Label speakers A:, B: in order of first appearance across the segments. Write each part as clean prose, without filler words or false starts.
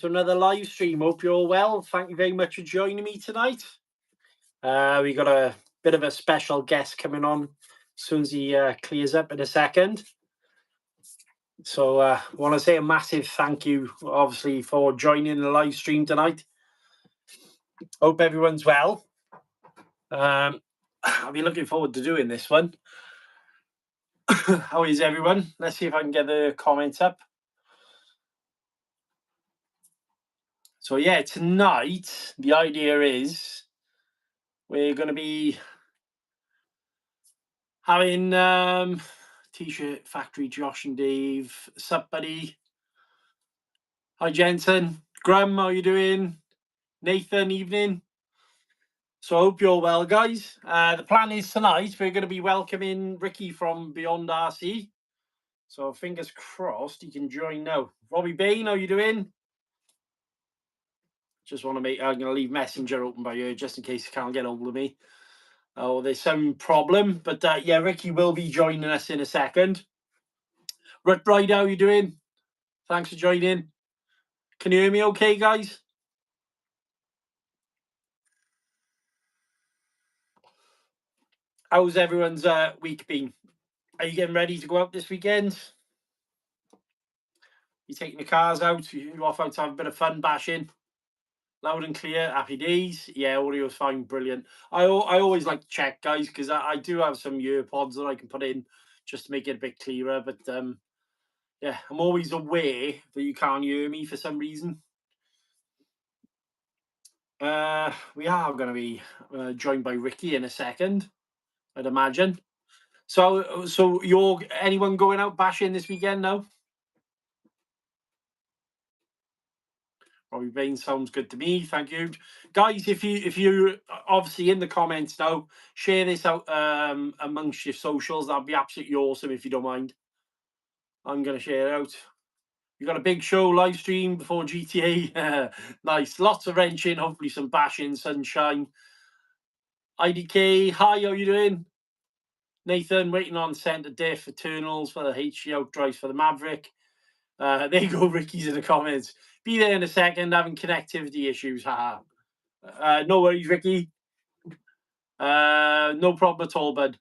A: to another live stream. Hope you're all well. Thank you very much for joining me tonight. We got a bit of a special guest coming on as soon as he clears up in a second. So I want to say a massive thank you, obviously, for joining the live stream tonight. Hope everyone's well. I'll be looking forward to doing this one. How is everyone? Let's see if I can get the comments up. So yeah, tonight the idea is we're going to be having T-shirt factory, Josh and Dave. Sup, buddy? Hi, Jensen. Graham, how you doing? Nathan, evening. So I hope you're well, guys. The plan is tonight we're going to be welcoming Ricky from Beyond RC. So fingers crossed he can join now. Robbie Bain, how you doing? Just want to I'm going to leave Messenger open by you just in case you can't get hold of me. Oh, there's some problem. But yeah, Ricky will be joining us in a second. Rut Bride, how you doing? Thanks for joining. Can you hear me okay, guys? How's everyone's week been? Are you getting ready to go out this weekend? You taking the cars out? You off out to have a bit of fun bashing? Loud and clear, happy days. Yeah, audio's fine, brilliant. I always like to check, guys, because I do have some earpods that I can put in just to make it a bit clearer. But yeah, I'm always aware that you can't hear me for some reason. We are going to be joined by Ricky in a second, I'd imagine. So you're anyone going out bashing this weekend now? Robbie Bain sounds good to me. Thank you, guys. If you obviously in the comments now, share this out amongst your socials. That'd be absolutely awesome if you don't mind. I'm gonna share it out. You got a big show live stream before GTA. Nice, lots of wrenching. Hopefully some bashing, sunshine. IDK, hi, how you doing? Nathan, waiting on centre diff Eternals for the HG out drives for the Maverick. There you go, Ricky's in the comments. Be there in a second, having connectivity issues. Haha. No worries, Ricky. No problem at all, bud.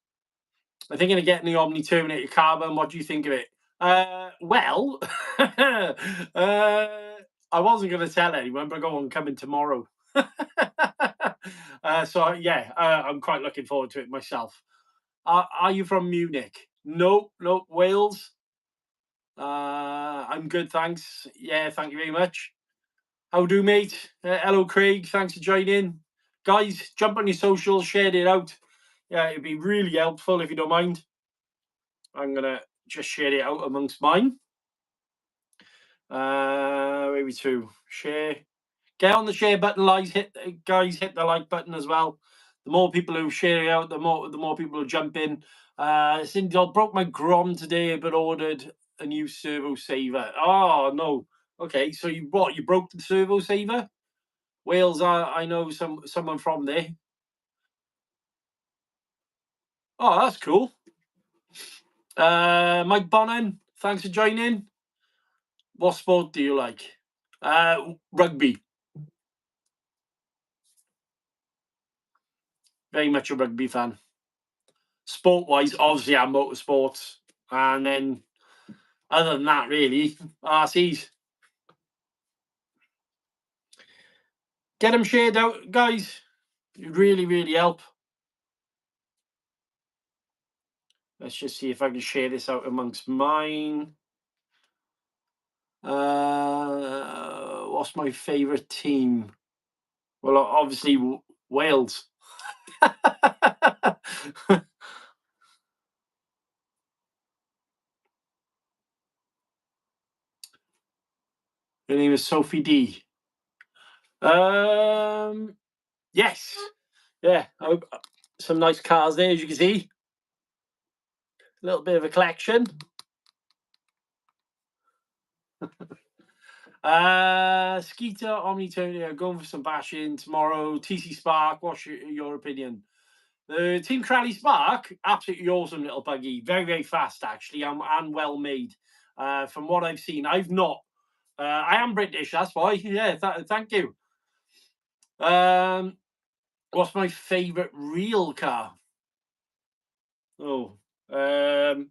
A: I'm thinking of getting the Omni Terminator Carbon. What do you think of it? Well, I wasn't going to tell anyone, but I go on coming tomorrow. So yeah, I'm quite looking forward to it myself. Are you from Munich? No, Wales. I'm good, thanks. Yeah, thank you very much. How do, mate? Hello, Craig. Thanks for joining. Guys, jump on your socials, share it out. Yeah, it'd be really helpful if you don't mind. I'm going to just share it out amongst mine. Maybe to share. Get on the share button, guys. Hit the like button as well. The more people who share it out, the more people who jump in. Cindy, I broke my Grom today, but ordered a new servo saver. Oh no. Okay, so you broke the servo saver? Wales, I know someone from there. Oh, that's cool. Mike Bonnan, thanks for joining. What sport do you like? Rugby. Very much a rugby fan. Sport-wise, obviously, I'm motorsports. And then, other than that, really, RCs. Get them shared out, guys. It really, really help. Let's just see if I can share this out amongst mine. What's my favourite team? Well, obviously, Wales. Her name is Sophie D. Yes. Yeah. Some nice cars there, as you can see. A little bit of a collection. Skeeter, Omni Terminator, going for some bashing tomorrow. TC Spark, what's your opinion? The Team Crowley Spark, absolutely awesome little buggy. Very, very fast, actually, and well made. From what I've seen, I've not I am British, that's why. Yeah, thank you. What's my favourite real car? Oh, I've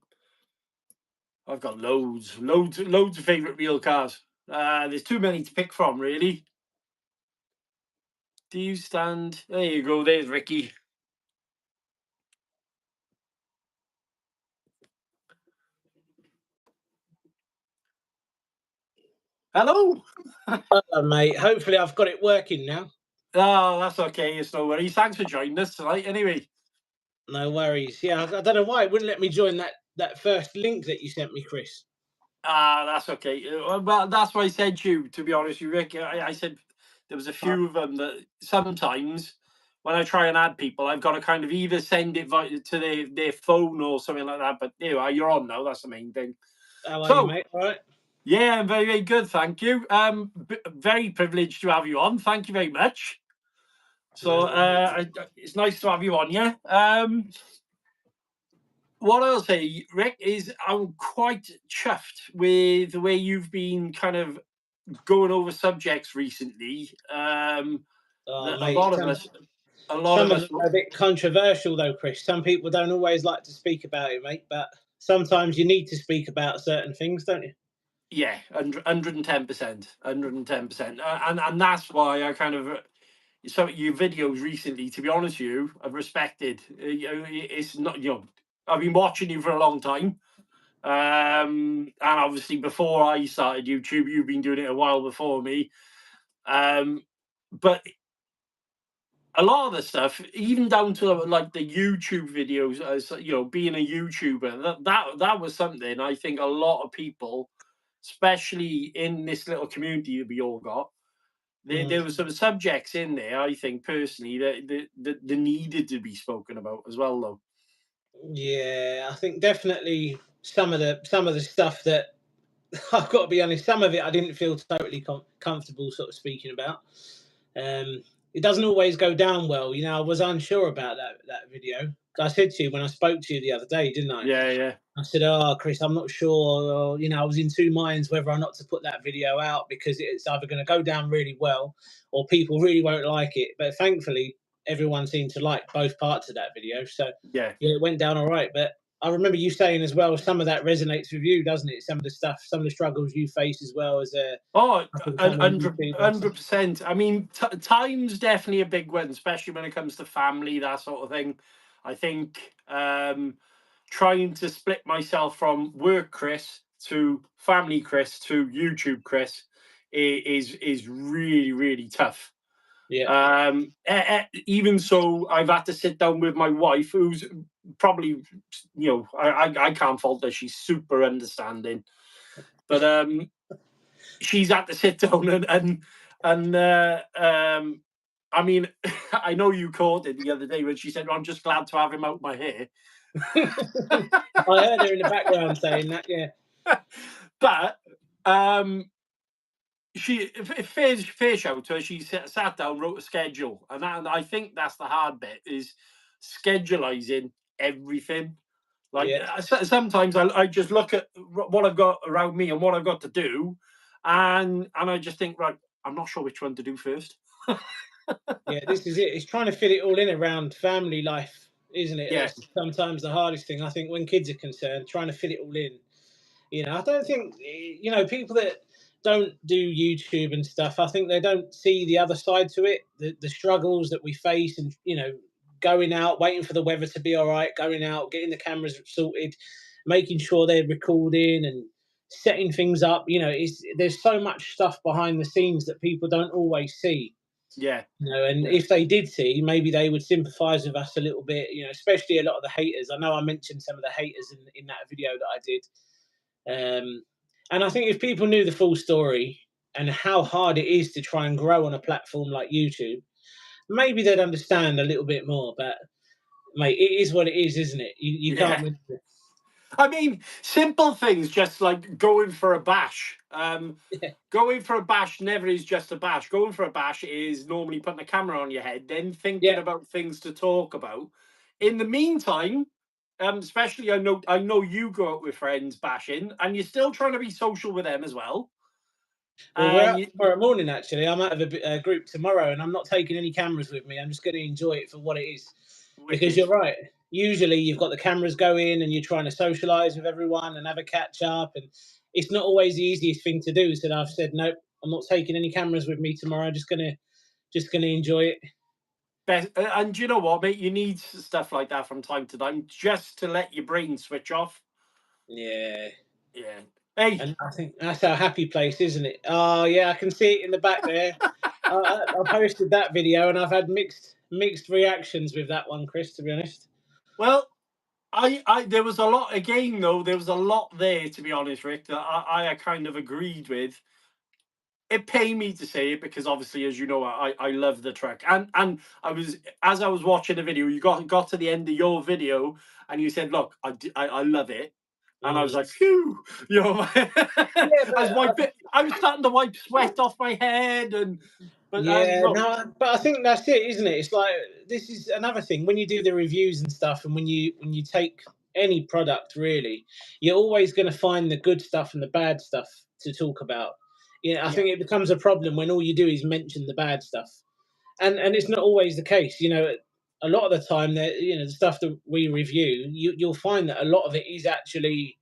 A: got loads of favourite real cars. There's too many to pick from, really. Do you stand? There you go. There's Ricky. Hello.
B: Hello, mate. Hopefully, I've got it working now.
A: Oh, that's okay. It's no worries. Thanks for joining us tonight. Anyway.
B: No worries. Yeah, I don't know why it wouldn't let me join that first link that you sent me, Chris.
A: That's okay. Well, that's why I said you. To be honest, with you, Rick. I said there was a few of them that sometimes when I try and add people, I've got to kind of either send it to their phone or something like that. But anyway, you're on now. That's the main thing.
B: How are you, mate? All right.
A: Yeah, I'm very, very good. Thank you. Very privileged to have you on. Thank you very much. So it's nice to have you on. Yeah. What I'll say, Rick, is I'm quite chuffed with the way you've been kind of going over subjects recently.
B: Mate,
A: A lot of us,
B: some of them are a bit controversial, though, Chris. Some people don't always like to speak about it, mate. But sometimes you need to speak about certain things, don't you?
A: Yeah, 110%, 110%, and that's why I kind of some of your videos recently. To be honest with you, I've respected. It's not I've been watching you for a long time. And obviously before I started YouTube, you've been doing it a while before me. But a lot of the stuff, even down to like the YouTube videos, as being a YouTuber, that was something I think a lot of people, especially in this little community that we all got, there were some subjects in there. I think personally that needed to be spoken about as well, though.
B: Yeah, I think definitely some of the stuff that I've got to be honest, some of it I didn't feel totally comfortable sort of speaking about. It doesn't always go down well. I was unsure about that video. I said to you when I spoke to you the other day, didn't I?
A: Yeah, yeah.
B: I said, "Oh, Chris, I'm not sure." I was in two minds whether or not to put that video out because it's either going to go down really well or people really won't like it. But thankfully, everyone seemed to like both parts of that video. So
A: Yeah.
B: yeah, it went down all right. But I remember you saying as well, some of that resonates with you, doesn't it? Some of the stuff, some of the struggles you face as well as a
A: Oh,
B: up and coming
A: 100%. I mean, time's definitely a big one, especially when it comes to family, that sort of thing. I think trying to split myself from work Chris to family Chris to YouTube Chris is really, really tough.
B: Yeah.
A: Even so, I've had to sit down with my wife, who's probably, I can't fault her. She's super understanding, but she's had to sit down and I mean, I know you caught it the other day when she said, "I'm just glad to have him out my hair."
B: I heard her in the background saying that, yeah.
A: But she fair shout to her. She sat down, wrote a schedule, and I think that's the hard bit is scheduling everything. Like
B: Yeah.
A: sometimes I just look at what I've got around me and what I've got to do, and I just think, right, I'm not sure which one to do first.
B: Yeah, this is it. It's trying to fit it all in around family life, isn't it?
A: Yeah,
B: That's sometimes the hardest thing. I think when kids are concerned, trying to fit it all in. I don't think people that don't do YouTube and stuff. I think they don't see the other side to it, the struggles that we face, and going out, waiting for the weather to be all right, going out, getting the cameras sorted, making sure they're recording and setting things up. There's so much stuff behind the scenes that people don't always see.
A: yeah,
B: And
A: yeah,
B: if they did see, maybe they would sympathise with us a little bit. Especially a lot of the haters. I know I mentioned some of the haters in that video that I did. And I think if people knew the full story and how hard it is to try and grow on a platform like YouTube, maybe they'd understand a little bit more. But mate, it is what it is, isn't it? You can't
A: yeah.
B: win it.
A: I mean, simple things, just like going for a bash.
B: Yeah.
A: Going for a bash never is just a bash. Going for a bash is normally putting a camera on your head, then thinking
B: Yeah.
A: about things to talk about. In the meantime, especially I know you go out with friends bashing, and you're still trying to be social with them as well.
B: Well, we're
A: And
B: out tomorrow morning, actually. I'm out of a group tomorrow, and I'm not taking any cameras with me. I'm just going to enjoy it for what it is. Because
A: wicked.
B: you're right. Usually you've got the cameras going and you're trying to socialise with everyone and have a catch up. And it's not always the easiest thing to do. So I've said, nope, I'm not taking any cameras with me tomorrow. I'm just gonna enjoy it.
A: And you know what, mate? You need stuff like that from time to time just to let your brain switch off.
B: Yeah.
A: Yeah. Hey.
B: And I think that's our happy place, isn't it? Oh yeah, I can see it in the back there. I posted that video and I've had mixed reactions with that one, Chris. To be honest.
A: Well, I there was a lot again though. There was a lot there, to be honest, Rick, that I kind of agreed with. It pained me to say it because obviously, as you know, I love the truck, and I was, as I was watching the video, you got to the end of your video and you said, "Look, I love it," and I was
B: Mm.
A: like, "Phew," you know.
B: Yeah, but
A: I was starting to wipe sweat off my head, and
B: yeah,
A: look,
B: no, but I think that's it, isn't it? It's like this is another thing when you do the reviews and stuff, and when you take any product really, you're always going to find the good stuff and the bad stuff to talk about. Yeah, I
A: yeah,
B: think it becomes a problem when all you do is mention the bad stuff, and it's not always the case. A lot of the time, that the stuff that we review, you'll find that a lot of it is actually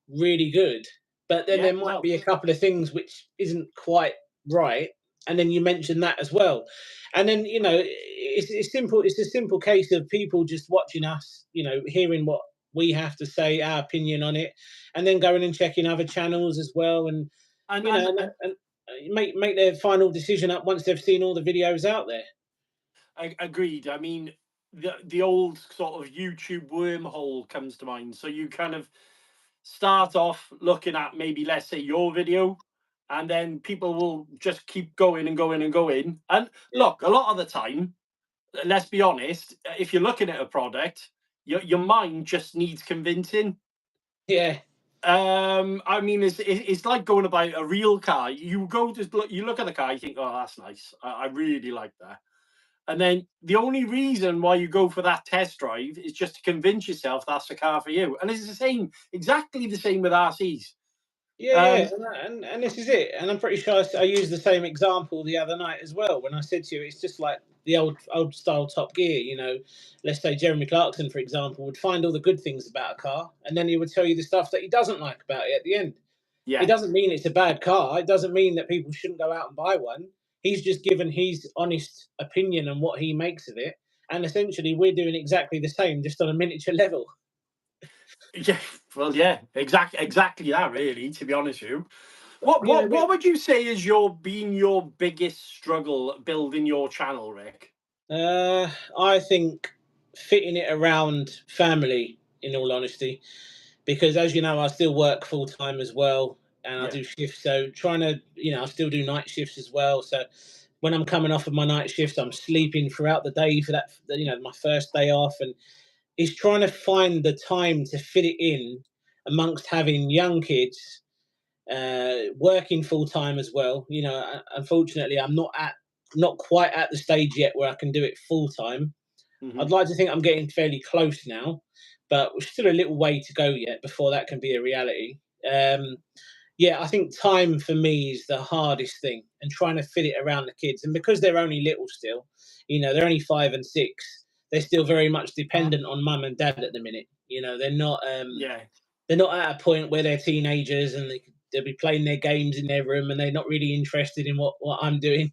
B: really good. But then
A: yeah,
B: there might
A: well,
B: be a couple of things which isn't quite right, and then you mention that as well. And then it's simple. It's a simple case of people just watching us, hearing what we have to say, our opinion on it, and then going and checking other channels as well, and
A: and
B: you know,
A: and,
B: and,
A: and
B: and make their final decision up once they've seen all the videos out there.
A: I agreed. I mean, the old sort of YouTube wormhole comes to mind. So you kind of start off looking at maybe, let's say, your video, and then people will just keep going and going and going. And
B: Yeah,
A: look, a lot of the time, let's be honest, if you're looking at a product, your mind just needs convincing.
B: yeah,
A: I mean, it's like going to buy a real car. You go to look, you look at the car, you think, oh, that's nice. I really like that. And then the only reason why you go for that test drive is just to convince yourself that's the car for you. And it's the same, exactly the same with RCs.
B: yeah.
A: Um,
B: And this is it. And I'm pretty sure I used the same example the other night as well when I said to you, it's just like the old style Top Gear. Let's say Jeremy Clarkson, for example, would find all the good things about a car, and then he would tell you the stuff that he doesn't like about it at the end. It
A: yeah,
B: doesn't mean it's a bad car. It doesn't mean that people shouldn't go out and buy one. He's just given his honest opinion on what he makes of it. And essentially, we're doing exactly the same, just on a miniature level.
A: yeah, well, yeah, exactly that. Really, to be honest with you,
B: But,
A: what would you say is your biggest struggle building your channel, Rick?
B: I think fitting it around family, in all honesty, because as you know, I still work full time as well, and I
A: Yeah.
B: do shifts. So trying to, I still do night shifts as well. So when I'm coming off of my night shifts, I'm sleeping throughout the day for that, my first day off, and it's trying to find the time to fit it in amongst having young kids, working full time as well. Unfortunately, I'm not quite at the stage yet where I can do it full time. I'd
A: Hmm.
B: like to think I'm getting fairly close now, but we're still a little way to go yet before that can be a reality. Yeah, I think time for me is the hardest thing, and trying to fit it around the kids. And because they're only little still, they're only 5 and 6. They're still very much dependent on mum and dad at the minute. They're not.
A: Yeah.
B: They're not at a point where they're teenagers and they'll be playing their games in their room and they're not really interested in what I'm doing.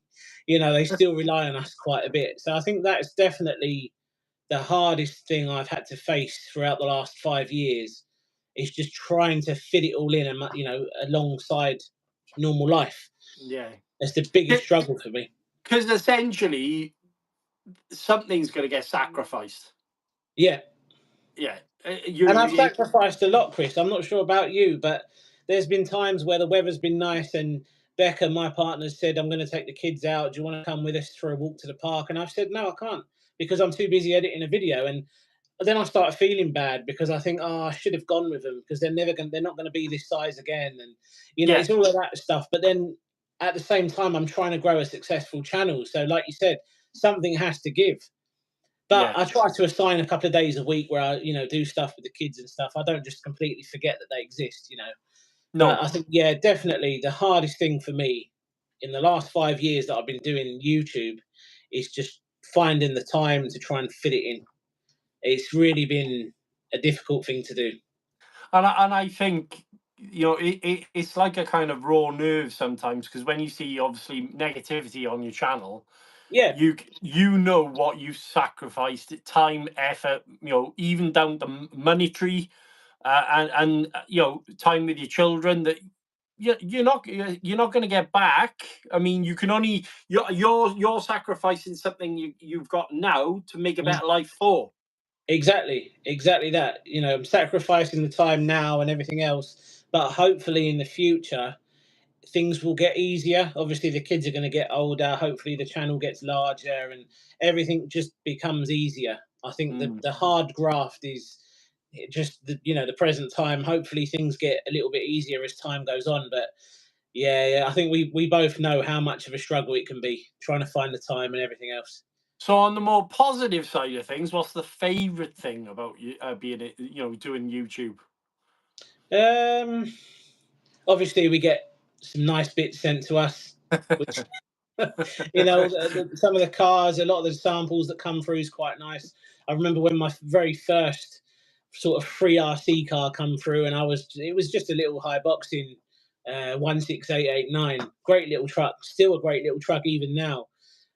B: They still rely on us quite a bit. So I think that's definitely the hardest thing I've had to face throughout the last 5 years is just trying to fit it all in, and alongside normal life.
A: Yeah.
B: That's the biggest struggle for me.
A: Because essentially something's going to get sacrificed.
B: Yeah,
A: Yeah.
B: and I've sacrificed a lot, Chris. I'm not sure about you, but there's been times where the weather's been nice and Becca, my partner, said, I'm going to take the kids out. Do you want to come with us for a walk to the park? And I've said, no, I can't because I'm too busy editing a video. And then I start feeling bad because I think, oh, I should have gone with them because they're not going to be this size again. And,
A: Yeah.
B: it's all of that stuff. But then at the same time, I'm trying to grow a successful channel. So like you said, something has to give. But
A: Yeah.
B: I try to assign a couple of days a week where I, do stuff with the kids and stuff. I don't just completely forget that they exist. But
A: No.
B: I think, yeah, definitely the hardest thing for me in the last 5 years that I've been doing YouTube is just finding the time to try and fit it in. It's really been a difficult thing to do.
A: And I think, it's like a kind of raw nerve sometimes, because when you see obviously negativity on your channel,
B: Yeah,
A: you know what you sacrificed, time, effort, even down to monetary, and time with your children, that you're not going to get back. I mean, you can only you're sacrificing something you've got now to make a
B: mm,
A: better life for.
B: exactly that. I'm sacrificing the time now and everything else, but hopefully in the future things will get easier. Obviously, the kids are going to get older. Hopefully, the channel gets larger and everything just becomes easier. I think
A: Mm.
B: the hard graft is just the present time. Hopefully, things get a little bit easier as time goes on. But yeah, I think we both know how much of a struggle it can be trying to find the time and everything else.
A: So on the more positive side of things, what's the favorite thing about you being doing YouTube?
B: Um, Obviously, we get some nice bits sent to us, which some of the cars, a lot of the samples that come through is quite nice. I remember when my very first sort of free RC car come through, and it was just a little high boxing 16889, great little truck, still a great little truck even now.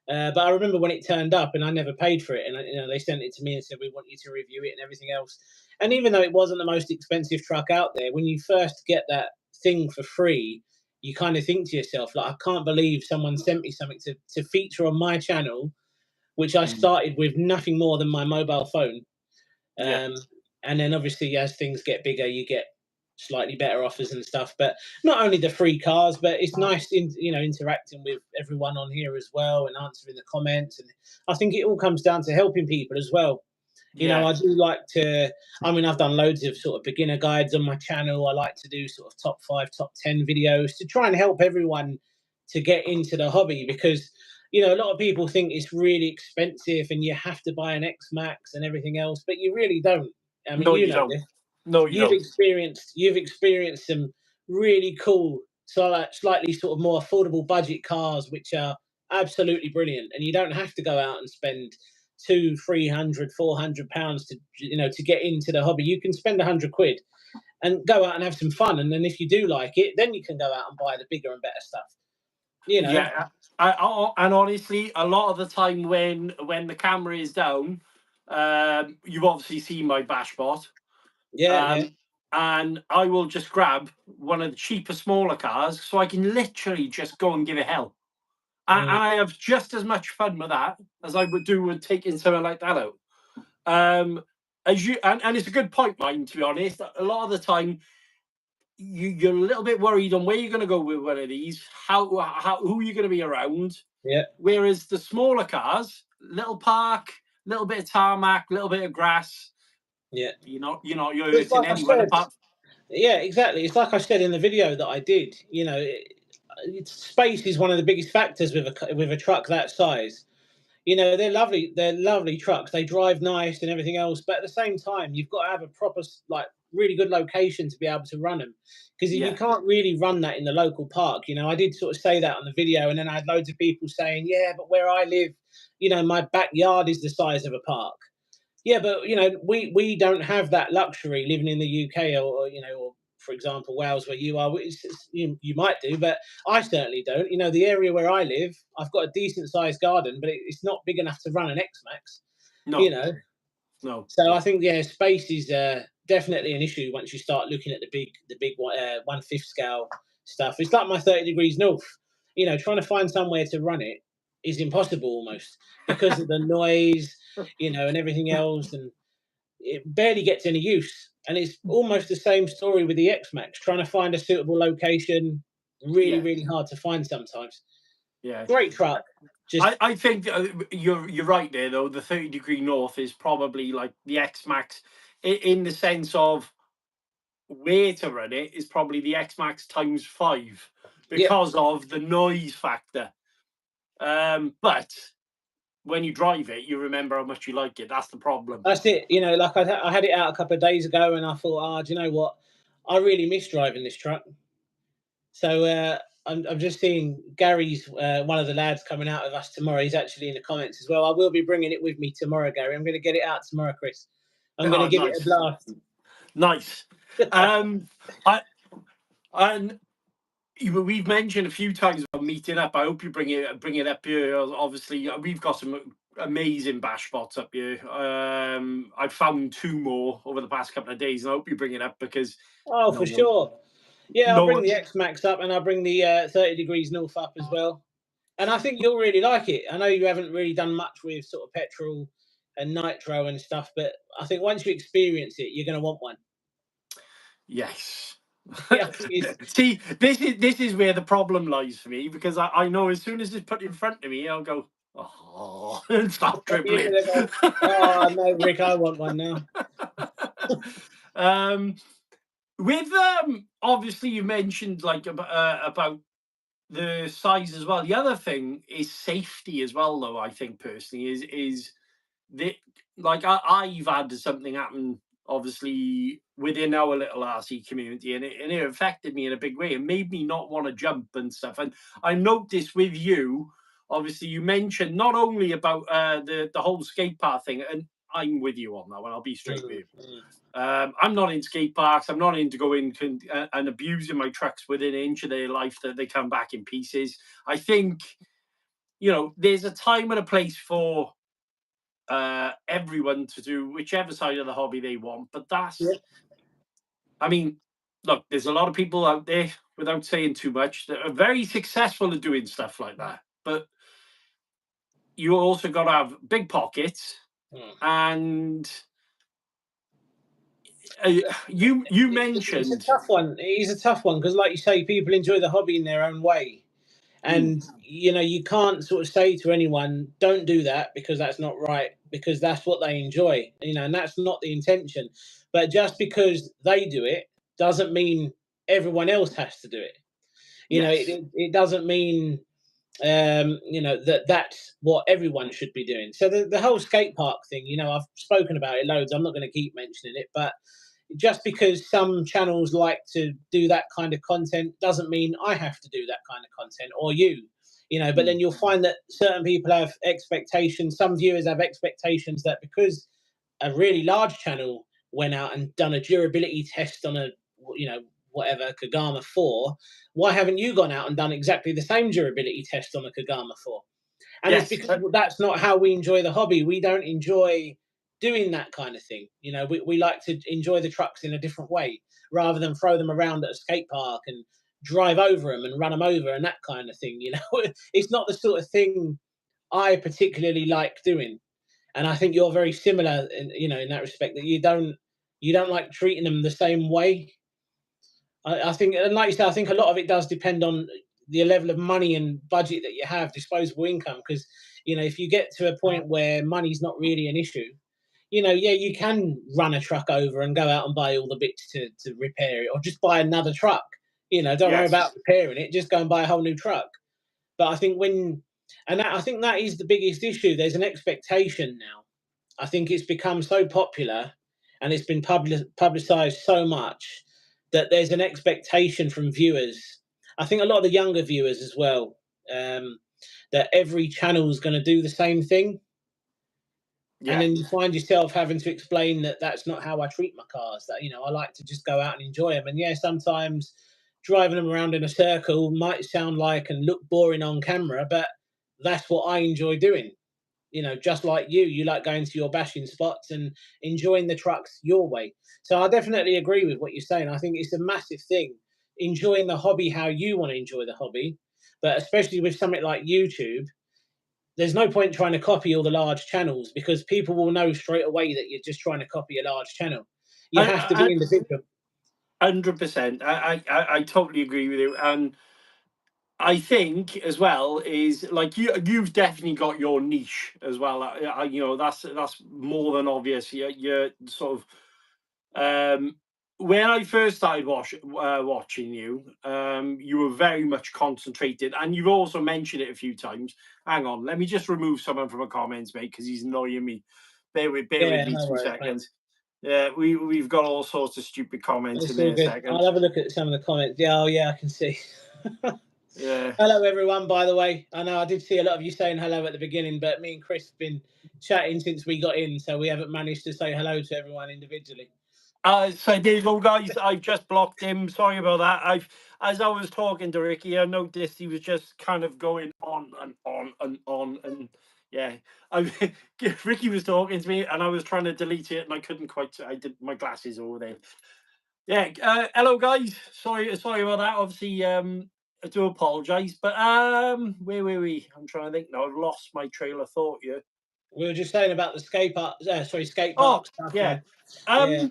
B: But I remember when it turned up, and I never paid for it, and they sent it to me and said we want you to review it and everything else. And even though it wasn't the most expensive truck out there, when you first get that thing for free, you kind of think to yourself, like, I can't believe someone sent me something to feature on my channel, which I
A: Mm.
B: started with nothing more than my mobile phone.
A: Yeah.
B: Um, and then obviously, as things get bigger, you get slightly better offers and stuff. But not only the free cars, but it's nice interacting with everyone on here as well and answering the comments. And I think it all comes down to helping people as well.
A: Yeah.
B: I do like to. I mean, I've done loads of sort of beginner guides on my channel. I like to do sort of top 5, top 10 videos to try and help everyone to get into the hobby, because a lot of people think it's really expensive and you have to buy an X Max and everything else, but you really don't. I mean,
A: No, you don't.
B: this.
A: No, you don't.
B: You've experienced some really cool, slightly sort of more affordable budget cars, which are absolutely brilliant, and you don't have to go out and spend 200, 300, £400 to get into the hobby. You can spend 100 quid and go out and have some fun, and then if you do like it, then you can go out and buy the bigger and better stuff. You know,
A: Yeah. And honestly, a lot of the time when the camera is down, you've obviously seen my bashbot,
B: yeah, yeah,
A: and I will just grab one of the cheaper, smaller cars, so I can literally just go and give it hell. And
B: mm,
A: I have just as much fun with that as I would do with taking something like that out. As you and it's a good point, mine, to be honest. A lot of the time, you're a little bit worried on where you're going to go with one of these, who you're going to be around.
B: yeah,
A: Whereas the smaller cars, little park, little bit of tarmac, little bit of grass,
B: yeah.
A: you're
B: It's
A: hurting
B: like I
A: anyone
B: said.
A: apart.
B: Yeah, exactly. It's like I said in the video that I did. Space is one of the biggest factors with a truck that size. They're lovely. They're lovely trucks. They drive nice and everything else. But at the same time, you've got to have a proper, like, really good location to be able to run them. Because you
A: Yeah,
B: can't really run that in the local park. I did sort of say that on the video, and then I had loads of people saying, "Yeah, but where I live, my backyard is the size of a park." Yeah, but we don't have that luxury living in the UK, or for example Wales, where you are. You might do, but I certainly don't. The area where I live, I've got a decent sized garden, but it's not big enough to run an X Max. You
A: no,
B: know,
A: no,
B: so I
A: no.
B: think, yeah, space is definitely an issue once you start looking at the big 1/5 scale stuff. It's like my 30 degrees north. Trying to find somewhere to run it is impossible almost because of the noise, and everything else, and it barely gets any use. And it's almost the same story with the X Max. Trying to find a suitable location, really,
A: Yeah,
B: really hard to find sometimes.
A: yeah.
B: Great truck, just
A: I think you're right there though. The 30-degree north is probably like the X Max, in the sense of where to run it is probably the X Max times 5
B: yeah.
A: because of the noise factor. But when you drive it, you remember how much you like it. That's the problem.
B: That's it. Like I had it out a couple of days ago, and I thought, do you know what? I really miss driving this truck. So I'm just seeing Gary's one of the lads coming out with us tomorrow. He's actually in the comments as well. I will be bringing it with me tomorrow, Gary. I'm going to get it out tomorrow, Chris. I'm going to give it a blast.
A: Nice. We've mentioned a few times about meeting up. I hope you bring it up here. Obviously, we've got some amazing bash spots up here. I've found 2 more over the past couple of days, and I hope you bring it up because
B: for sure. Yeah, I'll bring the X-Max up, and I'll bring the 30 degrees north up as well. And I think you'll really like it. I know you haven't really done much with sort of petrol and nitro and stuff, but I think once you experience it, you're going to want one.
A: Yes.
B: Yeah,
A: see, this is where the problem lies for me, because I know as soon as it's put in front of me, I'll go, oh, and stop dribbling.
B: Oh no, Rick, I want one now.
A: With obviously you mentioned like about the size as well. The other thing is safety as well, though. I think personally is that, like, I've had something happen obviously within our little RC community, and it affected me in a big way. It made me not want to jump and stuff. And I noticed with you, obviously, you mentioned not only about the whole skate park thing, and I'm with you on that one. I'll be straight with you. I'm not in skate parks. I'm not into going and abusing my trucks within an inch of their life that they come back in pieces. I think, there's a time and a place for everyone to do whichever side of the hobby they want. But I mean, look, there's a lot of people out there, without saying too much, that are very successful at doing stuff like that. But you also got to have big pockets and you mentioned
B: it's a tough one. It is a tough one because, like you say, people enjoy the hobby in their own way, and you can't sort of say to anyone, "Don't do that," because that's not right, because that's what they enjoy, and that's not the intention. But just because they do it doesn't mean everyone else has to do it. It doesn't mean that's what everyone should be doing. So the whole skate park thing, I've spoken about it loads. I'm not going to keep mentioning it, but just because some channels like to do that kind of content doesn't mean I have to do that kind of content, or but then you'll find that certain people have expectations. Some viewers have expectations that because a really large channel went out and done a durability test on a whatever Kagama 4, why haven't you gone out and done exactly the same durability test on a Kagama 4? And it's because that's not how we enjoy the hobby. We don't enjoy doing that kind of thing. We like to enjoy the trucks in a different way rather than throw them around at a skate park and drive over them and run them over and that kind of thing. It's not the sort of thing I particularly like doing. And I think you're very similar in that respect, that you don't like treating them the same way. I think, and like you said, I think a lot of it does depend on the level of money and budget that you have, disposable income. Because if you get to a point where money's not really an issue, you can run a truck over and go out and buy all the bits to repair it, or just buy another truck. Don't worry about repairing it; just go and buy a whole new truck. But I think I think that is the biggest issue. There's an expectation now. I think it's become so popular, and it's been publicized so much, that there's an expectation from viewers. I think a lot of the younger viewers as well, that every channel is going to do the same thing. Yeah. And then you find yourself having to explain that that's not how I treat my cars. That, I like to just go out and enjoy them. And sometimes driving them around in a circle might sound like and look boring on camera, but that's what I enjoy doing. Just like you like going to your bashing spots and enjoying the trucks your way. So I definitely agree with what you're saying. I think it's a massive thing, enjoying the hobby how you want to enjoy the hobby. But especially with something like YouTube, there's no point trying to copy all the large channels, because people will know straight away that you're just trying to copy a large channel. You have to be individual.
A: 100%. I totally agree with you. And I think as well is, like, you've definitely got your niche as well. That's more than obvious. You're sort of when I first started watching you, you were very much concentrated, and you've also mentioned it a few times. Hang on, let me just remove someone from the comments, mate, because he's annoying me. Bear with me 2 seconds. Yeah, we've got all sorts of stupid comments
B: It's
A: in
B: all
A: there a
B: good.
A: second.
B: I'll have a look at some of the comments. Yeah, oh yeah, I can see.
A: Yeah.
B: Hello, everyone, by the way. I know I did see a lot of you saying hello at the beginning, but me and Chris have been chatting since we got in, so we haven't managed to say hello to everyone individually.
A: So there you go, guys. I've just blocked him. Sorry about that. As I was talking to Ricky, I noticed he was just kind of going on and on and on, and yeah, Ricky was talking to me, and I was trying to delete it, and I couldn't quite. I did my glasses over there. Yeah. Hello, guys. Sorry about that. Obviously, I do apologise, but where were we? I'm trying to think now. I've lost my trail of thought here.
B: We were just saying about the skate park, skate
A: Oh,
B: park stuff.
A: yeah.
B: Yeah.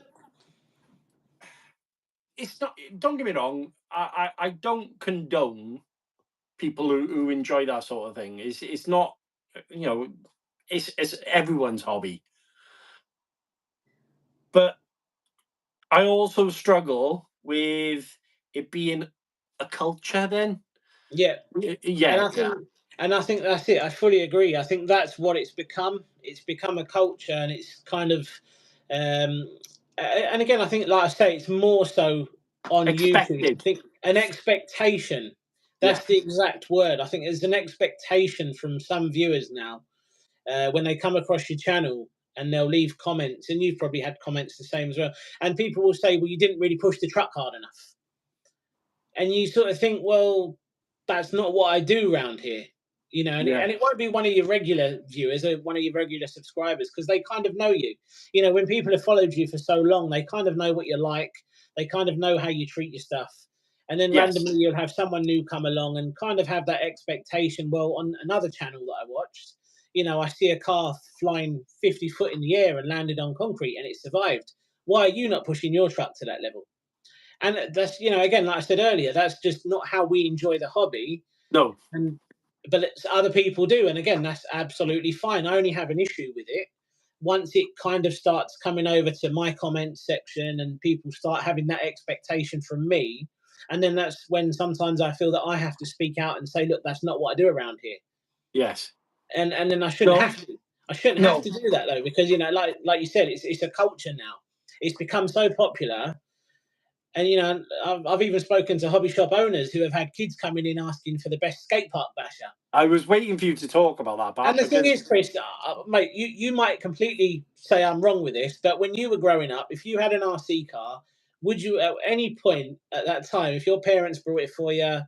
A: It's not. Don't get me wrong. I don't condone people who enjoy that sort of thing. It's not. You know, it's everyone's hobby. But I also struggle with it being a culture. Then.
B: Yeah.
A: Yeah.
B: And I think that's it. I fully agree. I think that's what it's become. It's become a culture, and it's kind of, and again, I think, like I say, it's more so on YouTube. I
A: Expected.
B: think an expectation.
A: Yeah.
B: That's the exact word. I think there's an expectation from some viewers now when they come across your channel and they'll leave comments, and you've probably had comments the same as well. And people will say, "Well, you didn't really push the truck hard enough," and you sort of think, "Well, that's not what I do around here." You know, and
A: Yeah.
B: it won't be one of your regular viewers or one of your regular subscribers, because they kind of know you. You know, when people have followed you for so long, they kind of know what you're like. They kind of know how you treat your stuff. And then
A: Yes.
B: randomly you'll have someone new come along and kind of have that expectation. Well, on another channel that I watched, you know, I see a car flying 50 foot in the air and landed on concrete and it survived. Why are you not pushing your truck to that level? And that's, you know, again, like I said earlier, that's just not how we enjoy the hobby.
A: No.
B: And but other people do, and again, that's absolutely fine. I only have an issue with it once it kind of starts coming over to my comments section and people start having that expectation from me, and then that's when sometimes I feel that I have to speak out and say, look, that's not what I do around here.
A: Yes.
B: And then I shouldn't
A: No.
B: have to. I shouldn't have to do that though, because, you know, like you said, it's a culture now. It's become so popular. And, you know, I've even spoken to hobby shop owners who have had kids coming in asking for the best skate park basher.
A: I was waiting for you to talk about that,
B: And
A: Bart,
B: the thing
A: because
B: is, Chris, mate, you might completely say I'm wrong with this, but when you were growing up, if you had an RC car, would you at any point at that time, if your parents brought it for you, at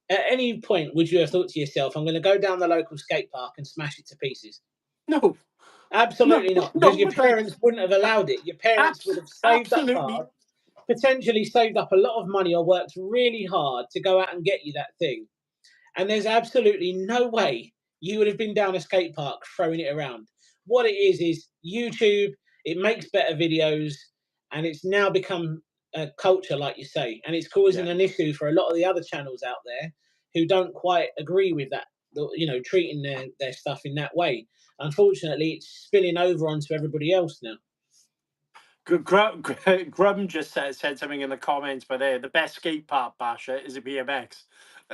B: any point would you have thought to yourself, I'm going to go down the local skate park and smash it to pieces?
A: no,
B: Absolutely not, because your
A: no,
B: parents wouldn't have allowed it. Your parents would have saved up
A: absolutely.
B: hard, potentially saved up a lot of money or worked really hard to go out and get you that thing. And there's absolutely no way you would have been down a skate park throwing it around. What it is YouTube, it makes better videos, and it's now become a culture, like you say, and it's causing
A: Yeah.
B: an issue for a lot of the other channels out there who don't quite agree with that, you know, treating their stuff in that way. Unfortunately, it's spilling over onto everybody else now.
A: Grum just said something in the comments, but the best skate park basher is a BMX.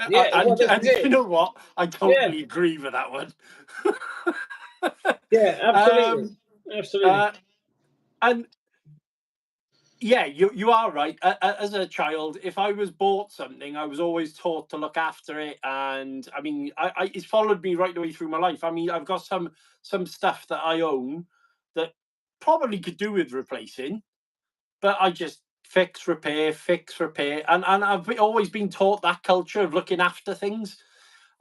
B: Yeah, well, this
A: And
B: is it.
A: you know what? I
B: Yeah,
A: totally agree with that one.
B: yeah, absolutely,
A: um,
B: absolutely.
A: and yeah, you are right. As a child, if I was bought something, I was always taught to look after it, and I mean, it's followed me right the way through my life. I mean, I've got some stuff that I own that probably could do with replacing, but I just fix, repair, and I've always been taught that culture of looking after things,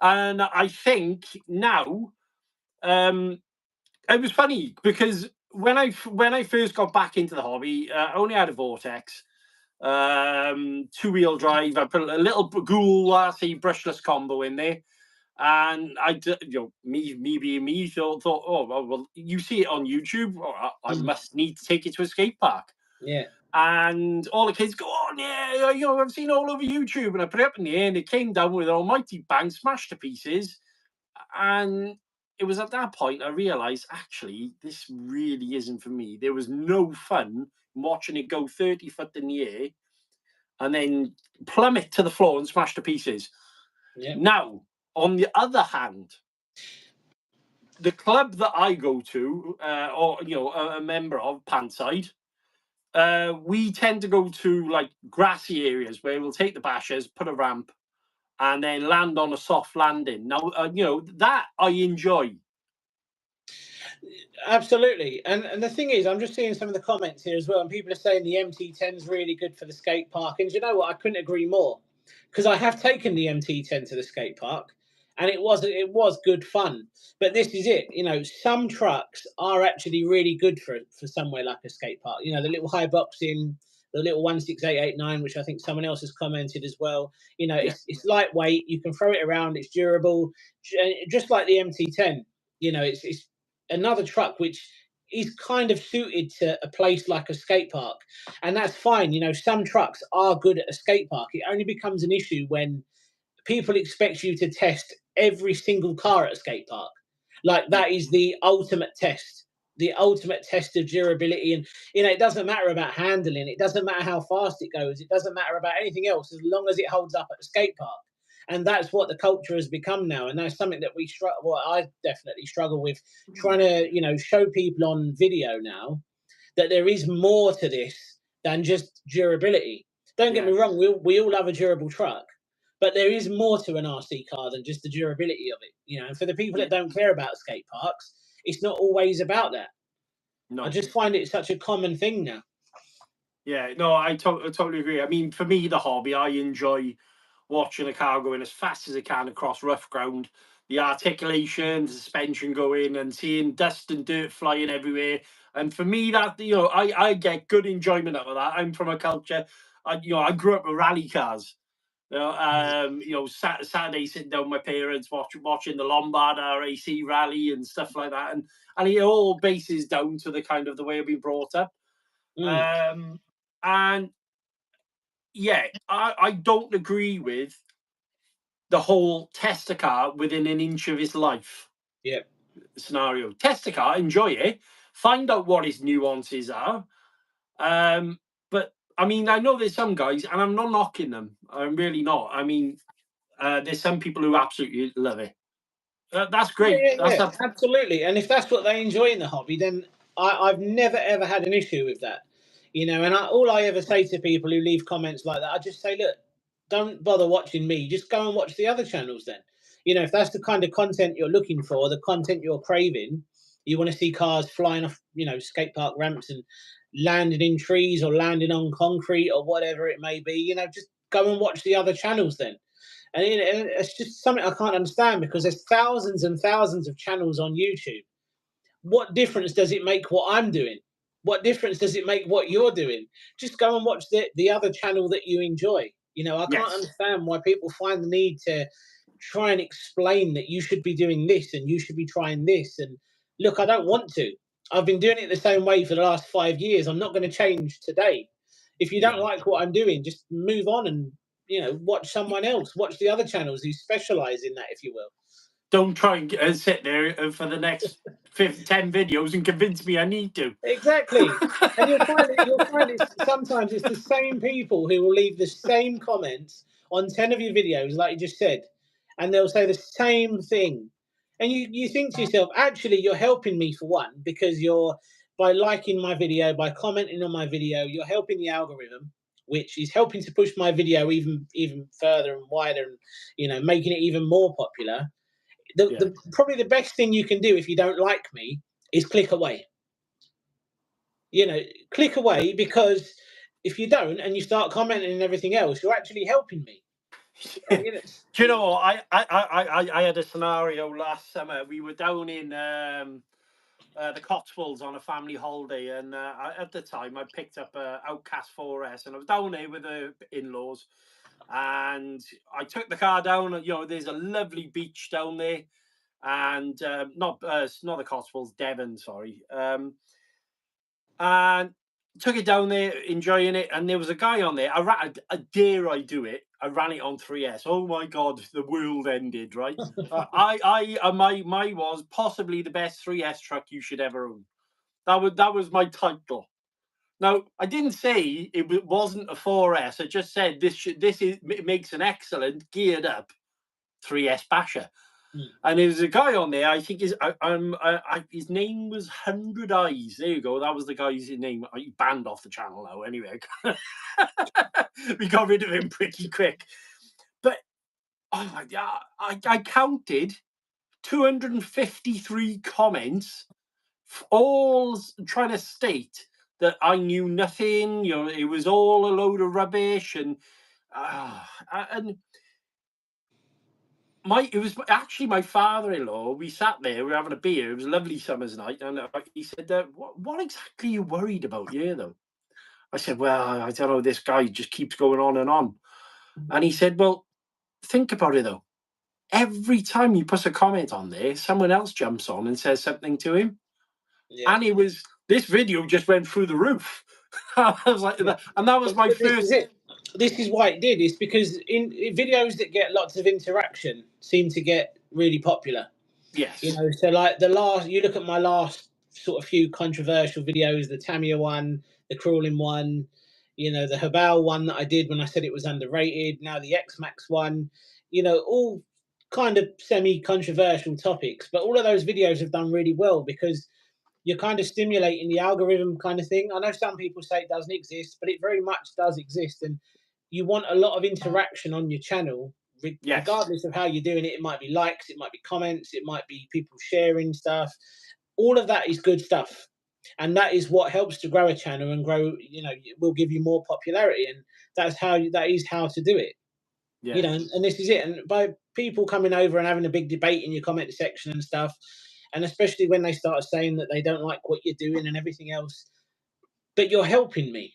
A: and I think now, it was funny because when I first got back into the hobby, I only had a Vortex, 2-wheel drive. I put a little Ghoul RC brushless combo in there, and me being me, thought, oh well, you see it on YouTube, I must need to take it to a skate park.
B: Yeah.
A: And all the kids go, oh yeah, I've seen all over YouTube, and I put it up in the air, and it came down with an almighty bang, smashed to pieces. And it was at that point I realised, actually, this really isn't for me. There was no fun watching it go 30 foot in the air and then plummet to the floor and smash to pieces.
B: Yeah.
A: Now, on the other hand, the club that I go to, or a member of Panside, We tend to go to like grassy areas where we'll take the bashers, put a ramp, and then land on a soft landing. Now, that I enjoy.
B: Absolutely. And the thing is, I'm just seeing some of the comments here as well, and people are saying the MT10 is really good for the skate park. And you know what? I couldn't agree more, because I have taken the MT10 to the skate park, and it was good fun. But this is it. Some trucks are actually really good for somewhere like a skate park. The little high boxing, the little 16889, which I think someone else has commented as well. It's lightweight. You can throw it around. It's durable, just like the MT10. It's another truck which is kind of suited to a place like a skate park, and that's fine. Some trucks are good at a skate park. It only becomes an issue when people expect you to test every single car at a skate park. Like, that is the ultimate test, of durability. And it doesn't matter about handling, it doesn't matter how fast it goes, it doesn't matter about anything else, as long as it holds up at a skate park. And that's what the culture has become now, and that's something that I definitely struggle with, trying to show people on video now that there is more to this than just durability. Don't get me wrong, we all love a durable truck, but there is more to an RC car than just the durability of it. And for the people that don't care about skate parks, it's not always about that. No. I just find it such a common thing now.
A: Yeah, no, I totally agree. I mean, for me, the hobby, I enjoy watching a car going as fast as it can across rough ground, the articulation, the suspension going, and seeing dust and dirt flying everywhere. And for me, that I get good enjoyment out of that. I'm from a culture, I grew up with rally cars. Saturday sitting down with my parents watching the Lombard RAC rally and stuff like that, and it all bases down to the kind of the way I've been brought up. And yeah, I don't agree with the whole test a car within an inch of its life scenario. Test a car, enjoy it, find out what its nuances are. But I mean, I know there's some guys, and I'm not knocking them. I'm really not. I mean, there's some people who absolutely love it. That's great.
B: Absolutely. And if that's what they enjoy in the hobby, then I've never ever had an issue with that. And all I ever say to people who leave comments like that, I just say, look, don't bother watching me. Just go and watch the other channels then. If that's the kind of content you're looking for, the content you're craving, you want to see cars flying off, skate park ramps and landing in trees or landing on concrete or whatever it may be, just go and watch the other channels then. And it's just something I can't understand, because there's thousands and thousands of channels on YouTube. What difference does it make what I'm doing? What difference does it make what you're doing? Just go and watch the other channel that you enjoy. I can't understand why people find the need to try and explain that you should be doing this and you should be trying this. And look, I don't want to. I've been doing it the same way for the last 5 years. I'm not going to change today. If you don't like what I'm doing, just move on and watch someone else. Watch the other channels who specialize in that, if you will.
A: Don't try and sit there for the next 10 videos and convince me I need to.
B: Exactly. And you'll find it sometimes it's the same people who will leave the same comments on 10 of your videos, like you just said, and they'll say the same thing. And you think to yourself, actually, you're helping me, for one, because by liking my video, by commenting on my video, you're helping the algorithm, which is helping to push my video even further and wider, and making it even more popular. Probably the best thing you can do if you don't like me is click away. Click away, because if you don't and you start commenting and everything else, you're actually helping me.
A: Do you know what? I had a scenario last summer. We were down in the Cotswolds on a family holiday, and at the time I picked up a Outcast 4S, and I was down there with the in-laws, and I took the car down. There's a lovely beach down there, and not the Cotswolds, Devon, sorry. And took it down there, enjoying it, and there was a guy on there. Dare I do it? I ran it on 3S. Oh my God, the world ended, right? My was possibly the best 3S truck you should ever own. That was my title. Now, I didn't say it wasn't a 4S. I just said it makes an excellent geared up 3S basher. And there was a guy on there. I think his name was 100 Eyes. There you go. That was the guy's name. He banned off the channel now. Anyway, we got rid of him pretty quick. But I counted 253 comments, all trying to state that I knew nothing. You know, it was all a load of rubbish, and it was actually my father-in-law. We sat there, we were having a beer. It was a lovely summer's night, and he said, "What exactly are you worried about here, though?" I said, "Well, I don't know. This guy just keeps going on and on." And he said, "Well, think about it though. Every time you put a comment on there, someone else jumps on and says something to him." Yeah. And this video just went through the roof. I was like, and that was my first.
B: This is why it did. It's because in videos that get lots of interaction seem to get really popular.
A: Yes.
B: You know, so like you look at my last sort of few controversial videos, the Tamiya one, the crawling one, you know, the Habal one that I did when I said it was underrated, now the X-Max one, you know, all kind of semi-controversial topics. But all of those videos have done really well because you're kind of stimulating the algorithm kind of thing. I know some people say it doesn't exist, but it very much does exist. And you want a lot of interaction on your channel, regardless of how you're doing it. It might be likes, it might be comments, it might be people sharing stuff. All of that is good stuff. And that is what helps to grow a channel and grow, you know, it will give you more popularity. And that is how to do it. Yeah. You know, and this is it. And by people coming over and having a big debate in your comment section and stuff, and especially when they start saying that they don't like what you're doing and everything else, but you're helping me.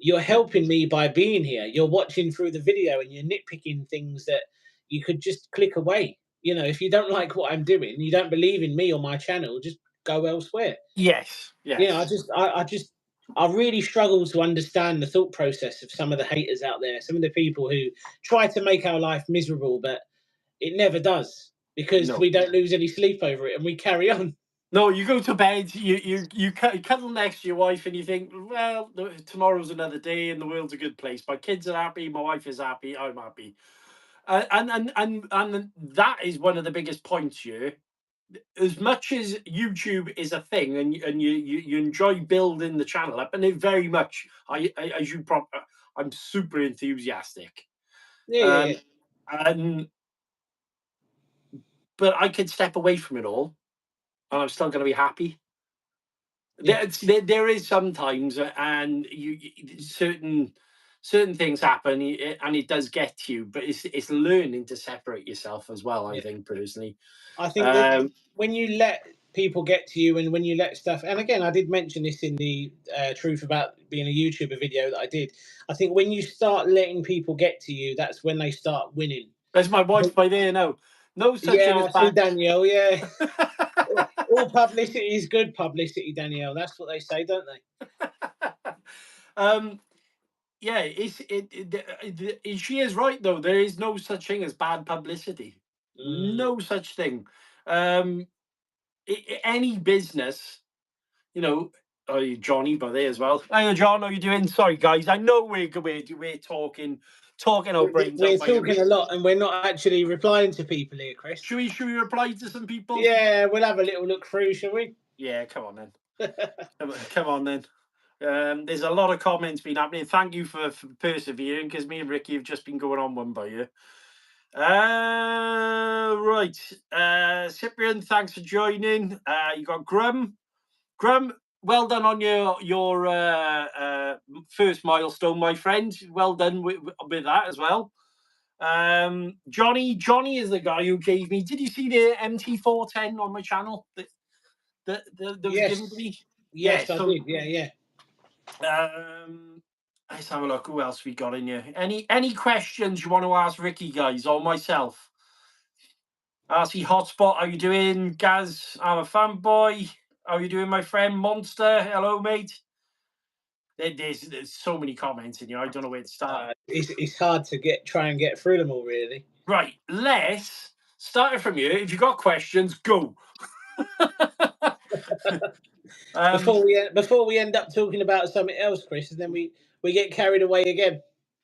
B: You're helping me by being here. You're watching through the video and you're nitpicking things that you could just click away. You know, if you don't like what I'm doing, you don't believe in me or my channel, just go elsewhere.
A: Yes. Yes.
B: You know, I really struggle to understand the thought process of some of the haters out there, some of the people who try to make our life miserable, but it never does because we don't lose any sleep over it and we carry on.
A: No, you go to bed, you cuddle next to your wife and you think, well, tomorrow's another day and the world's a good place. My kids are happy, my wife is happy, I'm happy. And that is one of the biggest points here. As much as YouTube is a thing and you enjoy building the channel up, and it very much, I'm super enthusiastic.
B: Yeah.
A: But I could step away from it all and I'm still going to be happy. Yeah. There is sometimes, and certain things happen, and it does get to you. But it's learning to separate yourself as well. I think personally,
B: I think that when you let people get to you, and when you let stuff, and again, I did mention this in the truth about being a YouTuber video that I did. I think when you start letting people get to you, that's when they start winning.
A: There's my wife by there now. No such thing as bad.
B: Danielle. Yeah. All publicity is good publicity, Danielle. That's what they say, don't they?
A: Yeah, she is right though. There is no such thing as bad publicity. No such thing. Any business, you know. Oh, Johnny by there as well. Hey, John, how you doing? Sorry, guys. I know we're talking our brains.
B: We're talking a lot, and we're not actually replying to people here, Chris.
A: Should we reply to some people?
B: Yeah, we'll have a little look through, shall we?
A: Yeah, come on then. come on then. There's a lot of comments been happening. Thank you for persevering, because me and Ricky have just been going on one by you. Right. Cyprian, thanks for joining. You got Grum. Well done on your first milestone, my friend. Well done with that as well. Johnny is the guy who gave me. Did you see the MT410 on my channel that was given to me?
B: Yes, I did. Yeah.
A: Let's have a look. Who else we got in here? Any questions you want to ask Ricky, guys, or myself? RC Hotspot, how you doing? Gaz, I'm a fanboy. How you doing, my friend? Monster, hello, mate. There's so many comments in here. I don't know where to start.
B: It's hard to try and get through them all, really.
A: Right, let's start it from you. If you got questions, go.
B: Before we end up talking about something else, Chris, and then we get carried away again.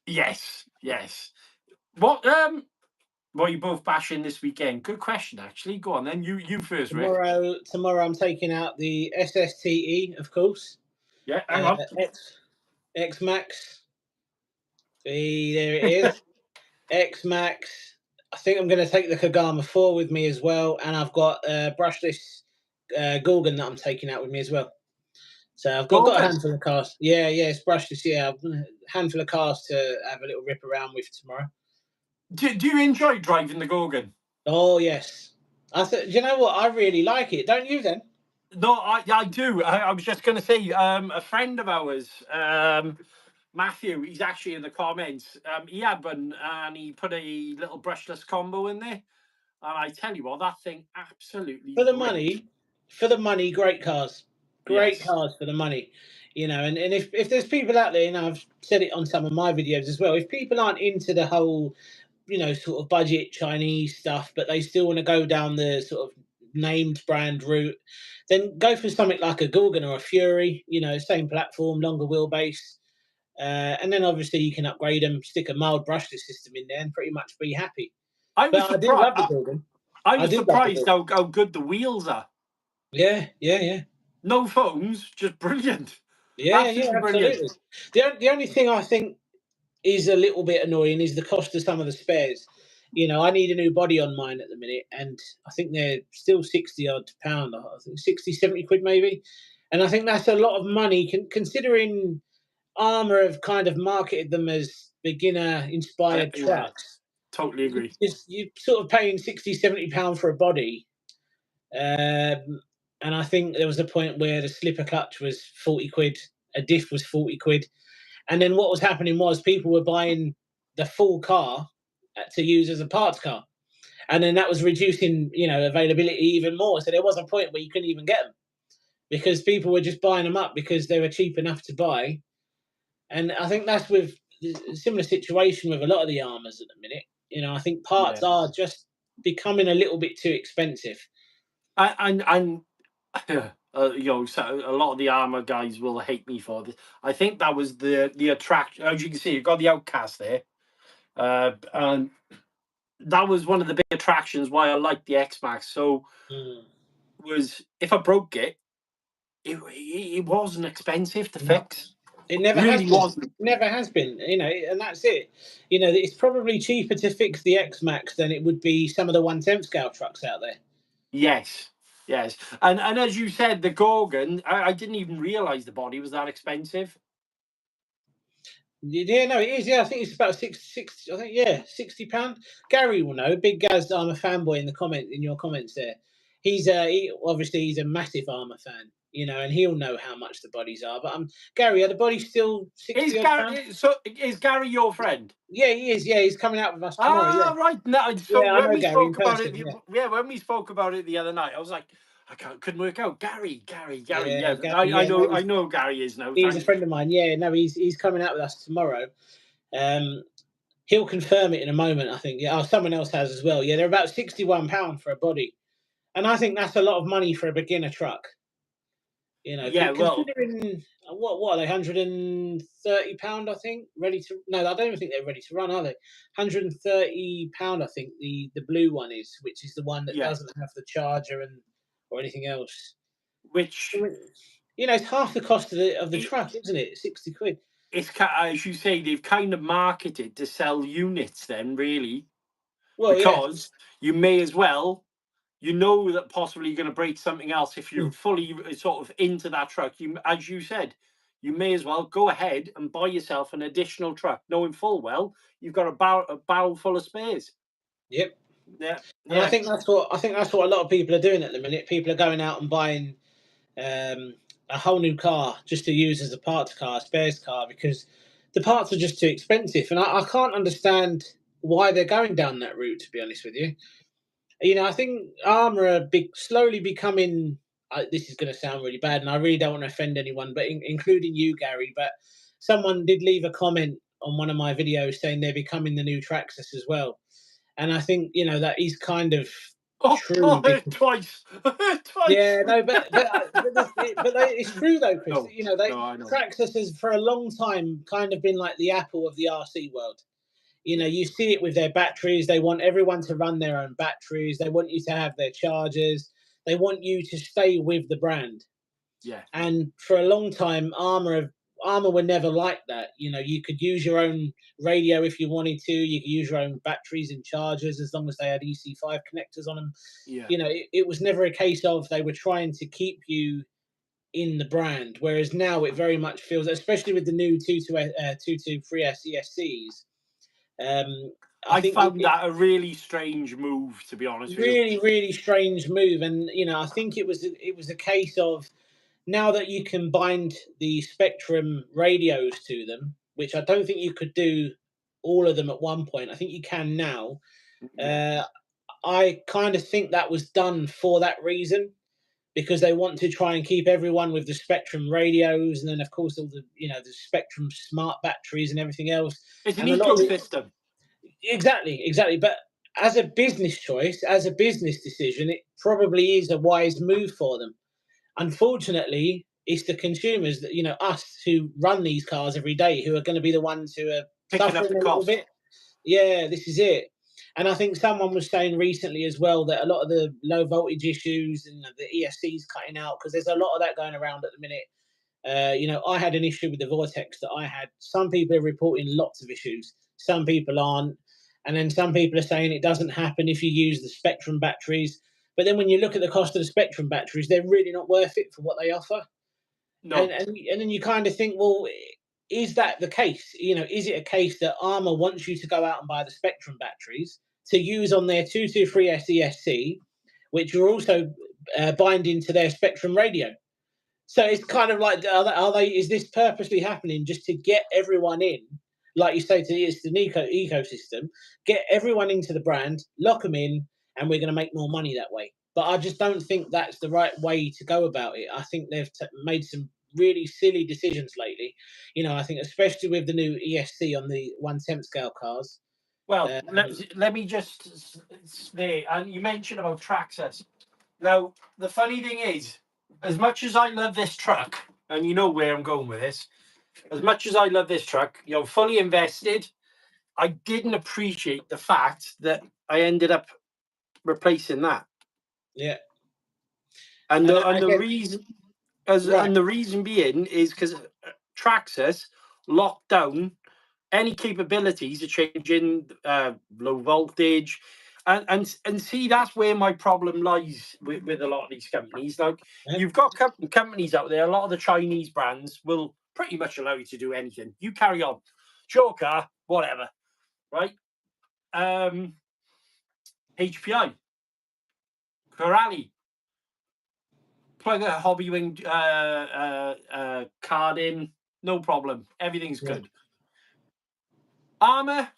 A: Yes. What What are you both bashing this weekend? Good question, actually. Go on then. You first, Rick.
B: Tomorrow I'm taking out the SSTE, of course.
A: Yeah, hang on.
B: X Max. See, there it is. X Max. I think I'm going to take the Kagama 4 with me as well, and I've got brushless Gorgon that I'm taking out with me as well. So I've got a handful of cars. Yeah, it's brushless. Yeah, a handful of cars to have a little rip around with tomorrow.
A: Do you enjoy driving the Gorgon?
B: Oh yes. You know what? I really like it. Don't you then?
A: No, I do. I was just going to say, a friend of ours, Matthew, he's actually in the comments. He had one and he put a little brushless combo in there. And I tell you what, that thing absolutely
B: For the money, great cars. Great cars for the money. You know, and if there's people out there, you know, I've said it on some of my videos as well, if people aren't into the whole, you know, sort of budget Chinese stuff, but they still want to go down the sort of named brand route, then go for something like a Gorgon or a Fury, you know, same platform, longer wheelbase. And then obviously you can upgrade them, stick a mild brushless system in there and pretty much be happy.
A: I was surprised.
B: I do love the Gorgon.
A: I was surprised how good the wheels are.
B: Yeah.
A: No foams, just brilliant.
B: Yeah, absolutely. The only thing I think is a little bit annoying is the cost of some of the spares. You know, I need a new body on mine at the minute, and I think they're still 60 odd pound. I think 60, 70 quid maybe. And I think that's a lot of money considering Armour have kind of marketed them as beginner inspired trucks.
A: Totally agree.
B: You're sort of paying 60, 70 pound for a body. And I think there was a point where the slipper clutch was 40 quid, a diff was 40 quid. And then what was happening was people were buying the full car to use as a parts car. And then that was reducing, you know, availability even more. So there was a point where you couldn't even get them because people were just buying them up because they were cheap enough to buy. And I think that's with a similar situation with a lot of the Armours at the minute. You know, I think parts are just becoming a little bit too expensive.
A: And you know, so a lot of the Armour guys will hate me for this. I think that was the attraction. As you can see, you've got the Outcast there, and that was one of the big attractions why I liked the X Max. So was if I broke it, it wasn't expensive to fix.
B: It never really wasn't. Never has been, you know, and that's it. You know, it's probably cheaper to fix the X Max than it would be some of the 1/10 scale trucks out there.
A: Yes. And as you said, the Gorgon, I didn't even realise the body was that expensive.
B: Yeah, no, it is. Yeah, I think it's about 60. I think £60. Gary will know. Big Gaz, I'm a fanboy in your comments there. He's obviously he's a massive Armour fan, you know, and he'll know how much the bodies are. But Gary, are the bodies still 60 pounds?
A: So is Gary your friend?
B: Yeah, he is. Yeah, he's coming out with us tomorrow.
A: Right. No, so when we spoke about it, when we spoke about it the other night, I was like, I couldn't work out. Gary. Yeah, I know Gary is now.
B: He's a friend of mine. Yeah, no, he's coming out with us tomorrow. He'll confirm it in a moment, I think. Yeah, someone else has as well. Yeah, they're about £61 for a body, and I think that's a lot of money for a beginner truck. You know, considering what are they, £130? I think ready to. No, I don't even think they're ready to run, are they? £130, I think the blue one is, which is the one that doesn't have the charger or anything else. Which, you know, it's half the cost of the truck, isn't it? 60 quid.
A: It's, as you say, they've kind of marketed to sell units then, really.
B: Well,
A: because you may as well, you know that possibly you're going to break something else if you're fully sort of into that truck. As you said, you may as well go ahead and buy yourself an additional truck, knowing full well you've got a barrel full of spares.
B: Yep. Yeah. And I think that's what a lot of people are doing at the minute. People are going out and buying a whole new car just to use as a parts car, spares car, because the parts are just too expensive. And I can't understand why they're going down that route, to be honest with you. You know, I think Armour are slowly becoming. This is going to sound really bad, and I really don't want to offend anyone, but including you, Gary. But someone did leave a comment on one of my videos saying they're becoming the new Traxxas as well, and I think, you know, that is kind of true.
A: Twice.
B: Yeah, no, but it's true though, Chris. You know, Traxxas has for a long time kind of been like the Apple of the RC world. You know, you see it with their batteries. They want everyone to run their own batteries. They want you to have their chargers. They want you to stay with the brand.
A: Yeah.
B: And for a long time, Armour were never like that. You know, you could use your own radio if you wanted to. You could use your own batteries and chargers as long as they had EC5 connectors on them.
A: Yeah.
B: You know, it was never a case of they were trying to keep you in the brand. Whereas now it very much feels, especially with the new 223S ESCs, I think
A: found that a really strange move, to be honest with you.
B: really, really strange move. And you know, I think it was a case of, now that you can bind the Spectrum radios to them, which I don't think you could do all of them at one point. I think you can now.
A: Yeah.
B: I kind of think that was done for that reason, because they want to try and keep everyone with the Spectrum radios, and then of course all the the Spectrum smart batteries and everything else.
A: It's an
B: And a lot of
A: ecosystem.
B: exactly. But as a business choice, as a business decision, it probably is a wise move for them. Unfortunately, it's the consumers that, us who run these cars every day, who are going to be the ones who are
A: Picking up
B: suffering
A: the
B: a little
A: cost.
B: bit. Yeah, this is it. And I think someone was saying recently as well that a lot of the low voltage issues and the ESCs cutting out, because there's a lot of that going around at the minute. I had an issue with the Vortex that I had. Some people are reporting lots of issues. Some people aren't. And then some people are saying it doesn't happen if you use the Spectrum batteries. But then when you look at the cost of the Spectrum batteries, they're really not worth it for what they offer.
A: No.
B: And then you kind of think, well, is that the case? Is it a case that Armour wants you to go out and buy the Spectrum batteries to use on their 223S ESC, which are also binding to their Spectrum radio? So it's kind of like, is this purposely happening just to get everyone in? Like you say, it's an ecosystem. Get everyone into the brand, lock them in, and we're going to make more money that way. But I just don't think that's the right way to go about it. I think they've made some really silly decisions lately. I think especially with the new ESC on the 1/10 scale cars.
A: Well, let me just say, and you mentioned about Traxxas. Now, the funny thing is, as much as I love this truck, and you know where I'm going with this, as much as I love this truck, fully invested, I didn't appreciate the fact that I ended up replacing that.
B: Yeah.
A: And the reason being is because Traxxas locked down any capabilities of changing low voltage. And see, that's where my problem lies with a lot of these companies. Like, you've got companies out there, a lot of the Chinese brands will pretty much allow you to do anything. You carry on. It's your car, whatever, right? HPI, Ferrari, plug a hobby wing card in, no problem. Everything's good. Armour,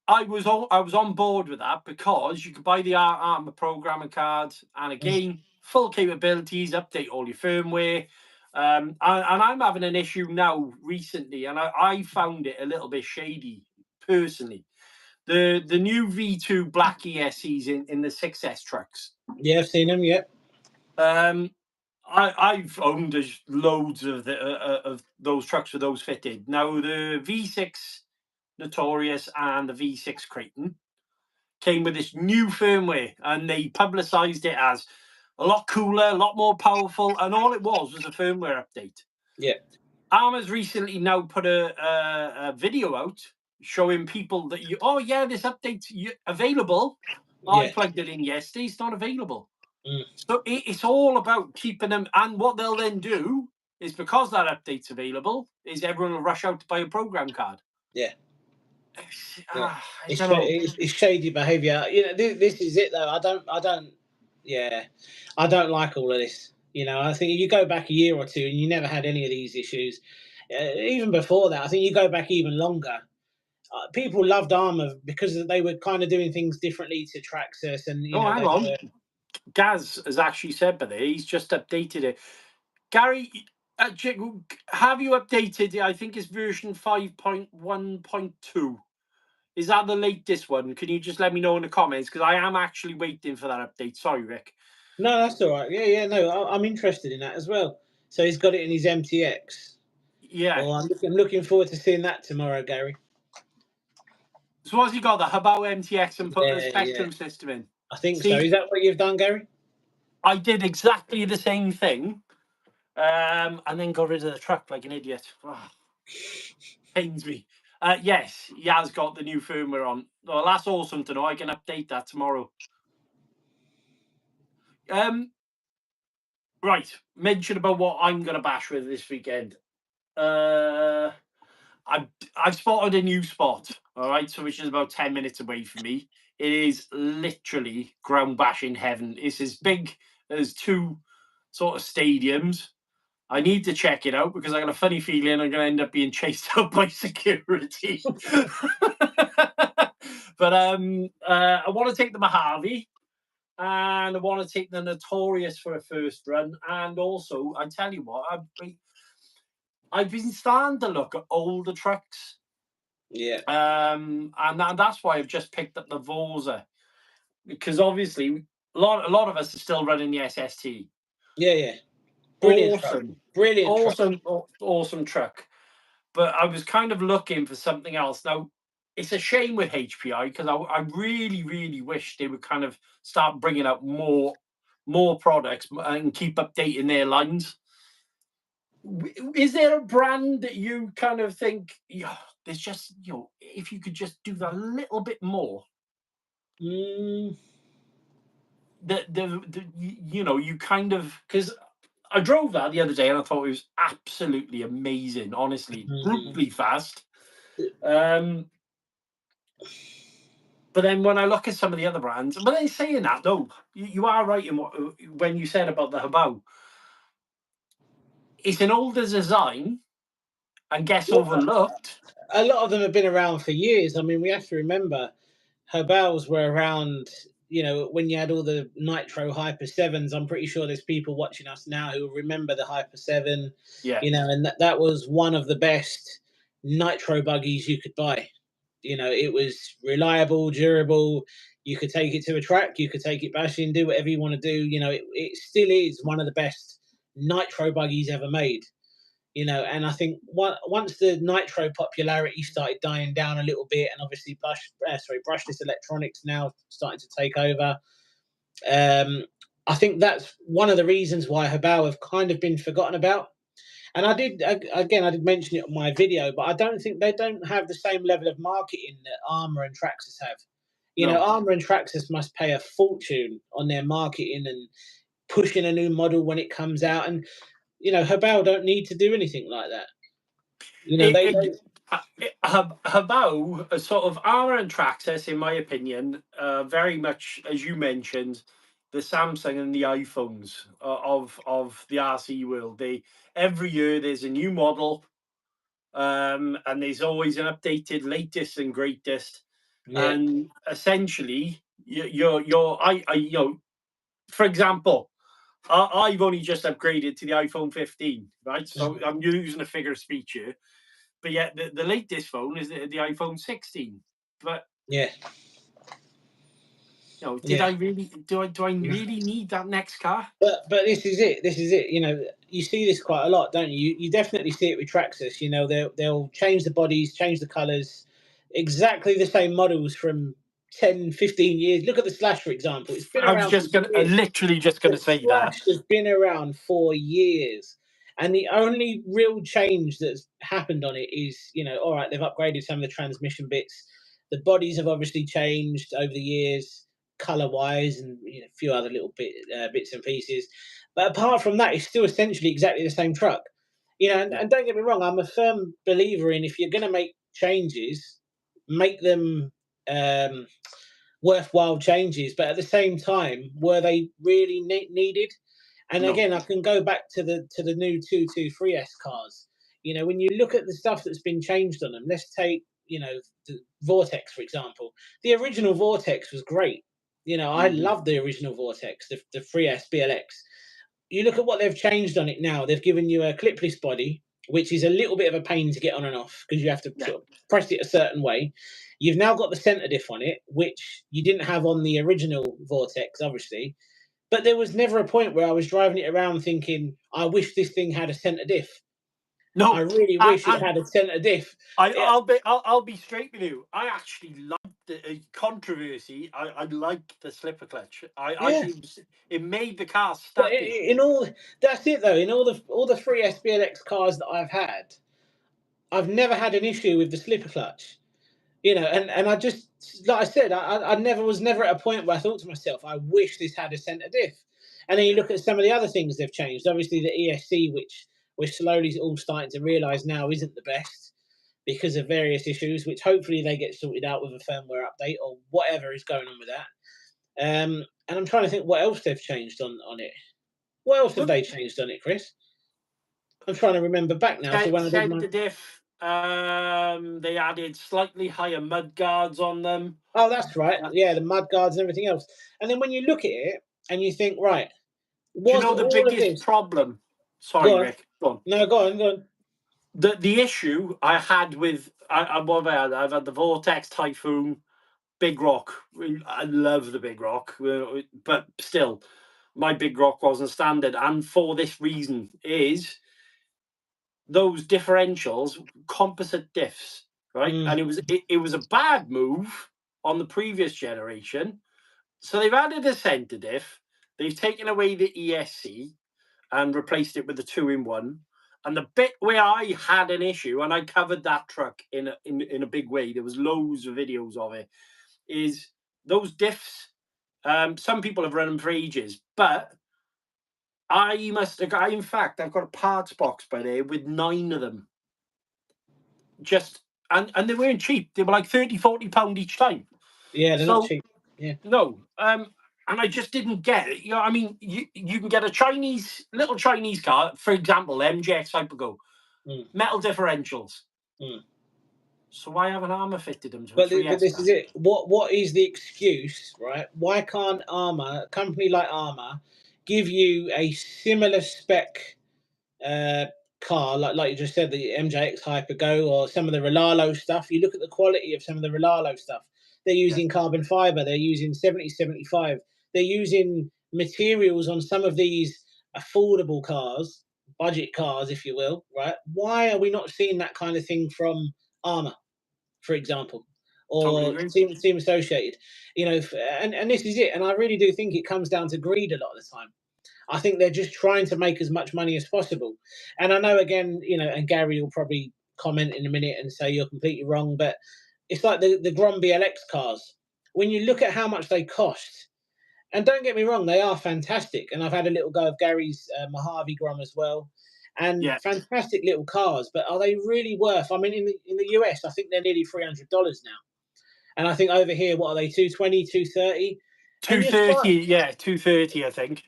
A: I was on board with that because you could buy the Armour programming card, and again, full capabilities, update all your firmware. And I'm having an issue now recently, and I found it a little bit shady personally. The new V2 black ESCs in the 6S trucks.
B: Yeah, I've seen them. Yeah.
A: I've owned loads of those trucks with those fitted. Now, the V6 Notorious and the V6 Creighton came with this new firmware, and they publicized it as a lot cooler, a lot more powerful, and all it was a firmware update.
B: Yeah.
A: Armour's recently now put a video out showing people that this update's available.
B: Yeah.
A: I plugged it in yesterday, it's not available.
B: Mm.
A: So it's all about keeping them, and what they'll then do is, because that update's available, is everyone will rush out to buy a program card.
B: Yeah.
A: I don't know.
B: It's shady behaviour. This is it though. I don't like all of this. I think you go back a year or two and you never had any of these issues. Even before that, I think you go back even longer. People loved Armour because they were kind of doing things differently to Traxxas, and
A: hang on. Gaz has actually said, but he's just updated it. Gary, have you updated it? I think it's version 5.1.2. Is that the latest one? Can you just let me know in the comments? Because I am actually waiting for that update. Sorry, Rick.
B: No, that's all right. Yeah. No, I'm interested in that as well. So he's got it in his MTX.
A: Yeah.
B: Well, I'm looking forward to seeing that tomorrow, Gary.
A: So what's he got? The Habao MTX and put the Spectrum system in?
B: I think so. Is that what you've done, Gary?
A: I did exactly the same thing, and then got rid of the truck like an idiot. Oh, pains me. Yes, he has got the new firmware on. Well, that's awesome to know. I can update that tomorrow. Right, mention about what I'm going to bash with this weekend. I've spotted a new spot, all right, so which is about 10 minutes away from me. It is literally ground bashing heaven. It's as big as 2 sort of stadiums. I need to check it out because I got a funny feeling I'm going to end up being chased out by security. But I want to take the Mojave, and I want to take the Notorious for a first run. And also, I tell you what, I've been starting to look at older trucks.
B: Yeah.
A: And that's why I've just picked up the Vorza, because obviously a lot of us are still running the SST.
B: Yeah. Brilliant
A: awesome
B: truck. Brilliant
A: awesome truck. Awesome truck. But I was kind of looking for something else. Now, it's a shame with HPI because I really, really wish they would kind of start bringing out more products and keep updating their lines. Is there a brand that you kind of think, yeah, there's just, if you could just do that a little bit more? You kind of, because I drove that the other day and I thought it was absolutely amazing, honestly, brutally fast. But then when I look at some of the other brands, but then saying that, though, you are right in when you said about the Habao. It's an older design and gets overlooked.
B: A lot of them have been around for years. I mean, we have to remember Habaos were around, when you had all the Nitro Hyper 7s. I'm pretty sure there's people watching us now who remember the Hyper 7.
A: Yeah.
B: And that was one of the best Nitro buggies you could buy. It was reliable, durable. You could take it to a track, you could take it bashing, do whatever you want to do. It still is one of the best Nitro buggies ever made. And I think once the Nitro popularity started dying down a little bit, and obviously brushless electronics now starting to take over, I think that's one of the reasons why Habao have kind of been forgotten about. And I did mention it on my video, but I don't think they don't have the same level of marketing that Armour and Traxxas have. Armour and Traxxas must pay a fortune on their marketing and pushing a new model when it comes out, and Habao don't need to do anything like that.
A: Habao, sort of Armour and Traxxas, in my opinion, very much, as you mentioned, the Samsung and the iPhones of the RC world. Every year there's a new model, and there's always an updated latest and greatest. Yeah. And essentially, for example, I've only just upgraded to the iPhone 15, right? So I'm using a figure of speech here. But yet the latest phone is the iPhone 16. But
B: yeah,
A: I really do I really need that next car?
B: But this is it. You see this quite a lot, don't you? You definitely see it with Traxxas. They'll change the bodies, change the colours, exactly the same models from 10, 15 years. Look at the Slash, for example. It's been around.
A: Literally just gonna say that.
B: Slash has been around for years. And the only real change that's happened on it is, all right, they've upgraded some of the transmission bits. The bodies have obviously changed over the years, color-wise, and a few other little bits and pieces. But apart from that, it's still essentially exactly the same truck. And don't get me wrong, I'm a firm believer in, if you're going to make changes, make them worthwhile changes. But at the same time, were they really needed? And again, I can go back to the new 223S cars. When you look at the stuff that's been changed on them, let's take, the Vortex, for example. The original Vortex was great. I love the original Vortex, the 3S BLX. You look at what they've changed on it now. They've given you a clipless body, which is a little bit of a pain to get on and off because you have to sort of press it a certain way. You've now got the center diff on it, which you didn't have on the original Vortex, obviously. But there was never a point where I was driving it around thinking, I wish this thing had a center diff.
A: No,
B: I really wish it had a centre diff.
A: I'll be straight with you. I actually liked the controversy. I like the slipper clutch. It made the car
B: But
A: snappy.
B: in all, that's it though. In all the three SBLX cars that I've had, I've never had an issue with the slipper clutch. You know, and I just, like I said, I was never at a point where I thought to myself, I wish this had a centre diff. And then you look at some of the other things they've changed. Obviously, the ESC, which we're slowly all starting to realise now isn't the best because of various issues, which hopefully they get sorted out with a firmware update or whatever is going on with that. And I'm trying to think what else they've changed on it. What else have they changed on it, Chris? I'm trying to remember back now to when I did my...
A: Centre diff. They added slightly higher mud guards on them.
B: Oh, that's right. Yeah, the mud guards and everything else. And then when you look at it and you think, right,
A: Do you know the biggest problem? Sorry, Rick. Go on.
B: No, go on.
A: The issue I had with what have I had? I've had the Vortex Typhoon, Big Rock. I love the Big Rock, but still, my Big Rock wasn't standard, and for this reason is those differentials, composite diffs, right? And it was a bad move on the previous generation. So they've added a centre diff. They've taken away the ESC and replaced it with the 2-in-1. And the bit where I had an issue, and I covered that truck in a big way, there was loads of videos of it, is those diffs. Some people have run them for ages, but in fact, I've got a parts box by there with 9 of them. And they weren't cheap. They were like £30-40 each time.
B: Yeah, they're not cheap. Yeah.
A: No. And I just didn't get it. You know, I mean, you can get a little Chinese car, for example, MJX Hypergo, metal differentials. So why haven't Armour fitted them to
B: But this is it. What is the excuse, right? Why can't Armour, a company like Armour, give you a similar spec car, like you just said, the MJX Hypergo or some of the Ralo stuff? You look at the quality of some of the Ralo stuff. They're using carbon fiber. They're using 70-75. They're using materials on some of these affordable cars, budget cars, if you will, right? Why are we not seeing that kind of thing from Armour, for example, or team associated? You know, and this is it. And I really do think it comes down to greed a lot of the time. I think they're just trying to make as much money as possible. And I know, again, you know, and Gary will probably comment in a minute and say you're completely wrong, but it's like the Grom BLX cars. When you look at how much they cost, and don't get me wrong, they are fantastic. And I've had a little go of Gary's Mojave Grom as well. And fantastic little cars, but are they really worth? I mean, in the US, I think they're nearly $300 now. And I think over here, what are they, 220, 230?
A: 230, yeah, 230, I think.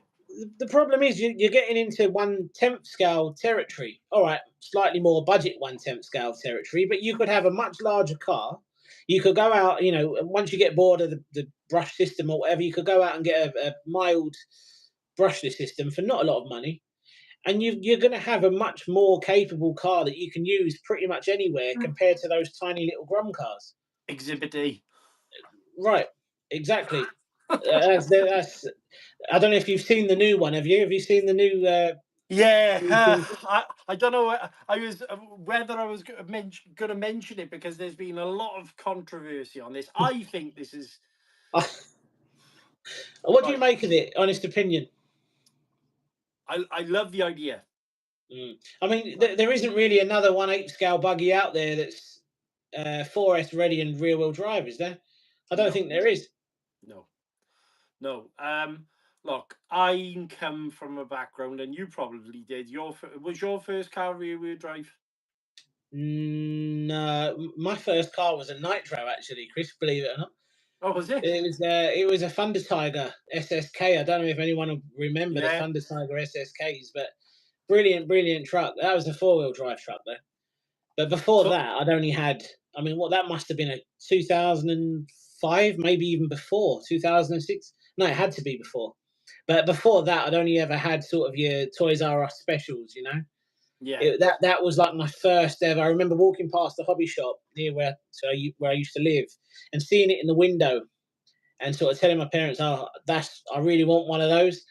B: The problem is you're getting into 1/10 scale territory. All right, slightly more budget 1/10 scale territory, but you could have a much larger car. You could go out, you know, once you get bored of the brush system or whatever, you could go out and get a mild brushless system for not a lot of money. And you're going to have a much more capable car that you can use pretty much anywhere compared to those tiny little Grom cars.
A: Exhibit D.
B: Right, exactly. That's. I don't know if you've seen the new one. Have you? Have you seen the new?
A: I don't know. Whether I was going to mention it because there's been a lot of controversy on this. I think this is.
B: What do you make of it? Honest opinion.
A: I love the idea.
B: I mean, there isn't really another 1/8 scale buggy out there that's 4S ready and rear wheel drive, is there? I don't think there is.
A: No. Look, I come from a background, and you probably did. Was your first car rear wheel drive?
B: No, my first car was a Nitro, actually, Chris. Believe it or not.
A: Oh, was it?
B: It was a Thunder Tiger SSK. I don't know if anyone will remember the Thunder Tiger SSKs, but brilliant truck. That was a 4-wheel drive truck, though. But before that, I'd only had. I mean, that must have been a 2005, maybe even before 2006. No, it had to be before. But before that, I'd only ever had sort of your Toys R Us specials, you know.
A: Yeah.
B: That was like my first ever. I remember walking past the hobby shop near where I used to live and seeing it in the window, and sort of telling my parents, "Oh, I really want one of those."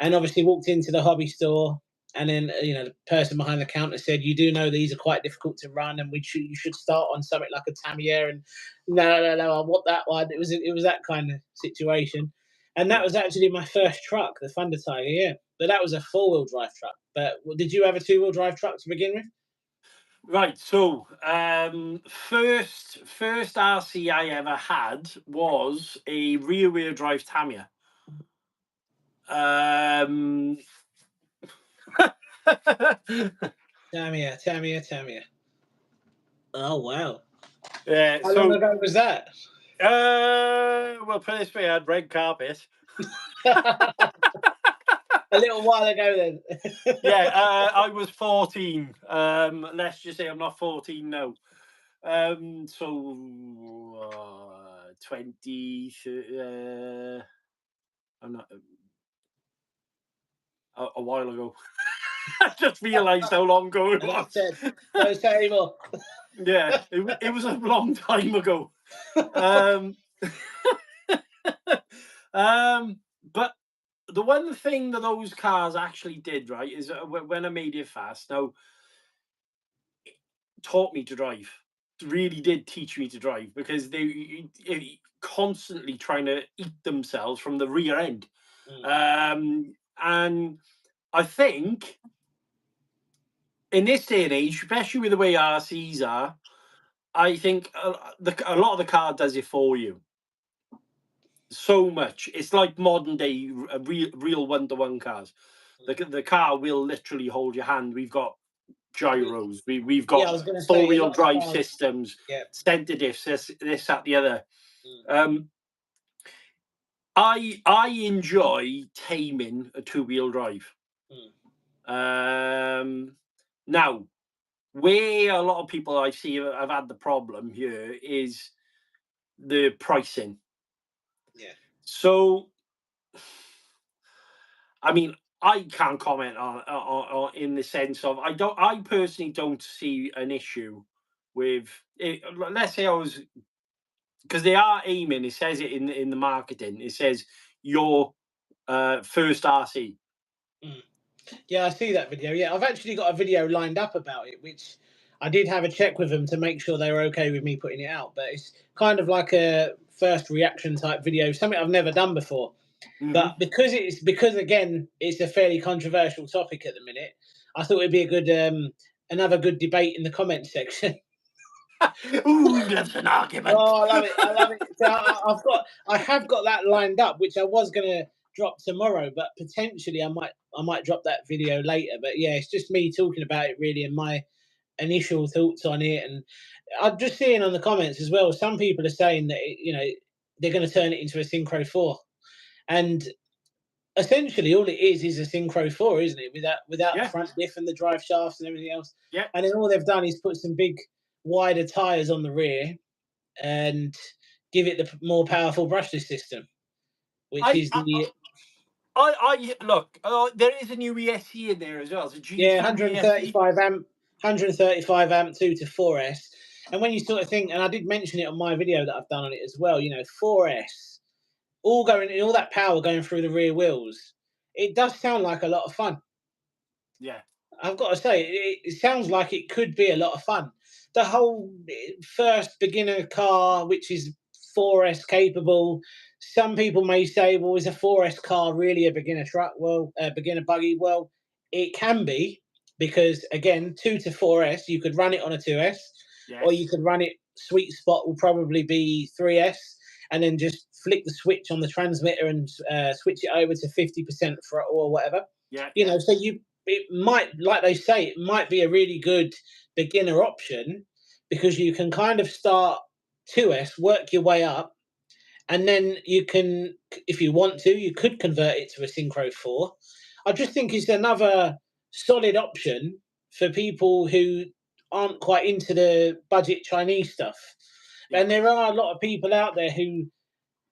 B: And obviously walked into the hobby store, And then, you know, the person behind the counter said, "You do know these are quite difficult to run, and you should start on something like a Tamiya." And no, I want that one. It was that kind of situation. And that was actually my first truck, the Thunder Tiger. Yeah, but that was a 4-wheel drive truck. But did you have a 2-wheel drive truck to begin with?
A: Right. So, first RC I ever had was a rear wheel drive Tamiya.
B: Tamiya. Oh wow!
A: Yeah.
B: How long ago was that?
A: Well, put it this way, I had red carpet.
B: A little while ago, then.
A: Yeah, I was 14. Let's just say I'm not 14 now. So 20. I'm not a while ago. I just realised how long ago it was.
B: Don't say anymore.
A: Yeah, it was a long time ago. But the one thing that those cars actually did, right, is when I made it fast. Now, it taught me to drive. It really did teach me to drive, because they constantly trying to eat themselves from the rear end. And I think in this day and age, especially with the way RCs are, I think a lot of the car does it for you. So much. It's like modern day real one-to-one cars. The car will literally hold your hand. We've got gyros. We've got 4-wheel drive systems, center diffs, this, that, the other. I enjoy taming a 2-wheel drive. Now, where a lot of people I see have had the problem here is the pricing.
B: Yeah.
A: So, I mean, I can't comment on in the sense of I personally don't see an issue with it. Let's say I was, because they are aiming. It says it in the marketing. It says your first RC.
B: Yeah, I see that video. Yeah, I've actually got a video lined up about it, which I did have a check with them to make sure they were okay with me putting it out. But it's kind of like a first reaction type video, something I've never done before. But because again, it's a fairly controversial topic at the minute, I thought it'd be a good another good debate in the comment section.
A: Ooh, that's an argument.
B: Oh, I love it. So I have got that lined up, which I was gonna drop tomorrow, but potentially I might drop that video later. But yeah, it's just me talking about it really, and my initial thoughts on it. And I'm just seeing on the comments as well, some people are saying that they're going to turn it into a Synchro 4, and essentially all it is a Synchro 4, isn't it? Without the front diff and the drive shafts and everything else.
A: Yeah.
B: And then all they've done is put some big wider tires on the rear and give it the more powerful brushless system, which is the.
A: I look. There is a new ESC in there as well. It's a G2
B: yeah, 135
A: ESC.
B: amp, 135 amp 2 to 4S. And when you sort of think, and I did mention it on my video that I've done on it as well, 4S, all that power going through the rear wheels, it does sound like a lot of fun.
A: Yeah.
B: I've got to say, it sounds like it could be a lot of fun. The whole first beginner car, which is 4S capable. Some people may say, well, is a 4S car really a beginner truck? Well, a beginner buggy? Well, it can be, because again, 2 to 4S, you could run it on a 2S, or you could run it, sweet spot will probably be 3S, and then just flick the switch on the transmitter and switch it over to 50% throttle or whatever. So it might, like they say, it might be a really good beginner option, because you can kind of start 2S, work your way up, and then you can, if you want to, you could convert it to a Synchro 4. I just think it's another solid option for people who aren't quite into the budget Chinese stuff. And there are a lot of people out there who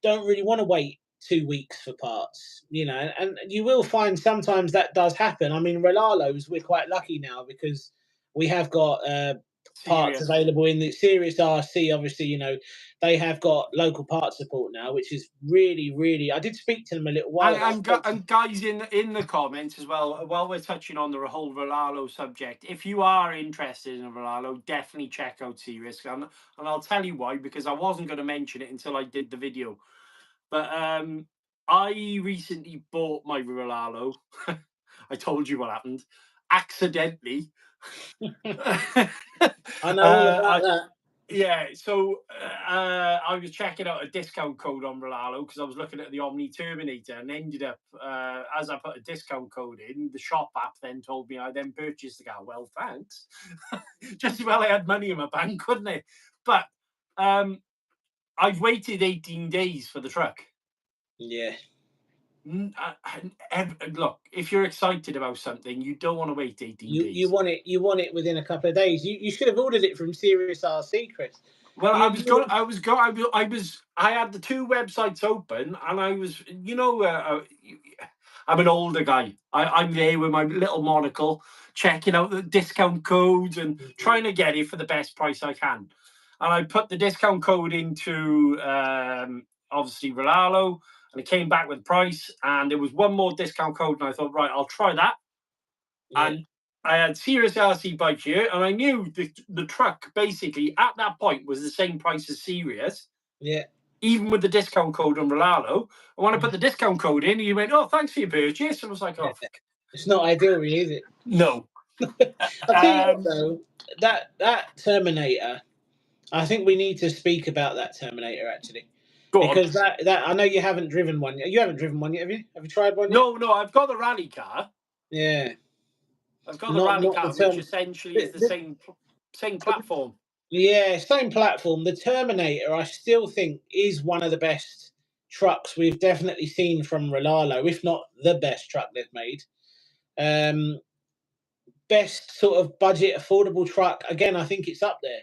B: don't really want to wait 2 weeks for parts, and you will find sometimes that does happen. I mean, Ralalos, we're quite lucky now, because we have got parts available in the Serious RC. Obviously, you know, they have got local part support now, which is really, really. I did speak to them a little while ago.
A: And guys in the comments as well, while we're touching on the whole Ralo subject, if you are interested in a Ralo, definitely check out Serious. And I'll tell you why, because I wasn't going to mention it until I did the video. But I recently bought my Ralo. I told you what happened. Accidentally.
B: I know all about that.
A: Yeah, so I was checking out a discount code on Ralo because I was looking at the Omni Terminator, and ended up, as I put a discount code in, the shop app then told me I then purchased the car. Well, thanks. Just well, I had money in my bank, couldn't I? But I've waited 18 days for the truck.
B: Yeah.
A: Look, if you're excited about something, you don't want to wait 18 days.
B: You want it within a couple of days. You should have ordered it from Serious RC, Chris.
A: Well, I had the two websites open, and I was, you know, I'm an older guy. I'm there with my little monocle, checking out the discount codes and trying to get it for the best price I can. And I put the discount code into obviously Ralo, and it came back with price. And there was one more discount code, and I thought, right, I'll try that. Yeah. And I had Serious RC bike here, and I knew the truck basically at that point was the same price as Serious.
B: Yeah.
A: Even with the discount code on Ralo. And when I put the discount code in, you went, "Oh, thanks for your purchase." I was like, "Oh,
B: it's not ideal, really, is it?"
A: No.
B: I'll tell you what, though, that Terminator, I think we need to speak about that Terminator actually. Because that I know you haven't driven one yet. You haven't driven one yet, have you? Have you tried one yet?
A: No, I've got the rally car.
B: Yeah.
A: I've got the rally car, which essentially is the same platform.
B: Yeah, same platform. The Terminator, I still think, is one of the best trucks we've definitely seen from Ralo, if not the best truck they've made. Best sort of budget, affordable truck. Again, I think it's up there.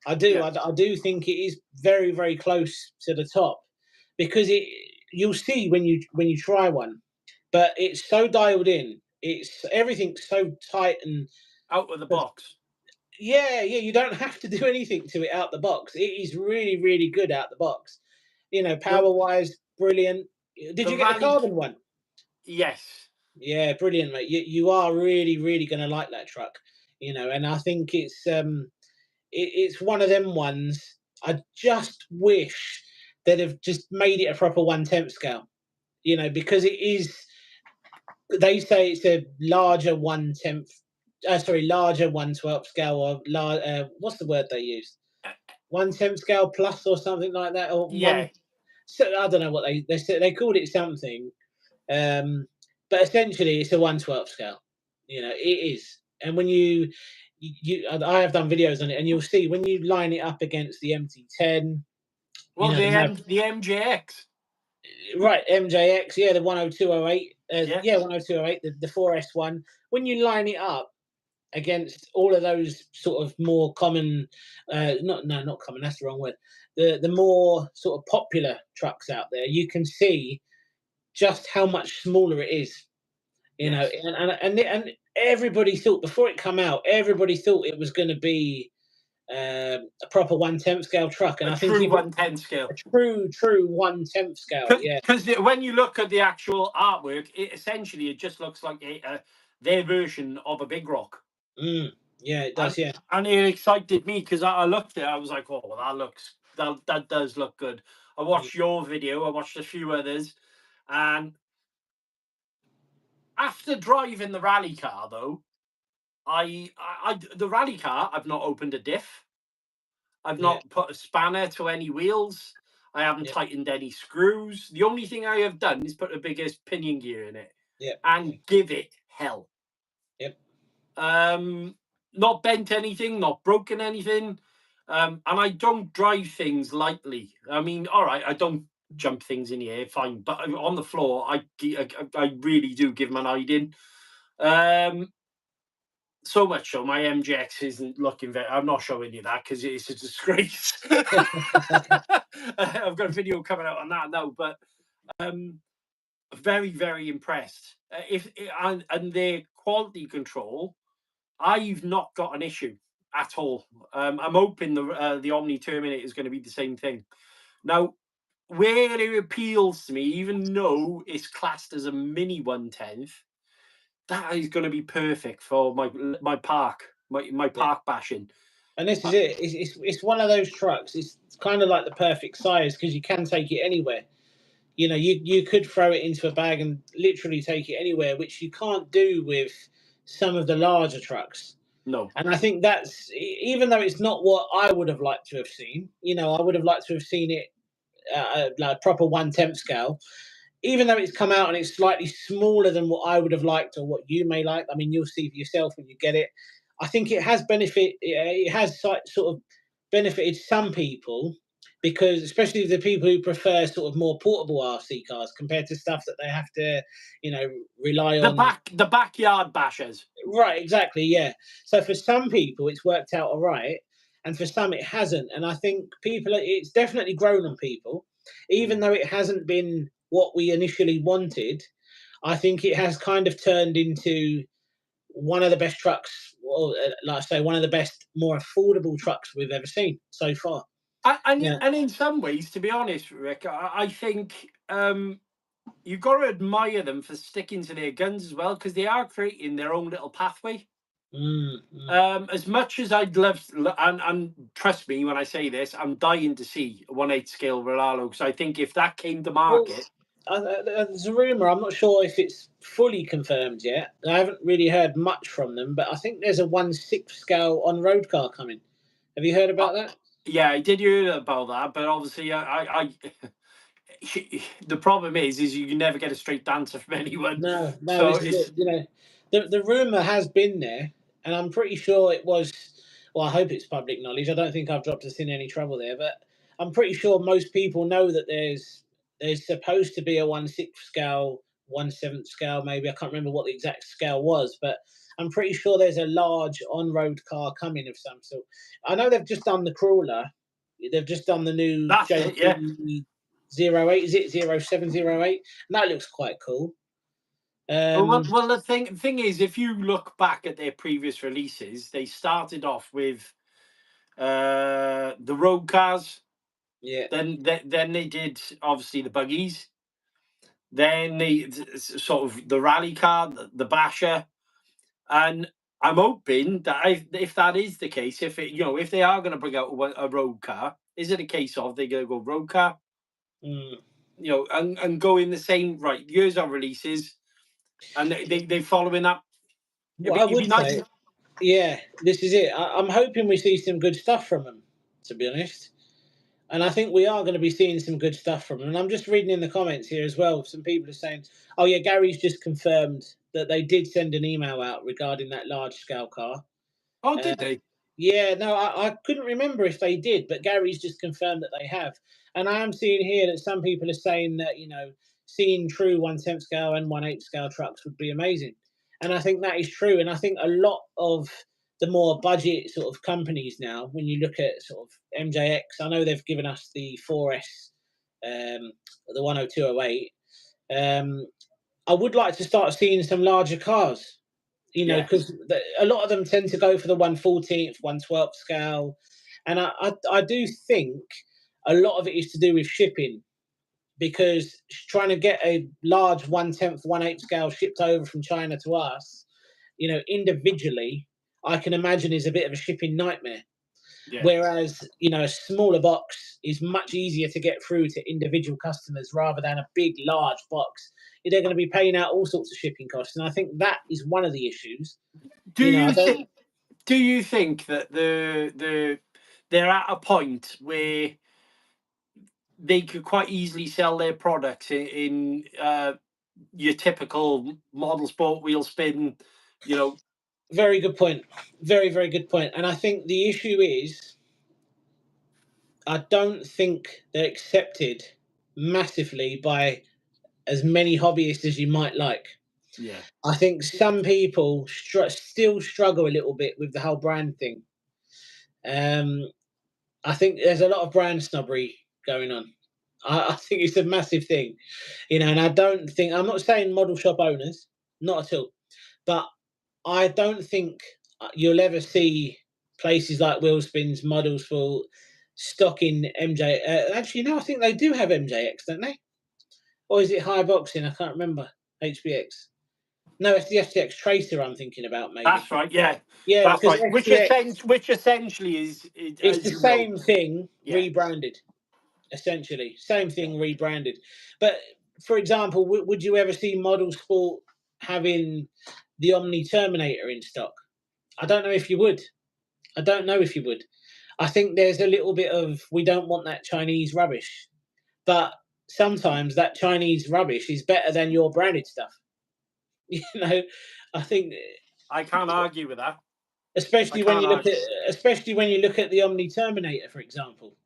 B: I do. Yeah. I do think it is very, very close to the top, because you'll see when you try one, but it's so dialed in. Everything's so tight and
A: out of the box.
B: Yeah, you don't have to do anything to it out the box. It is really, really good out the box. You know, power-wise, brilliant. Did you get the carbon one?
A: Yes.
B: Yeah, brilliant, mate. You are really, really going to like that truck. You know, and I think it's one of them ones. I just wish they'd have just made it a proper 1/10 scale. You know, because it is. They say it's a larger 1/10. Larger 1/12 scale, or what's the word they use? 1/10 scale plus or something like that, or
A: yeah.
B: So I don't know what they said. They called it something, but essentially it's a 1/12 scale. You know, it is. And when I have done videos on it, and you'll see when you line it up against the MT10.
A: Well, the MJX.
B: Right, MJX, yeah, the 10208. 10208, the 4S1. When you line it up against all of those sort of more common, not common, that's the wrong word, the more sort of popular trucks out there, you can see just how much smaller it is. You know, and everybody thought, before it come out, everybody thought it was going to be a proper 1/10 scale truck, and I think
A: true 1/10 scale,
B: a true 1/10 scale. Yeah,
A: because when you look at the actual artwork, it just looks like their version of a Big Rock.
B: Yeah, it does. Yeah,
A: and it excited me because I looked at it. I was like, "Oh, well, that does look good." I watched your video. I watched a few others, and after driving the rally car, though, the rally car, I've not opened a diff. I've not put a spanner to any wheels. I haven't tightened any screws. The only thing I have done is put the biggest pinion gear in it. And give it hell. Not bent anything, not broken anything. And I don't drive things lightly. I mean, all right, I don't jump things in the air, fine. But on the floor, I really do give them an hiding. So much so, my MJX isn't looking very. I'm not showing you that because it's a disgrace. I've got a video coming out on that now, but very, very impressed. And their quality control, I've not got an issue at all. I'm hoping the Omni Terminator is going to be the same thing. Now, where it appeals to me, even though it's classed as a mini 110th, that is going to be perfect for my park bashing.
B: And this is it. It's one of those trucks. It's kind of like the perfect size because you can take it anywhere. You know, you could throw it into a bag and literally take it anywhere, which you can't do with some of the larger trucks.
A: No.
B: And I think that's, even though it's not what I would have liked to have seen, you know, I would have liked to have seen it like proper 1/10 scale. Even though it's come out and it's slightly smaller than what I would have liked or what you may like. I mean, you'll see for yourself when you get it. I think it has it has sort of benefited some people because, especially the people who prefer sort of more portable RC cars compared to stuff that they have to, you know, rely on.
A: The backyard bashers.
B: Right, exactly, yeah. So for some people, it's worked out all right, and for some, it hasn't. And I think it's definitely grown on people, even though it hasn't been what we initially wanted. I think it has kind of turned into one of the best trucks, or like I say, one of the best, more affordable trucks we've ever seen so far.
A: And in some ways, to be honest, Rick, I think you've got to admire them for sticking to their guns as well, because they are creating their own little pathway. As much as I'd love, and trust me when I say this, I'm dying to see a 1/8 scale Ralo, because I think if that came to market.
B: There's a rumor. I'm not sure if it's fully confirmed yet. I haven't really heard much from them, but I think there's a 1/6 scale on-road car coming. Have you heard about that?
A: Yeah, I did hear about that, but obviously, the problem is you can never get a straight answer from anyone.
B: No.
A: So
B: you know, the rumor has been there, and I'm pretty sure it was. Well, I hope it's public knowledge. I don't think I've dropped us in any trouble there, but I'm pretty sure most people know that there's supposed to be a 1/6 scale, 1/7 scale, maybe. I can't remember what the exact scale was, but I'm pretty sure there's a large on-road car coming of some sort. I know they've just done the crawler. They've just done the new JP 08, is it 0708? And that looks quite cool.
A: Well, the thing is, if you look back at their previous releases, they started off with the road cars.
B: Yeah.
A: Then they did obviously the buggies. Then they sort of the rally car, the basher, and I'm hoping that if that is the case, if they are going to bring out a road car, is it a case of they're going to go road car? And go in the same years of releases, and they following up.
B: Well, I would say, yeah, this is it. I'm hoping we see some good stuff from them, to be honest. And I think we are going to be seeing some good stuff from them. And I'm just reading in the comments here as well. Some people are saying, oh, yeah, Gary's just confirmed that they did send an email out regarding that large scale car.
A: Oh, did they?
B: Yeah, no, I couldn't remember if they did, but Gary's just confirmed that they have. And I am seeing here that some people are saying that, seeing true 1/10 scale and 1/8 scale trucks would be amazing. And I think that is true. And I think a lot of the more budget sort of companies now, when you look at sort of MJX, I know they've given us the 4S, the 10208. I would like to start seeing some larger cars, because a lot of them tend to go for the 1/14th, 1/12th scale. And I do think a lot of it is to do with shipping, because trying to get a large 1/10th, 1/8 scale shipped over from China to us, individually, I can imagine is a bit of a shipping nightmare. Yeah. Whereas, a smaller box is much easier to get through to individual customers rather than a big, large box. They're going to be paying out all sorts of shipping costs. And I think that is one of the issues.
A: Do you think that they're at a point where they could quite easily sell their products in your typical model sport wheel spin,
B: Very good point. Very, very good point. And I think the issue is, I don't think they're accepted massively by as many hobbyists as you might like.
A: Yeah.
B: I think some people still struggle a little bit with the whole brand thing. I think there's a lot of brand snobbery going on. I think it's a massive thing, and I don't think, I'm not saying model shop owners, not at all, but I don't think you'll ever see places like Wheelspins, Model Sport, stocking MJ. Actually, no, I think they do have MJX, don't they? Or is it High Boxing? I can't remember. HBX. No, it's the FTX Tracer I'm thinking about, maybe.
A: That's right, yeah.
B: Yeah,
A: That's
B: because
A: right.
B: FTX,
A: Which essentially is
B: it's the same thing rebranded. Essentially, same thing rebranded. But for example, would you ever see Model Sport having the Omni Terminator in stock? I don't know if you would. I don't know if you would. I think there's a little bit of we don't want that Chinese rubbish, but sometimes that Chinese rubbish is better than your branded stuff. You know, I think
A: I can't argue with that.
B: especially when you look at the Omni Terminator, for example.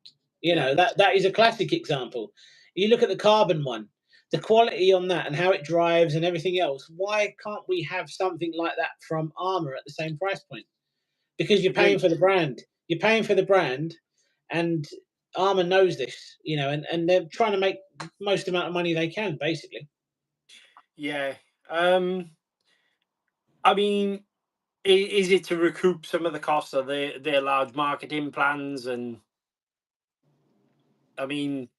B: You know, that is a classic example. You look at the carbon one, the quality on that and how it drives and everything else. Why can't we have something like that from Armour at the same price point? Because you're paying for the brand. You're paying for the brand, and Armour knows this, you know, and they're trying to make most amount of money they can, basically.
A: Yeah. I mean, is it to recoup some of the costs of their large marketing plans? And I mean,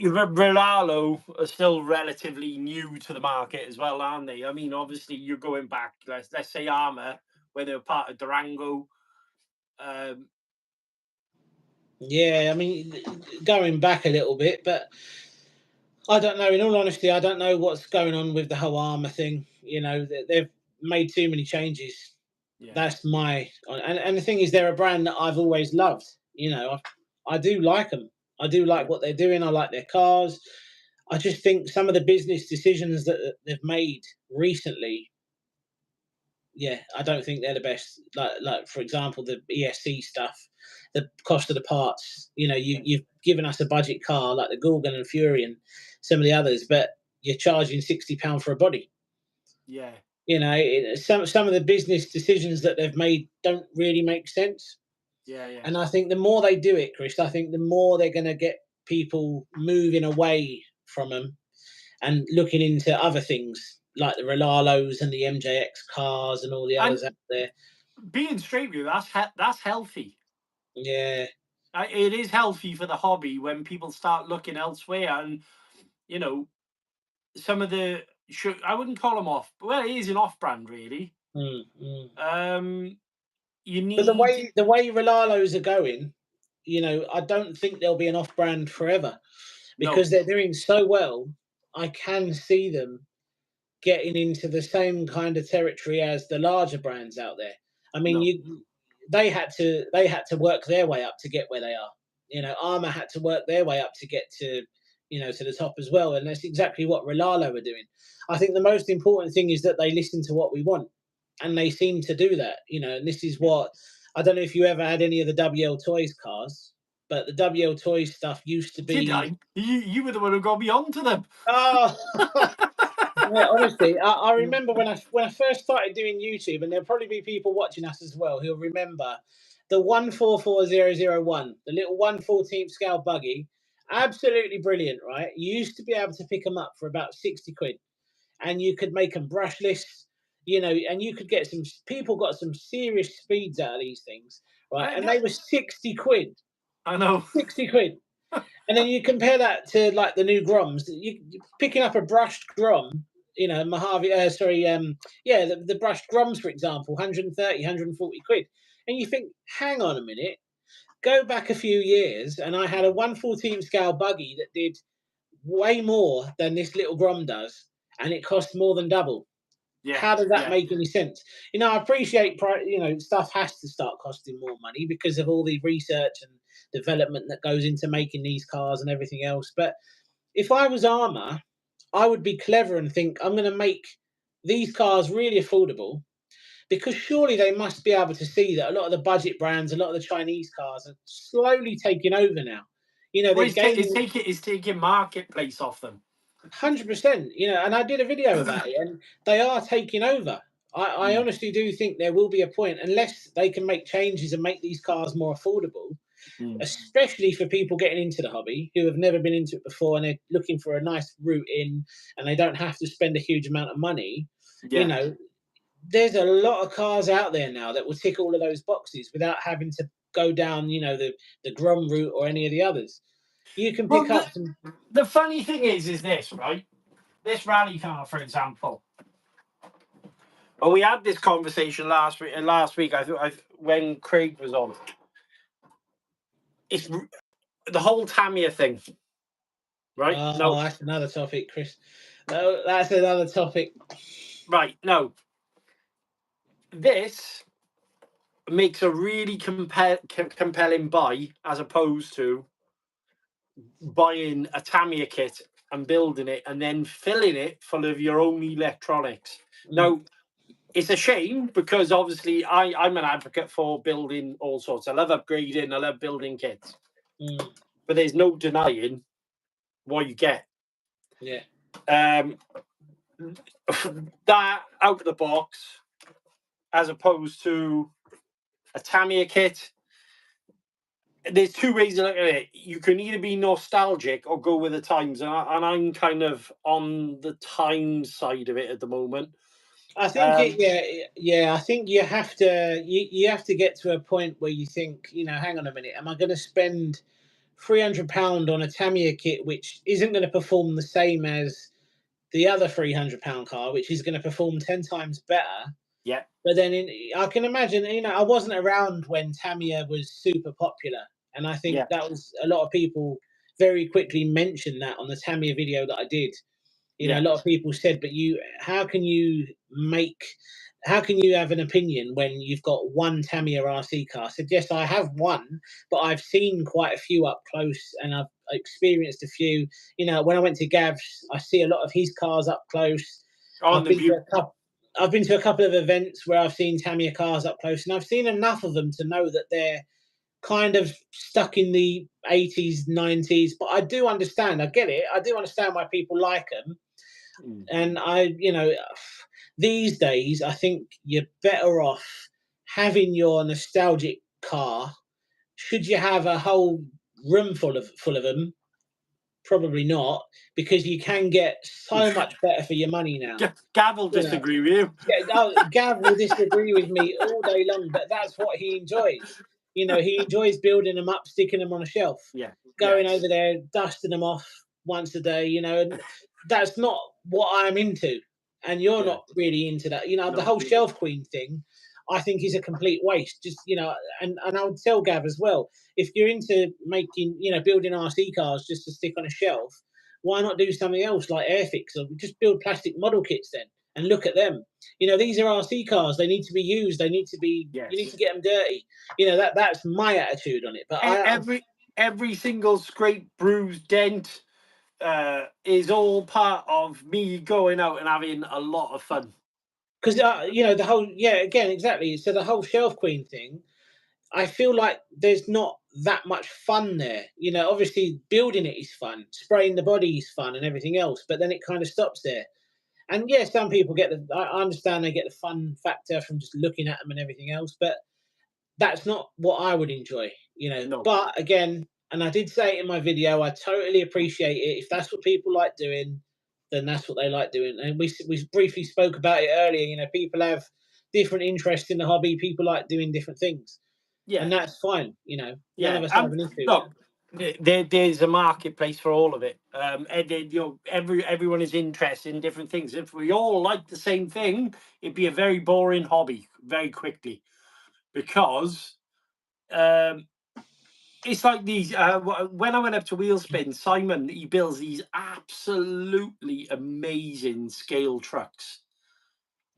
A: Ralo are still relatively new to the market as well, aren't they? I mean, obviously, you're going back, let's say Armour, where they were part of Durango.
B: Yeah, I mean, going back a little bit, but I don't know. In all honesty, I don't know what's going on with the whole Armour thing. You know, they've made too many changes.
A: Yeah.
B: That's my and the thing is, they're a brand that I've always loved. You know, I do like them. I do like what they're doing. I like their cars. I just think some of the business decisions that they've made recently, yeah, I don't think they're the best. Like for example, the ESC stuff, the cost of the parts. You know, you've given us a budget car like the Gorgon and Fury and some of the others, but you're charging £60 for a body.
A: Yeah.
B: You know, some of the business decisions that they've made don't really make sense.
A: Yeah, yeah.
B: And I think the more they do it, Chris, I think the more they're going to get people moving away from them and looking into other things like the Ralalos and the MJX cars and all the others out there.
A: Being straight with you, that's healthy.
B: Yeah.
A: It is healthy for the hobby when people start looking elsewhere, and you know, some of the I wouldn't call them off, but well, it is an off-brand really. You need,
B: but the way Ralalos are going, you know, I don't think there'll be an off-brand forever because they're doing so well. I can see them getting into the same kind of territory as the larger brands out there. I mean, they had to work their way up to get where they are. You know, Armour had to work their way up to get to, you know, to the top as well, and that's exactly what Ralo are doing. I think the most important thing is that they listen to what we want, and they seem to do that. You know, and this is what I don't know if you ever had any of the WL Toys cars, but the WL Toys stuff used to be.
A: Did I? You were the one who got me onto them.
B: Oh. Yeah, honestly, I remember when I first started doing YouTube, and there'll probably be people watching us as well who'll remember the 144001, the little 1/14th scale buggy. Absolutely brilliant, right? You used to be able to pick them up for about 60 quid, and you could make them brushless, you know, and you could get some people got some serious speeds out of these things, right? And they were 60 quid.
A: I know.
B: 60 quid. And then you compare that to like the new Groms. You're picking up a brushed Grom, you know, Mojave, the brushed Groms, for example, 130, 140 quid. And you think, hang on a minute, go back a few years, and I had a 1/14 scale buggy that did way more than this little Grom does, and it cost more than double. Yeah, how does that make any sense? You know, I appreciate, you know, stuff has to start costing more money because of all the research and development that goes into making these cars and everything else. But if I was Armour, I would be clever and think, I'm going to make these cars really affordable, because surely they must be able to see that a lot of the budget brands, a lot of the Chinese cars are slowly taking over now. You know,
A: it's taking marketplace off them.
B: 100%, you know, and I did a video about it, and they are taking over. I honestly do think there will be a point, unless they can make changes and make these cars more affordable, especially for people getting into the hobby who have never been into it before and they're looking for a nice route in, and they don't have to spend a huge amount of money. You know, there's a lot of cars out there now that will tick all of those boxes without having to go down, the Grom route or any of the others. You can
A: Well,
B: pick up some.
A: the funny thing is this, right? This rally car, for example. Well, we had this conversation last week. When Craig was on. It's the whole Tamiya thing, right?
B: Oh,
A: No,
B: that's another topic, Chris. No, that's another topic.
A: right? No, this makes a really compelling buy as opposed to buying a Tamiya kit and building it and then filling it full of your own electronics. Now, it's a shame because obviously I'm an advocate for building all sorts. I love upgrading. I love building kits. But there's no denying what you get.
B: Yeah.
A: That out of the box as opposed to a Tamiya kit. There's two ways of looking at it. You can either be nostalgic or go with the times, and I'm kind of on the time side of it at the moment.
B: I think I think you have to get to a point where you think, hang on a minute, am I going to spend £300 on a Tamiya kit which isn't going to perform the same as the other £300 car, which is going to perform 10 times better?
A: Yeah.
B: But then I can imagine, I wasn't around when Tamiya was super popular. And I think that was a lot of people very quickly mentioned that on the Tamiya video that I did. A lot of people said, but how can you have an opinion when you've got one Tamiya RC car? I said, yes, I have one, but I've seen quite a few up close and I've experienced a few. When I went to Gav's, I see a lot of his cars up close. I've been to a couple of events where I've seen Tamiya cars up close, and I've seen enough of them to know that they're kind of stuck in the 80s, 90s. But I do understand. I get it. I do understand why people like them. And these days, I think you're better off having your nostalgic car. Should you have a whole room full of them? Probably not, because you can get so much better for your money now.
A: Gav will disagree with you.
B: Gav will disagree with me all day long, but that's what he enjoys. He enjoys building them up, sticking them on a shelf, going over there, dusting them off once a day. And that's not what I'm into, and you're not really into that. The whole shelf queen thing, I think, is a complete waste. Just and I would tell Gav as well, if you're into making, building RC cars just to stick on a shelf, why not do something else like Airfix, or just build plastic model kits then and look at them? These are RC cars. They need to be used. They need to be. You need to get them dirty. That's my attitude on it. But
A: every single scrape, bruise, dent is all part of me going out and having a lot of fun.
B: Because the whole again, exactly. So the whole shelf queen thing, I feel like there's not that much fun there. Obviously building it is fun, spraying the body is fun, and everything else. But then it kind of stops there. And some people get I understand they get the fun factor from just looking at them and everything else. But that's not what I would enjoy.
A: No.
B: But again, and I did say it in my video, I totally appreciate it. If that's what people like doing, then that's what they like doing. And we briefly spoke about it earlier. People have different interests in the hobby. People like doing different things. Yeah. And that's fine. None of us have an issue.
A: Look, there's a marketplace for all of it. Everyone is interested in different things. If we all like the same thing, it'd be a very boring hobby very quickly, because it's like these. When I went up to Wheelspin, Simon, he builds these absolutely amazing scale trucks.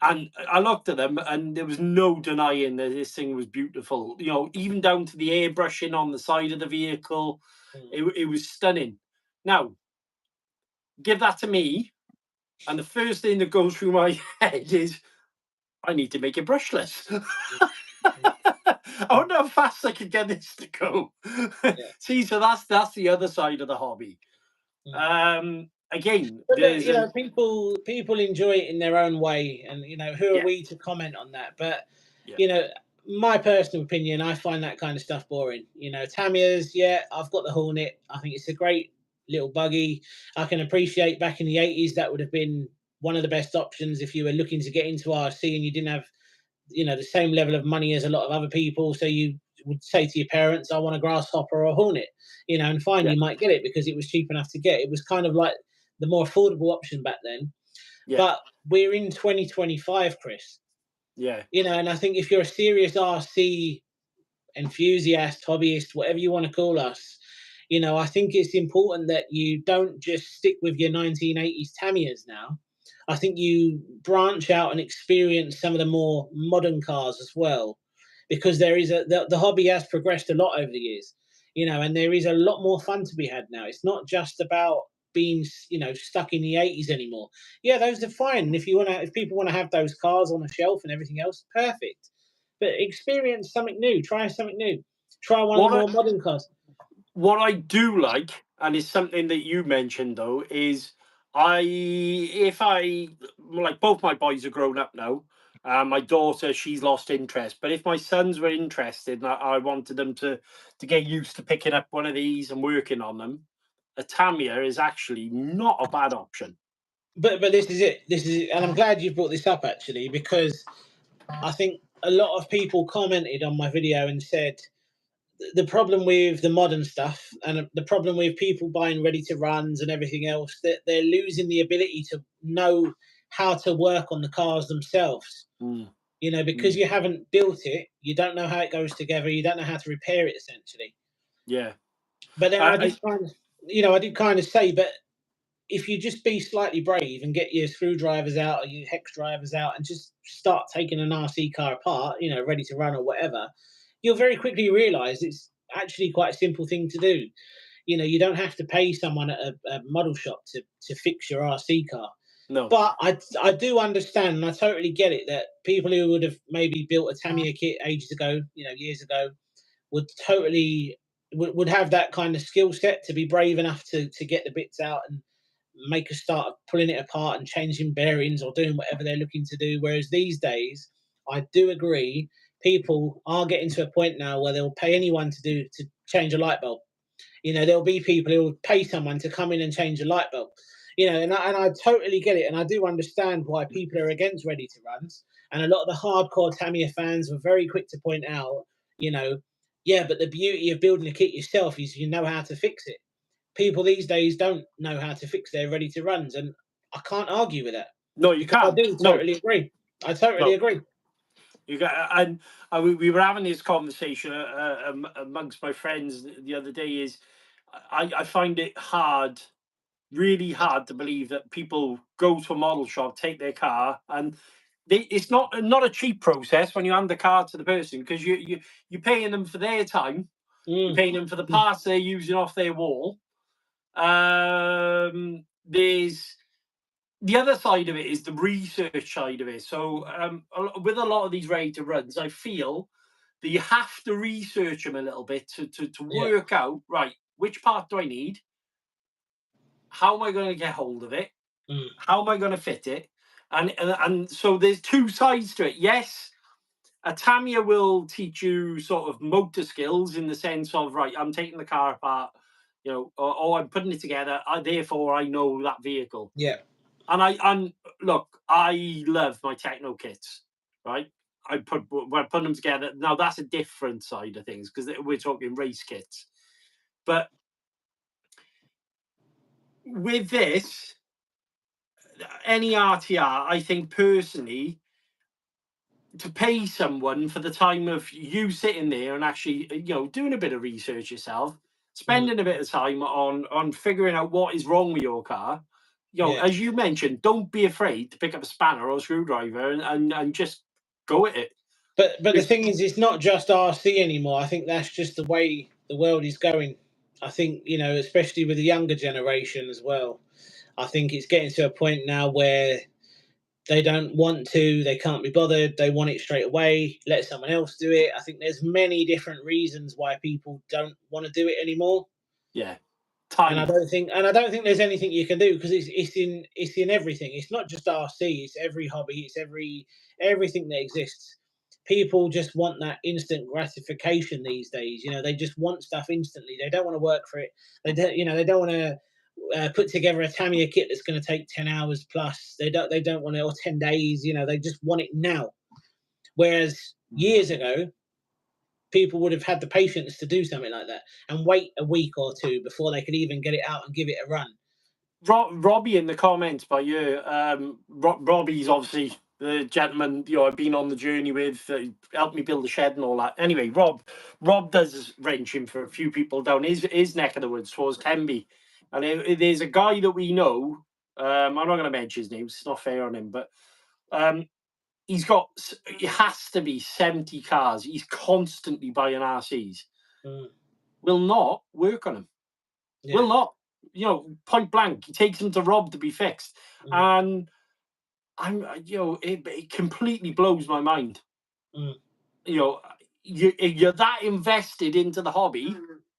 A: And I looked at them, and there was no denying that this thing was beautiful. Even down to the airbrushing on the side of the vehicle, it was stunning. Now, give that to me, and the first thing that goes through my head is, I need to make it brushless. I wonder how fast I could get this to go. See, so that's the other side of the hobby. Again,
B: but people enjoy it in their own way, and who are we to comment on that? But my personal opinion, I find that kind of stuff boring. Tamiya's, I've got the Hornet. I think it's a great little buggy. I can appreciate back in the 80s that would have been one of the best options if you were looking to get into RC and you didn't have, the same level of money as a lot of other people. So you would say to your parents, I want a grasshopper or a hornet, and fine, you might get it because it was cheap enough to get. It was kind of like the more affordable option back then.
A: Yeah.
B: But we're in 2025, Chris.
A: Yeah.
B: And I think if you're a serious RC enthusiast, hobbyist, whatever you want to call us, I think it's important that you don't just stick with your 1980s Tamias now. I think you branch out and experience some of the more modern cars as well, because there is the hobby has progressed a lot over the years, and there is a lot more fun to be had now. It's not just about being, stuck in the 80s anymore. Yeah, those are fine. And if people want to have those cars on a shelf and everything else, perfect. But experience something new. Try something new. Try one of the more modern cars.
A: What I do like, and it's something that you mentioned though, is if I like, both my boys are grown up now. My daughter, she's lost interest, but if my sons were interested and I wanted them to get used to picking up one of these and working on them, a Tamiya is actually not a bad option.
B: But this is it. And I'm glad you brought this up actually, because I think a lot of people commented on my video and said the problem with the modern stuff and the problem with people buying ready to runs and everything else, that they're losing the ability to know how to work on the cars themselves. Because you haven't built it, you don't know how it goes together, you don't know how to repair it essentially.
A: Yeah.
B: But then I did kind of say, but if you just be slightly brave and get your screwdrivers out or your hex drivers out and just start taking an RC car apart, ready to run or whatever, you'll very quickly realize it's actually quite a simple thing to do. You don't have to pay someone at a model shop to fix your RC car.
A: No.
B: But I do understand, and I totally get it, that people who would have maybe built a Tamiya kit ages ago, years ago, would have that kind of skill set to be brave enough to get the bits out and make a start of pulling it apart and changing bearings or doing whatever they're looking to do. Whereas these days, I do agree, people are getting to a point now where they'll pay anyone to change a light bulb. There'll be people who will pay someone to come in and change a light bulb. And I totally get it, and I do understand why people are against ready to runs. And a lot of the hardcore Tamiya fans were very quick to point out, yeah, but the beauty of building a kit yourself is you know how to fix it. People these days don't know how to fix their ready to runs, and I can't argue with that.
A: No, you can't.
B: I do totally agree. I totally agree.
A: You got, and we were having this conversation amongst my friends the other day. Is I find it really hard to believe that people go to a model shop, take their car, and it's not a cheap process when you hand the car to the person, because you're paying them for their time, you're paying them for the parts they're using off their wall. There's the other side of it is the research side of it. So with a lot of these ready to runs, I feel that you have to research them a little bit to work out, right, which part do I need? How am I going to get hold of it? How am I going to fit it? And so there's two sides to it. Yes, a Tamiya will teach you sort of motor skills in the sense of, right, I'm taking the car apart, or I'm putting it together. Therefore, I know that vehicle.
B: Yeah.
A: And look, I love my techno kits, right? We're putting them together. Now that's a different side of things, because we're talking race kits. But with this, any RTR, I think personally, to pay someone for the time of you sitting there and actually, doing a bit of research yourself, spending a bit of time on figuring out what is wrong with your car. As you mentioned, don't be afraid to pick up a spanner or a screwdriver and just go at it.
B: But the thing is, it's not just RC anymore. I think that's just the way the world is going. I think, especially with the younger generation as well, I think it's getting to a point now where they don't want to, they can't be bothered, they want it straight away, let someone else do it. I think there's many different reasons why people don't want to do it anymore.
A: Yeah.
B: And I don't think there's anything you can do, because it's in everything. It's not just RC, it's every hobby, it's everything that exists. People just want that instant gratification these days. They just want stuff instantly. They don't want to work for it. They don't want to put together a Tamiya kit that's going to take 10 hours plus. They don't want it, or 10 days. They just want it now. Whereas years ago, people would have had the patience to do something like that and wait a week or two before they could even get it out and give it a run.
A: Robbie in the comments by you. Robbie's obviously the gentleman I've been on the journey with, helped me build the shed and all that. Anyway, Rob does wrenching for a few people down his neck of the woods towards Tenby, and there's a guy that we know. I'm not going to mention his name; it's not fair on him, but he's got, it has to be 70 cars. He's constantly buying RCs. Will not work on him. Yeah. Will not. Point blank, he takes them to Rob to be fixed, and it completely blows my mind. You're that invested into the hobby,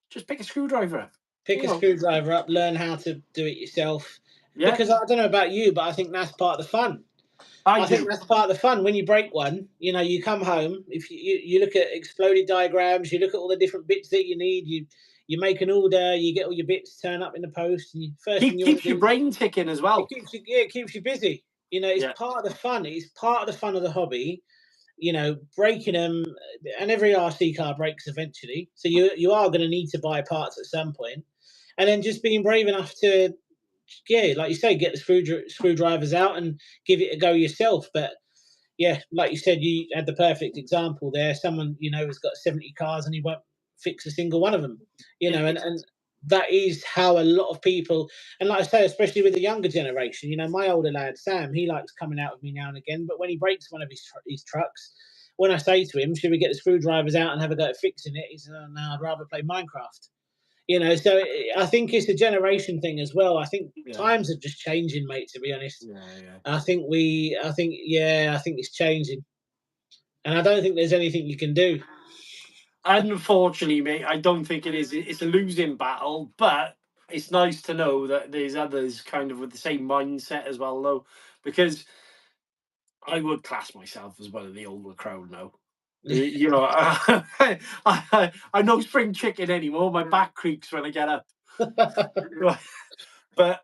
A: just pick a screwdriver up.
B: Pick a screwdriver up, learn how to do it yourself. Yeah. Because I don't know about you, but I think that's part of the fun. I think that's part of the fun. When you break one, you come home, if you look at exploded diagrams, you look at all the different bits that you need, you make an order, you get all your bits turn up in the post, and
A: keeps your brain ticking as well.
B: It keeps you busy. It's part of the fun. It's part of the fun of the hobby. Breaking them, and every RC car breaks eventually. So you are going to need to buy parts at some point, and then just being brave enough to, like you say, get the screwdrivers out and give it a go yourself. But yeah, like you said, you had the perfect example there. Someone has got 70 cars and he won't fix a single one of them. And that is how a lot of people, and like I say, especially with the younger generation, my older lad Sam, he likes coming out with me now and again. But when he breaks one of his trucks, when I say to him, "Should we get the screwdrivers out and have a go at fixing it?" He says, "Oh, no, I'd rather play Minecraft." So I think it's a generation thing as well. I think times are just changing, mate. To be honest, I think it's changing, and I don't think there's anything you can do.
A: Unfortunately, mate, I don't think it is. It's a losing battle, but it's nice to know that there's others kind of with the same mindset as well, though, because I would class myself as one of the older crowd now. I'm no spring chicken anymore. My back creaks when I get up. but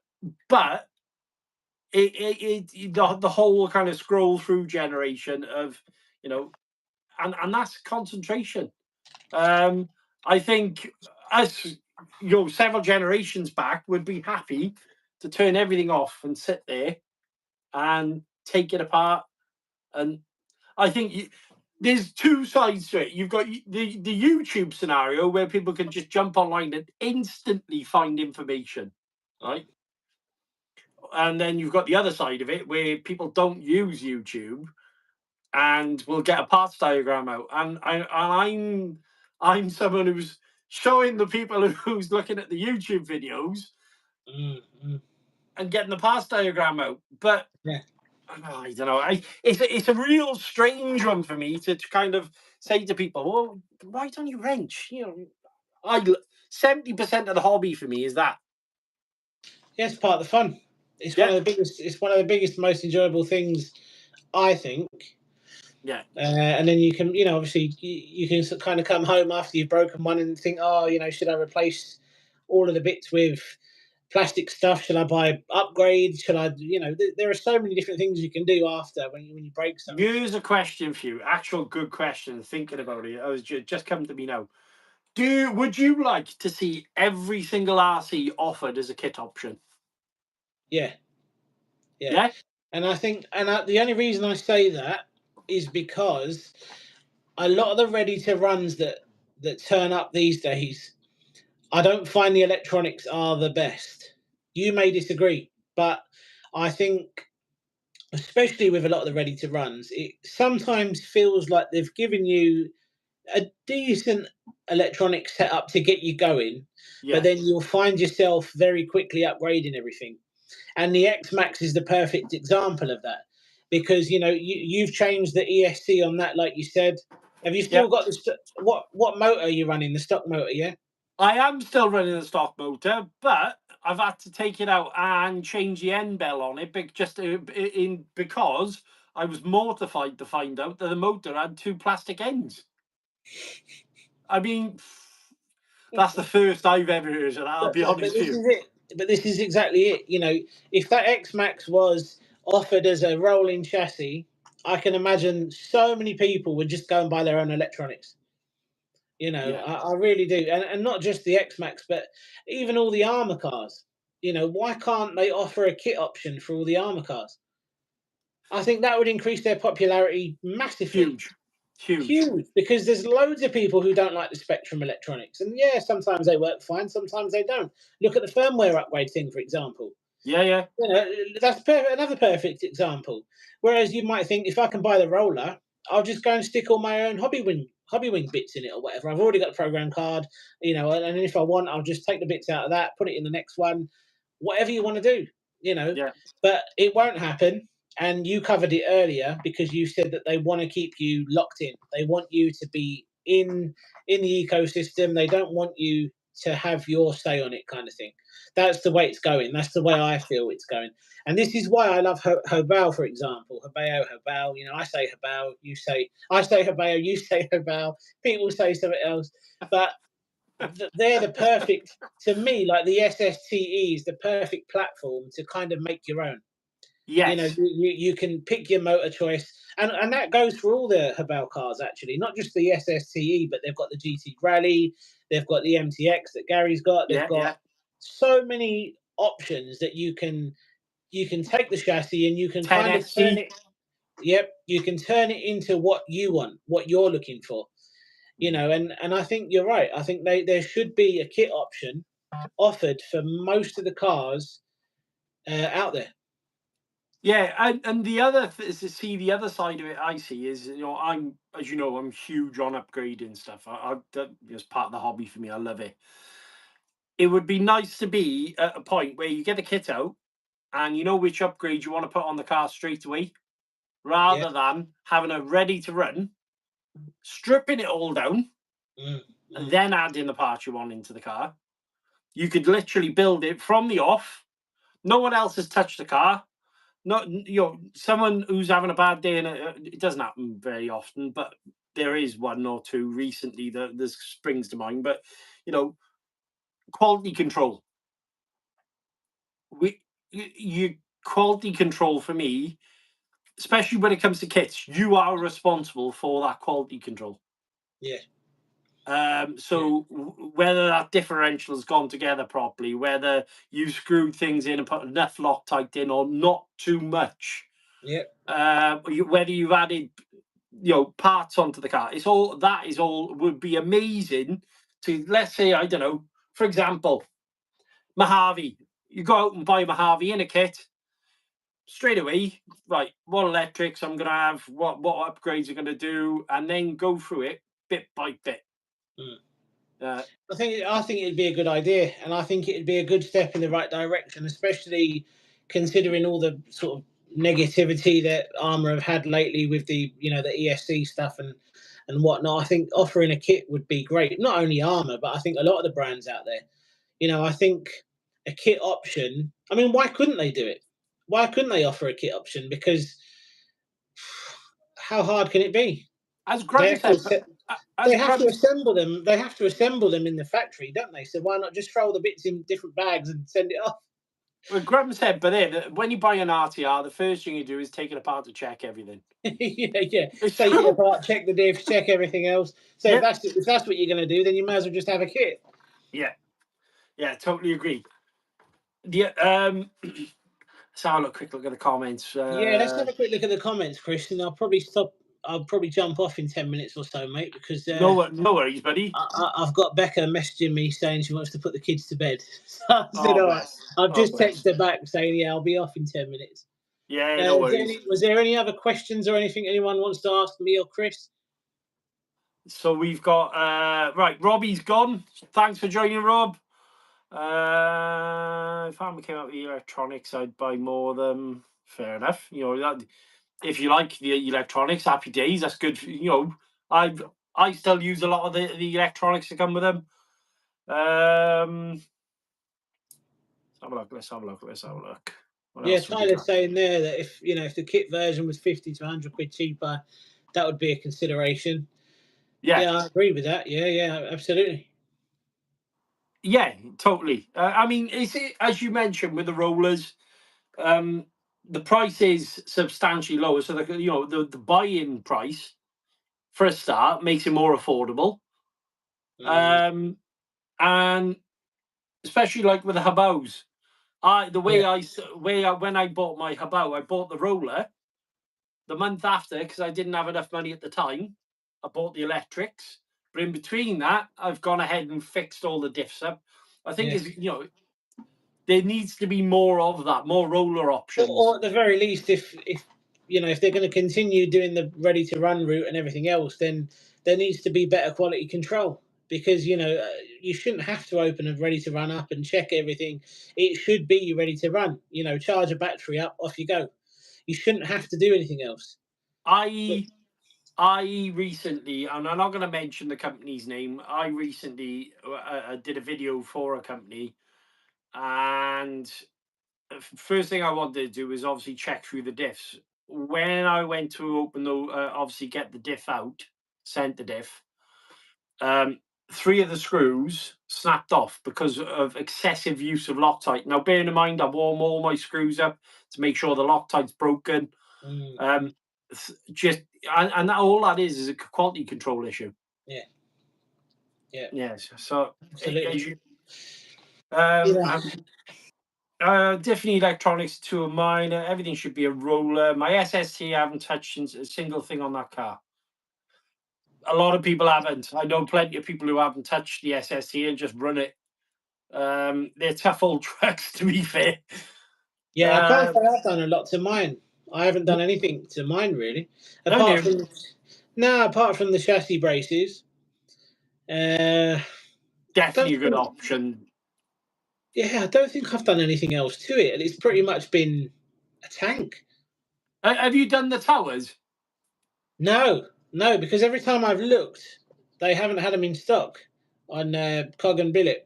A: the whole kind of scroll through generation of and that's concentration. I think us, several generations back would be happy to turn everything off and sit there and take it apart. And I think there's two sides to it. You've got the YouTube scenario where people can just jump online and instantly find information, right? And then you've got the other side of it where people don't use YouTube and will get a parts diagram out. And I'm someone who's showing the people who's looking at the YouTube videos and getting the parts diagram out. But I don't know. It's a real strange one for me to kind of say to people, "Well, why don't you wrench?" 70% of the hobby for me is that.
B: Yeah, it's part of the fun. It's one of the biggest. It's one of the biggest, most enjoyable things, I think.
A: Yeah.
B: And then you can, obviously, you can kind of come home after you've broken one and think, "Oh, should I replace all of the bits with plastic stuff? Should I buy upgrades? Should I, there are so many different things you can do after when you break something."
A: Here's a question for you. Actual good question. Thinking about it, I was just come to me now. Would you like to see every single RC offered as a kit option?
B: Yeah. And I think, the only reason I say that is because a lot of the ready to runs that turn up these days, I don't find the electronics are the best. You may disagree, but I think, especially with a lot of the ready to runs, it sometimes feels like they've given you a decent electronic setup to get you going, but then you'll find yourself very quickly upgrading everything. And the X-Max is the perfect example of that, because you've changed the ESC on that, like you said. Have you still got the what motor are you running? The stock motor, yeah?
A: I am still running the stock motor, but I've had to take it out and change the end bell on it, because I was mortified to find out that the motor had two plastic ends. I mean, that's the first I've ever heard of that, I'll be honest with you.
B: but this is exactly it. You know, if that X-Max was offered as a rolling chassis, I can imagine so many people would just go and buy their own electronics. You know,
A: Yeah.
B: I really do, and not just the X-Max, but even all the armor cars. You know, why can't they offer a kit option for all the armor cars? I think that would increase their popularity massively.
A: Huge.
B: Huge, because there's loads of people who don't like the Spectrum electronics, and yeah, sometimes they work fine, sometimes they don't. Look at the firmware upgrade thing, for example.
A: Yeah.
B: You know, that's another perfect example. Whereas you might think, if I can buy the roller, I'll just go and stick all my own hobby wing bits in it or whatever. I've already got a program card, you know, and if I want, I'll just take the bits out of that, put it in the next one, whatever you want to do, you know.
A: Yeah.
B: But it won't happen. And you covered it earlier because you said that they want to keep you locked in. They want you to be in the ecosystem. They don't want you to have your say on it, kind of thing. That's the way it's going. That's the way I feel it's going. And this is why I love Hobao, for example. Hobao. You know, I say Hobao, I say Hobao, you say Hobao. People say something else, but they're the perfect, to me, like the SSTE is the perfect platform to kind of make your own.
A: Yes.
B: You know, you can pick your motor choice, and that goes for all the Hobao cars actually, not just the SSTE, but they've got the GT Rally, they've got the MTX that Gary's got, they've got so many options that you can take the chassis and you can kind of turn it. Yep, you can turn it into what you want, what you're looking for. You know, and I think you're right. I think there should be a kit option offered for most of the cars out there.
A: Yeah, and the other the other side of it I see is, you know, I'm, as you know, I'm huge on upgrading stuff. That is part of the hobby for me. I love it. It would be nice to be at a point where you get the kit out and you know which upgrade you want to put on the car straight away, rather than having it ready to run, stripping it all down, and then adding the parts you want into the car. You could literally build it from the off. No one else has touched the car. Not, you know, someone who's having a bad day, and it doesn't happen very often, but there is one or two recently that this springs to mind. But you know, quality control. You quality control for me, especially when it comes to kits. You are responsible for that quality control.
B: Yeah.
A: So whether that differential has gone together properly, whether you screwed things in and put enough Loctite in or not too much.
B: Yeah.
A: Whether you've added, you know, parts onto the car, that is all would be amazing to, let's say, I don't know, for example, Mojave. You go out and buy Mojave in a kit straight away, right? What electrics I'm gonna have, what upgrades are gonna do, and then go through it bit by bit.
B: I think it'd be a good idea, and I think it'd be a good step in the right direction, especially considering all the sort of negativity that Armour have had lately with the, you know, the ESC stuff and whatnot. I think offering a kit would be great. Not only Armour, but I think a lot of the brands out there. You know, I think a kit option. I mean, why couldn't they do it? Why couldn't they offer a kit option? Because how hard can it be?
A: As Graham said,
B: they have to assemble them. They have to assemble them in the factory, don't they? So why not just throw the bits in different bags and send it off?
A: Well, Graham said, but then when you buy an RTR, the first thing you do is take it apart to check everything.
B: yeah. Take it apart, check the diffs, check everything else. So if that's what you're going to do, then you might as well just have a kit.
A: Yeah, totally agree. Yeah, let's have a quick look at the comments.
B: Let's have a quick look at the comments, Chris, and I'll probably jump off in 10 minutes or so, mate, because
A: no worries, buddy.
B: I've got Becca messaging me saying she wants to put the kids to bed. So I said, all right. I've just texted her back saying, yeah, I'll be off in 10 minutes.
A: Yeah, no worries.
B: Was there any other questions or anything anyone wants to ask me or Chris?
A: So we've got right, Robbie's gone. Thanks for joining, Rob. If I came out with electronics, I'd buy more of them. Fair enough. You know, that if you like the electronics, happy days. That's good. You know, I still use a lot of the electronics that come with them. Let's have a look.
B: Tyler's saying there that if the kit version was 50 to 100 quid cheaper, that would be a consideration. Yeah, I agree with that. Yeah, absolutely.
A: Yeah, totally. I mean, is it, as you mentioned with the rollers, the price is substantially lower. So the buy-in price for a start makes it more affordable. And especially like with the Habaos, when I bought my Habao, I bought the roller the month after because I didn't have enough money at the time. I bought the electrics, but in between that, I've gone ahead and fixed all the diffs up. I think there needs to be more of that, more roller options.
B: Or at the very least, if they're going to continue doing the ready to run route and everything else, then there needs to be better quality control, because you shouldn't have to open a ready to run up and check everything. It should be ready to run. Charge a battery up, off you go. You shouldn't have to do anything else.
A: I recently, and I'm not going to mention the company's name, I recently did a video for a company, and first thing I wanted to do was obviously check through the diffs. When I went to open obviously get the diff out, sent the diff, 3 of the screws snapped off because of excessive use of Loctite. Now, bearing in mind, I warm all my screws up to make sure the Loctite's broken. Just and that, all that is a quality control issue.
B: Yeah.
A: Yes. So
B: Absolutely.
A: Definitely electronics to a mine. Everything should be a roller. My SST, I haven't touched a single thing on that car. A lot of people haven't. I know plenty of people who haven't touched the SST and just run it. They're tough old trucks, to be fair.
B: Yeah, I can't say I've done a lot to mine. I haven't done anything to mine really, apart from the chassis braces.
A: Definitely a good option.
B: Yeah, I don't think I've done anything else to it, and it's pretty much been a tank.
A: Have you done the towers?
B: No, because every time I've looked, they haven't had them in stock on Cog and Billet.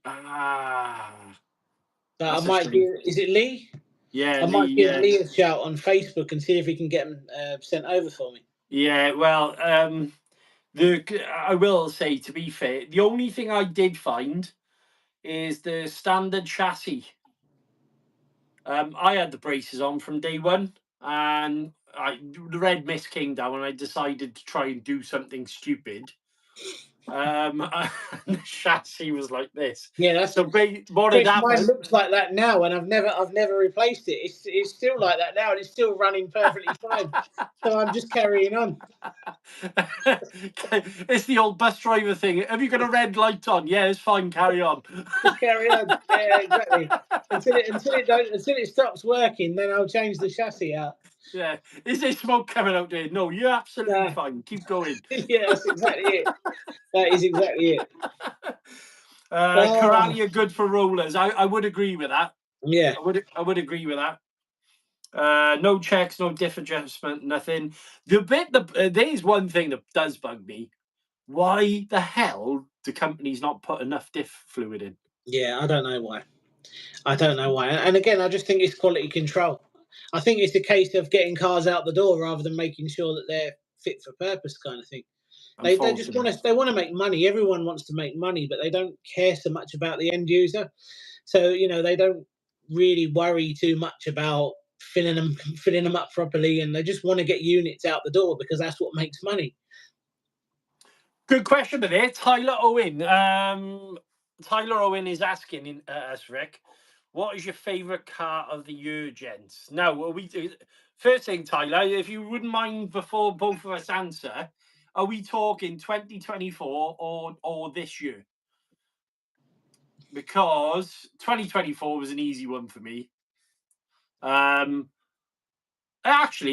B: But I might give. Is it Lee?
A: Yeah,
B: I might give Lee a shout on Facebook and see if he can get them sent over for me.
A: Yeah, well, I will say, to be fair, the only thing I did find is the standard chassis. I had the braces on from day one, and the red mist came down, and I decided to try and do something stupid. The chassis was like this.
B: Yeah, that's
A: so. What had happened?
B: Mine looks like that now, and I've never replaced it. It's still like that now, and it's still running perfectly fine. So I'm just carrying on.
A: It's the old bus driver thing. Have you got a red light on? Yeah, it's fine. Carry on.
B: Just carry on. Yeah, exactly. Until it stops working, then I'll change the chassis out.
A: Yeah. Is there smoke coming out there? No, you're absolutely fine. Keep going.
B: Yeah, that's exactly it. That is exactly it.
A: Corrali are good for rollers. I would agree with that.
B: Yeah.
A: I would agree with that. No checks, no diff adjustment, nothing. There's one thing that does bug me. Why the hell do companies not put enough diff fluid in?
B: Yeah, I don't know why. And again, I just think it's quality control. I think it's a case of getting cars out the door rather than making sure that they're fit for purpose, kind of thing. They just want to make money. Everyone wants to make money, but they don't care so much about the end user. So they don't really worry too much about filling them up properly, and they just want to get units out the door because that's what makes money.
A: Good question there, Tyler Owen. Tyler Owen is asking us, Rick, what is your favourite car of the year, gents? Now, first thing, Tyler, if you wouldn't mind, before both of us answer, are we talking 2024 or this year? Because 2024 was an easy one for me. Actually,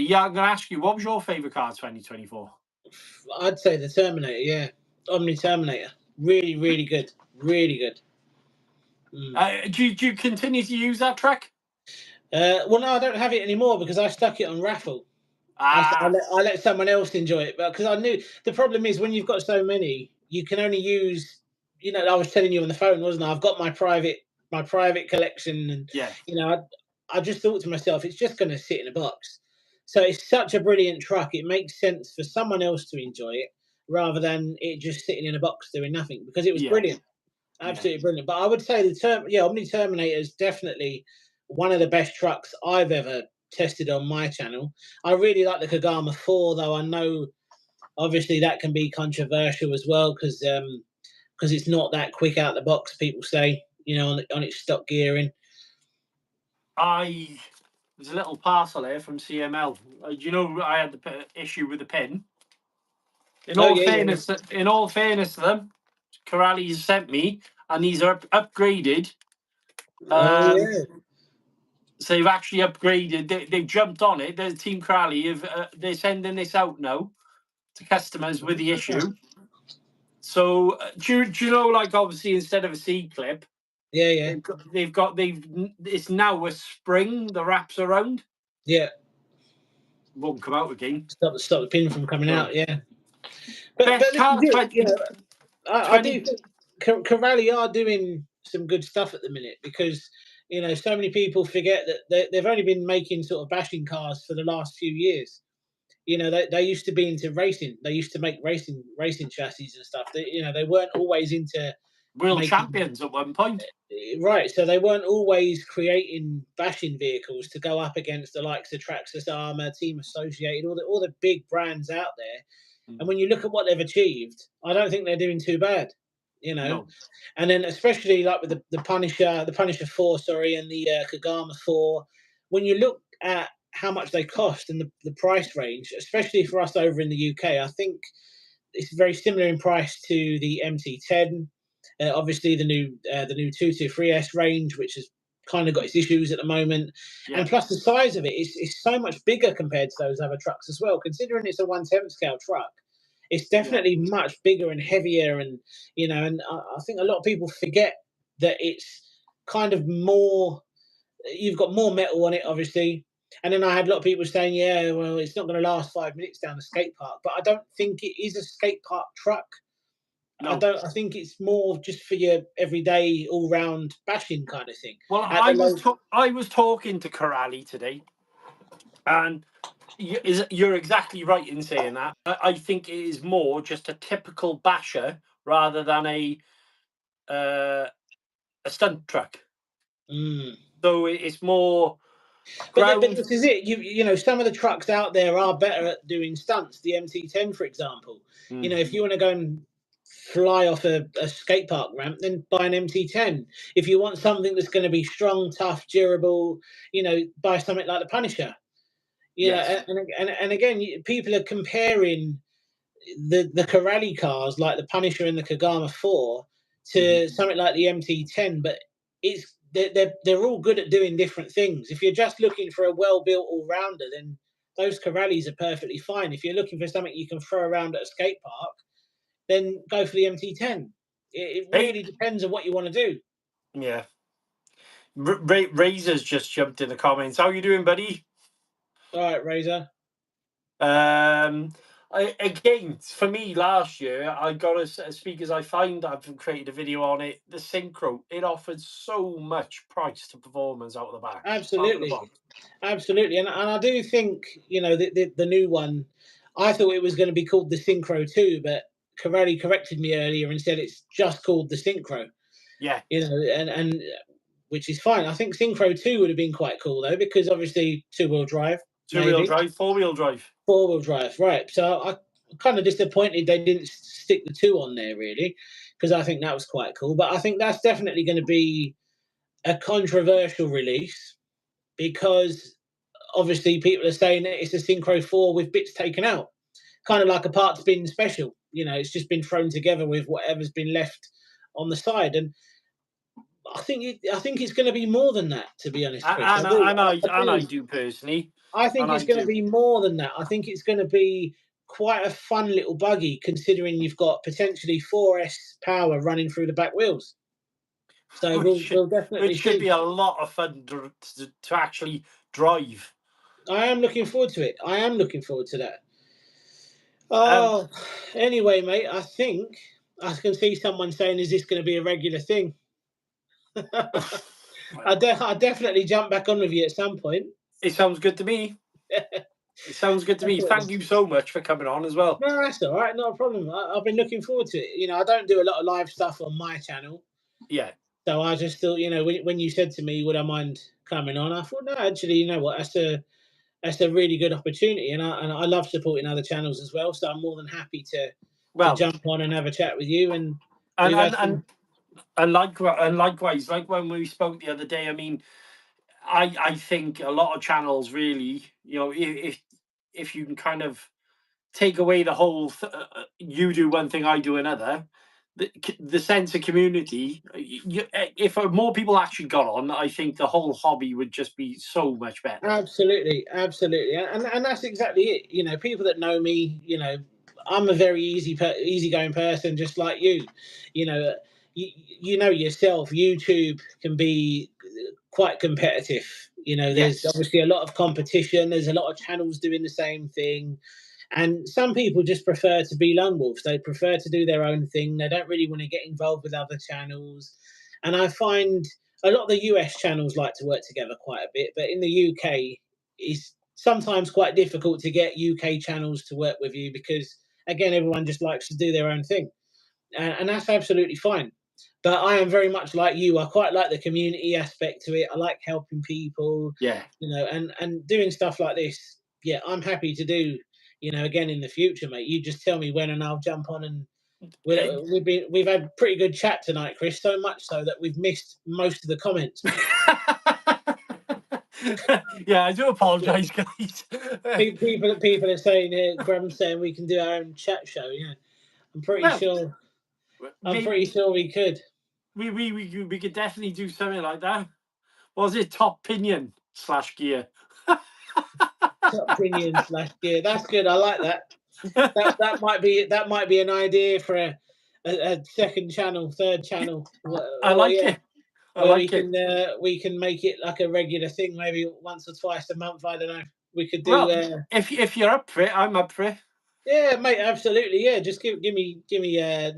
A: yeah, I'm going to ask you, what was your favourite car 2024?
B: I'd say the Terminator, yeah. Omni Terminator. Really, really good. Really good.
A: Do you continue to use that truck?
B: Well, no, I don't have it anymore because I stuck it on raffle. I let someone else enjoy it, because I knew the problem is when you've got so many, you can only use. I was telling you on the phone, wasn't I? I've got my private collection, and
A: yeah,
B: I just thought to myself, it's just going to sit in a box. So it's such a brilliant truck. It makes sense for someone else to enjoy it rather than it just sitting in a box doing nothing, because it was brilliant. Absolutely brilliant. But I would say the Omni Terminator is definitely one of the best trucks I've ever tested on my channel. I really like the Kagama 4, though I know obviously that can be controversial as well because it's not that quick out the box. People say, on its stock gearing.
A: There's a little parcel here from CML. Do you know I had the issue with the pin? In all fairness to them, Corrales sent me, and these are upgraded. So they've actually upgraded. They've jumped on it. There's Team Corrales. They're sending this out now to customers with the issue. So do you know, like, obviously instead of a C clip, it's now a spring that wraps around.
B: Yeah.
A: Won't come out again.
B: Stop the pin from coming out. Yeah. But
A: I
B: do think Corrales are doing some good stuff at the minute because so many people forget that they've only been making sort of bashing cars for the last few years. They used to be into racing. They used to make racing chassis and stuff. They weren't always into
A: world champions at one point.
B: Right, so they weren't always creating bashing vehicles to go up against the likes of Traxxas Armour, Team Associated, all the big brands out there. And when you look at what they've achieved, I don't think they're doing too bad.
A: No.
B: And then especially like with the Punisher 4, and the Kagama 4, when you look at how much they cost and the price range, especially for us over in the UK, I think it's very similar in price to the MT10. Obviously, the new 223S range, which has kind of got its issues at the moment, and plus the size of it is so much bigger compared to those other trucks as well. Considering it's a 1/10 scale truck, it's definitely much bigger and heavier, and and I think a lot of people forget that it's kind of more. You've got more metal on it, obviously. And then I had a lot of people saying, yeah, well, it's not going to last 5 minutes down the skate park. But I don't think it is a skate park truck. No. I think it's more just for your everyday, all-round bashing kind of thing.
A: Well, I was talking to Corrales today, and you're exactly right in saying that. I think it is more just a typical basher rather than a stunt truck. So it's more.
B: But this is it. Some of the trucks out there are better at doing stunts. The MT10, for example. If you want to go and fly off a skate park ramp, then buy an MT10. If you want something that's going to be strong, tough, durable, buy something like the Punisher. And again, people are comparing the Corrales cars like the Punisher and the Kagama 4 to something like the MT10, but they're all good at doing different things. If you're just looking for a well-built all-rounder, then those Corrales are perfectly fine. If you're looking for something you can throw around at a skate park, then go for the MT10. It really depends on what you want to do.
A: Yeah. Razor's just jumped in the comments. How you doing, buddy?
B: All right, Razor.
A: Again, for me last year, I got as speakers. I find I've created a video on it. The Synchro, it offered so much price to performance out of the back.
B: Absolutely, and I do think the new one. I thought it was going to be called the Synchro 2, but Corrales corrected me earlier and said it's just called the Synchro.
A: Yeah,
B: and which is fine. I think Synchro 2 would have been quite cool though, because obviously two-wheel drive.
A: Two-wheel drive, four-wheel drive.
B: Four-wheel drive, right. So I'm kind of disappointed they didn't stick the 2 on there, really, because I think that was quite cool. But I think that's definitely going to be a controversial release because obviously people are saying that it's a Synchro 4 with bits taken out. Kind of like a parts bin special. It's just been thrown together with whatever's been left on the side. And I think it's going to be more than that, to be honest, Chris.
A: I do personally.
B: I think it's going to be more than that. I think it's going to be quite a fun little buggy, considering you've got potentially 4S power running through the back wheels. So we'll definitely.
A: It should be a lot of fun to actually drive.
B: I am looking forward to it. I am looking forward to that. Oh, anyway, mate, I think I can see someone saying, "Is this going to be a regular thing?" I definitely jump back on with you at some point.
A: It sounds good to me. It sounds good to me. Thank you so much for coming on as well.
B: No, that's all right. Not a problem. I've been looking forward to it. I don't do a lot of live stuff on my channel.
A: Yeah.
B: So I just thought, when you said to me, would I mind coming on? I thought, no, actually, you know what? That's a really good opportunity, and I love supporting other channels as well. So I'm more than happy to
A: Well,
B: jump on and have a chat with you. And
A: and
B: we've
A: and
B: had
A: and,
B: some.
A: and likewise, like when we spoke the other day. I mean, I think a lot of channels really, if you can kind of take away the whole you do one thing, I do another, the sense of community, if more people actually got on, I think the whole hobby would just be so much better.
B: Absolutely, absolutely, and that's exactly it. People that know me, I'm a very easygoing person, just like you. You know, you know yourself. YouTube can be quite competitive. There's
A: Yes.
B: obviously a lot of competition. There's a lot of channels doing the same thing, and some people just prefer to be lone wolves. They prefer to do their own thing. They don't really want to get involved with other channels. And I find a lot of the US channels like to work together quite a bit, but in the UK, it's sometimes quite difficult to get UK channels to work with you because, again, everyone just likes to do their own thing, and that's absolutely fine. But I am very much like you. I quite like the community aspect to it. I like helping people,
A: Yeah.
B: and doing stuff like this. Yeah, I'm happy to do. Again in the future, mate. You just tell me when, and I'll jump on. And we've had pretty good chat tonight, Chris. So much so that we've missed most of the comments, mate.
A: Yeah, I do apologise, guys.
B: People are saying here, Graham's saying we can do our own chat show. Yeah, I'm pretty
A: Well,
B: sure. I'm pretty
A: maybe
B: sure we could.
A: we could definitely do something like that. What was it, top pinion / gear?
B: Top opinion / gear. That's good. I like that. That might be an idea for a second channel, third channel.
A: I
B: Or
A: like
B: yeah,
A: it. I
B: where
A: like it.
B: we can make it like a regular thing, maybe once or twice a month. I don't know. We could do.
A: Well, if you're up for it, I'm up for it.
B: Yeah, mate, absolutely. Yeah, just give me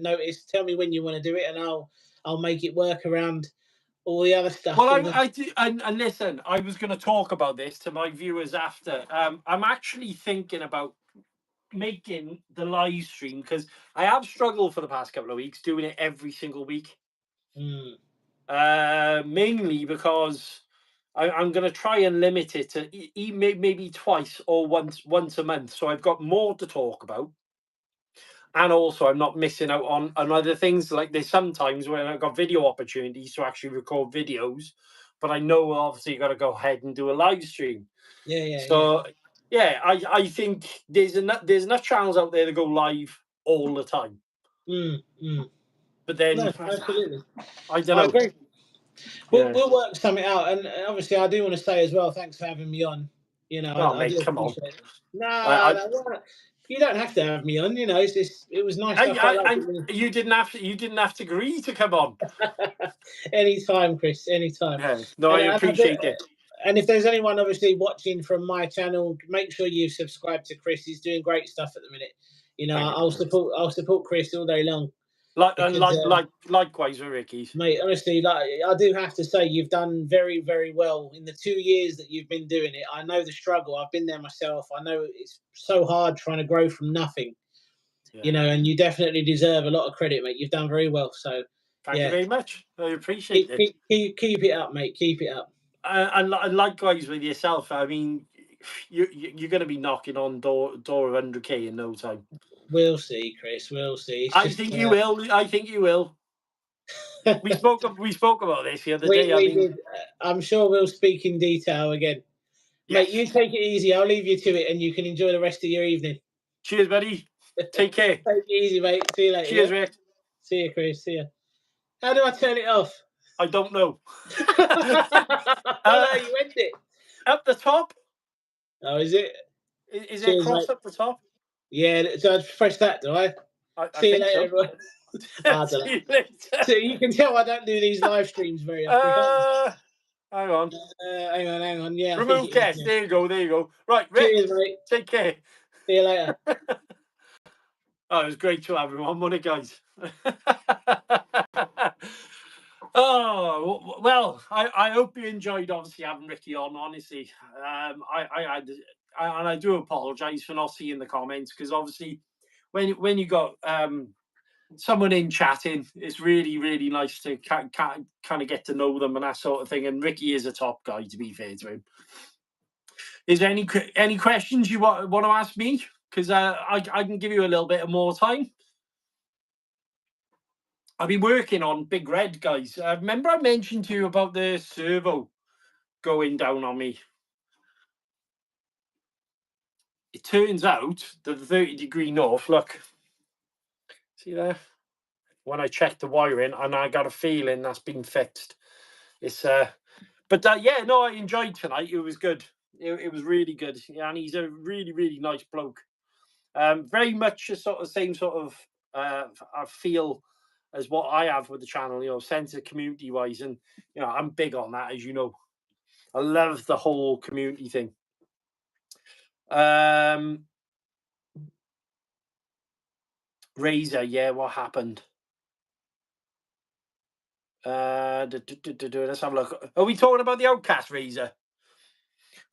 B: notice. Tell me when you want to do it, and I'll make it work around all the other stuff.
A: Well,
B: All the
A: I do, and listen, I was going to talk about this to my viewers after. I'm actually thinking about making the live stream because I have struggled for the past couple of weeks doing it every single week. Mainly because I'm going to try and limit it to maybe twice or once a month, so I've got more to talk about, and also I'm not missing out on other things. Like there's sometimes when I've got video opportunities to actually record videos, but I know obviously you got to go ahead and do a live stream.
B: yeah.
A: So yeah, I think there's enough channels out there to go live all the time. But then
B: No, absolutely.
A: I don't
B: I
A: know.
B: agree.
A: Yeah.
B: We'll work something out, and obviously, I do want to say as well. Thanks for having me on.
A: Oh
B: I
A: mate,
B: do
A: come on.
B: appreciate it.
A: I,
B: No, you don't have to have me on. It was nice. I quite like it.
A: you didn't have to agree to come on.
B: Anytime, Chris. Anytime.
A: Yeah. No, I
B: And I do,
A: appreciate it.
B: and if there's anyone obviously watching from my channel, make sure you subscribe to Chris. He's doing great stuff at the minute.
A: Thank you
B: I'll
A: very much.
B: support Chris all day long
A: Like
B: because.
A: likewise with Ricky's.
B: Mate, honestly, like I do have to say, you've done very, very well in the 2 years that you've been doing it. I know the struggle. I've been there myself. I know it's so hard trying to grow from nothing,
A: Yeah.
B: and you definitely deserve a lot of credit, mate. You've done very well. So,
A: Thank you
B: yeah,
A: very much. I appreciate it.
B: keep it up, mate. Keep it up.
A: And likewise with yourself. I mean, you're going to be knocking on door of 100K in no time.
B: We'll see, Chris. We'll see. It's
A: I
B: just,
A: think you will. I think you will. We spoke about this the other day. I
B: we
A: mean,
B: did. I'm sure we'll speak in detail again, mate.
A: yes.
B: You take it easy. I'll leave you to it, and you can enjoy the rest of your evening.
A: Cheers, buddy. Take care.
B: Take it easy, mate. See you later.
A: Cheers,
B: Yeah?
A: Rick.
B: See you, Chris. See you. How do I turn it off?
A: I don't know.
B: Oh, no, you end it.
A: Up the top?
B: Oh, is it?
A: Is there a
B: Cheers,
A: cross
B: mate.
A: up the top?
B: Yeah, so I press that, do I?
A: I
B: See you
A: think
B: later,
A: so.
B: everyone. I don't know.
A: See you later.
B: So you can tell I don't do these live streams very often.
A: Hang on.
B: Hang on. Yeah,
A: Remove
B: I think it is,
A: guest.
B: yeah.
A: There you go. Right, Rick.
B: Cheers, mate.
A: Take care.
B: See you later.
A: Oh, it was great to have him on, wasn't it, guys? Oh well, I hope you enjoyed obviously having Ricky on. Honestly, I do apologise for not seeing the comments because obviously when you got someone in chatting. It's really, really nice to kind of get to know them and that sort of thing. And Ricky is a top guy, to be fair to him. Is there any questions you want to ask me? Because I can give you a little bit of more time. I've been working on Big Red, guys. Remember I mentioned to you about the servo going down on me. It turns out that the 30° north, look, see there? When I checked the wiring, and I got a feeling that's been fixed. It's but yeah, no, I enjoyed tonight. It was good. It was really good, and he's a really, really nice bloke. Very much a sort of same sort of I feel as what I have with the channel, you know, sense of community wise, and you know, I'm big on that, as you know. I love the whole community thing. Razor, yeah, what happened? Let's have a look. Are we talking about the Outcast Razor?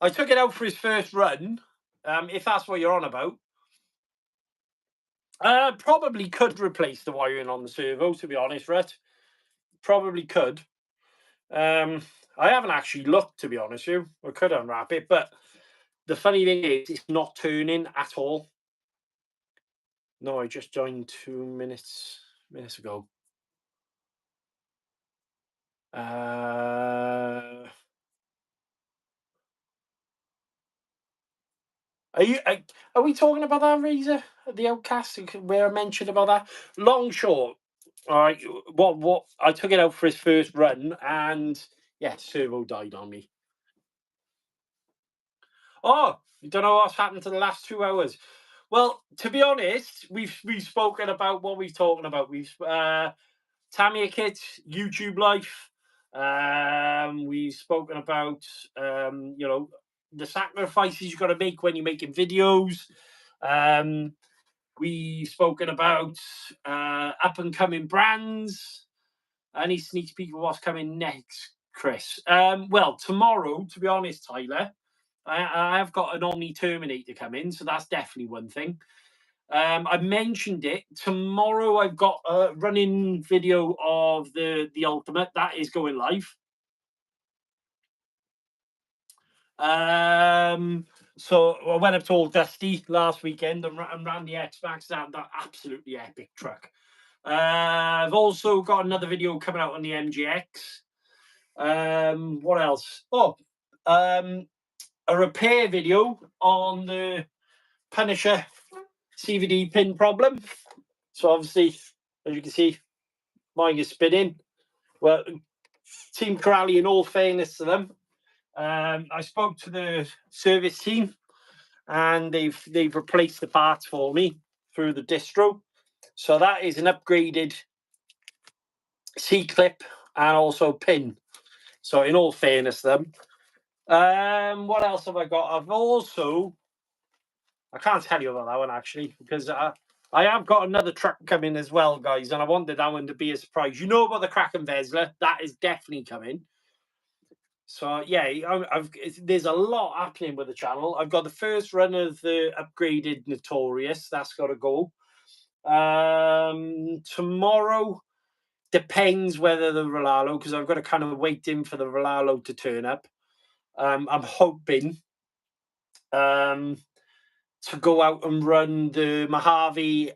A: I took it out for his first run. If that's what you're on about. Probably could replace the wiring on the servo, to be honest, Rhett. Probably could. I haven't actually looked, to be honest with you. I could unwrap it, but the funny thing is, it's not turning at all. No, I just joined 2 minutes ago. Are we talking about that Razor, the Outcast, where I mentioned about that? Long short. All right, what I took it out for his first run, and yeah, servo died on me. Oh, you don't know what's happened to the last 2 hours. Well, to be honest, we've spoken about what we're talking about. We've Tamiya Kit, YouTube life. We've spoken about you know, the sacrifices you've got to make when you're making videos. We've spoken about up and coming brands. Any sneak peek of what's coming next, Chris? Well, tomorrow, to be honest, Tyler, I have got an Omni Terminator coming, so that's definitely one thing. I mentioned it. Tomorrow I've got a running video of the Ultimate. That is going live. So I went up to Old Dusty last weekend and ran the X-Max. That absolutely epic truck. I've also got another video coming out on the MGX. What else? Oh, a repair video on the Punisher CVD pin problem. So obviously, as you can see, mine is spinning. Well, Team Corrali, in all fairness to them, I spoke to the service team, and they've replaced the parts for me through the distro. So that is an upgraded C-clip and also pin. So in all fairness to them. What else have I got? I've also, I can't tell you about that one actually, because I have got another truck coming as well, guys, and I wanted that one to be a surprise. You know about the Kraken Vesla, that is definitely coming. So yeah, there's a lot happening with the channel. I've got the first run of the upgraded Notorious, that's got to go. Tomorrow depends whether the Ralo, because I've got to kind of wait in for the Ralo to turn up. I'm hoping to go out and run the Mojave,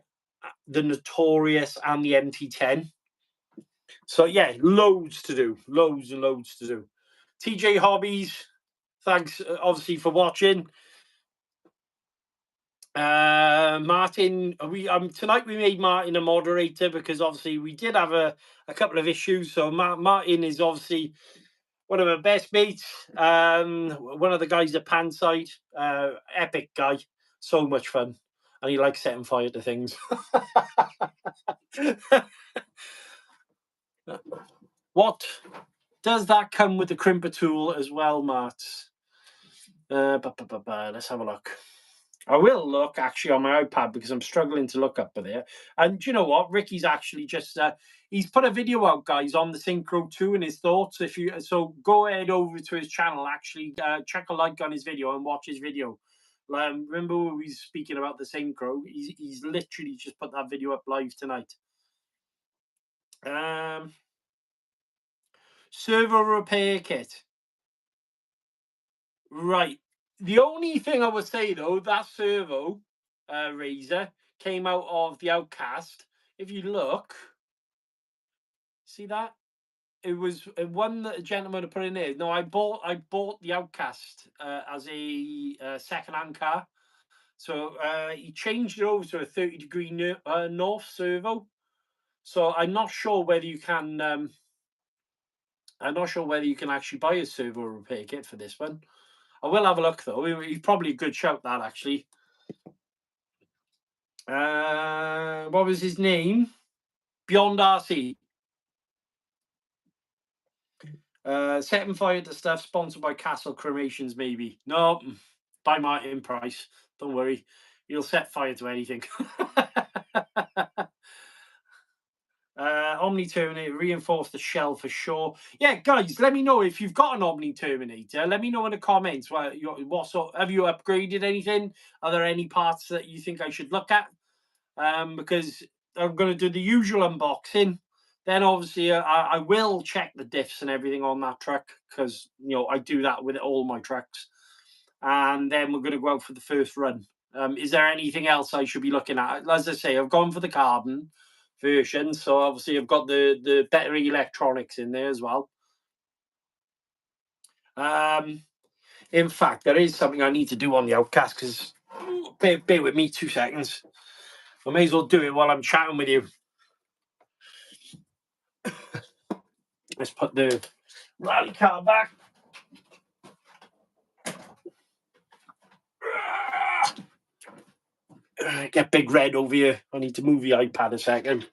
A: the Notorious, and the MT10. So yeah, loads to do, loads and loads to do. TJ Hobbies, thanks obviously for watching. Martin, tonight we made Martin a moderator because obviously we did have a couple of issues. So Martin is obviously one of my best mates. One of the guys at Panside, epic guy, so much fun, and he likes setting fire to things. What does that come with the crimper tool as well, Mart? Let's have a look. I will look actually on my iPad because I'm struggling to look up there. And do you know what? Ricky's actually just he's put a video out, guys, on the Synchro 2 and his thoughts. So go ahead over to his channel, actually check a like on his video and watch his video. Remember we were speaking about the Synchro? He's literally just put that video up live tonight. Servo repair kit. Right. The only thing I would say though, that servo razor came out of the Outcast. If you look, see that? It was one that a gentleman had put in there. No, I bought the Outcast as a second-hand car. So he changed it over to a 30-degree north servo. So I'm not sure whether you can. I'm not sure whether you can actually buy a servo repair kit for this one. I will have a look though. He's probably a good shout, that actually. What was his name? Beyond RC. Setting fire to stuff sponsored by Castle Cremations, maybe. No, by Martin Price. Don't worry. You'll set fire to anything. Omni Terminator, reinforce the shell for sure. Yeah, guys, let me know if you've got an Omni Terminator. Let me know in the comments. What sort? Have you upgraded anything? Are there any parts that you think I should look at? Because I'm going to do the usual unboxing. Then obviously I will check the diffs and everything on that truck, because I do that with all my trucks. And then we're going to go out for the first run. Is there anything else I should be looking at? As I say, I've gone for the carbon version, so obviously I've got the better electronics in there as well. In fact, there is something I need to do on the Outcast, because bear with me 2 seconds. I may as well do it while I'm chatting with you. Let's put the rally car back. Get Big Red over here. I need to move the iPad a second.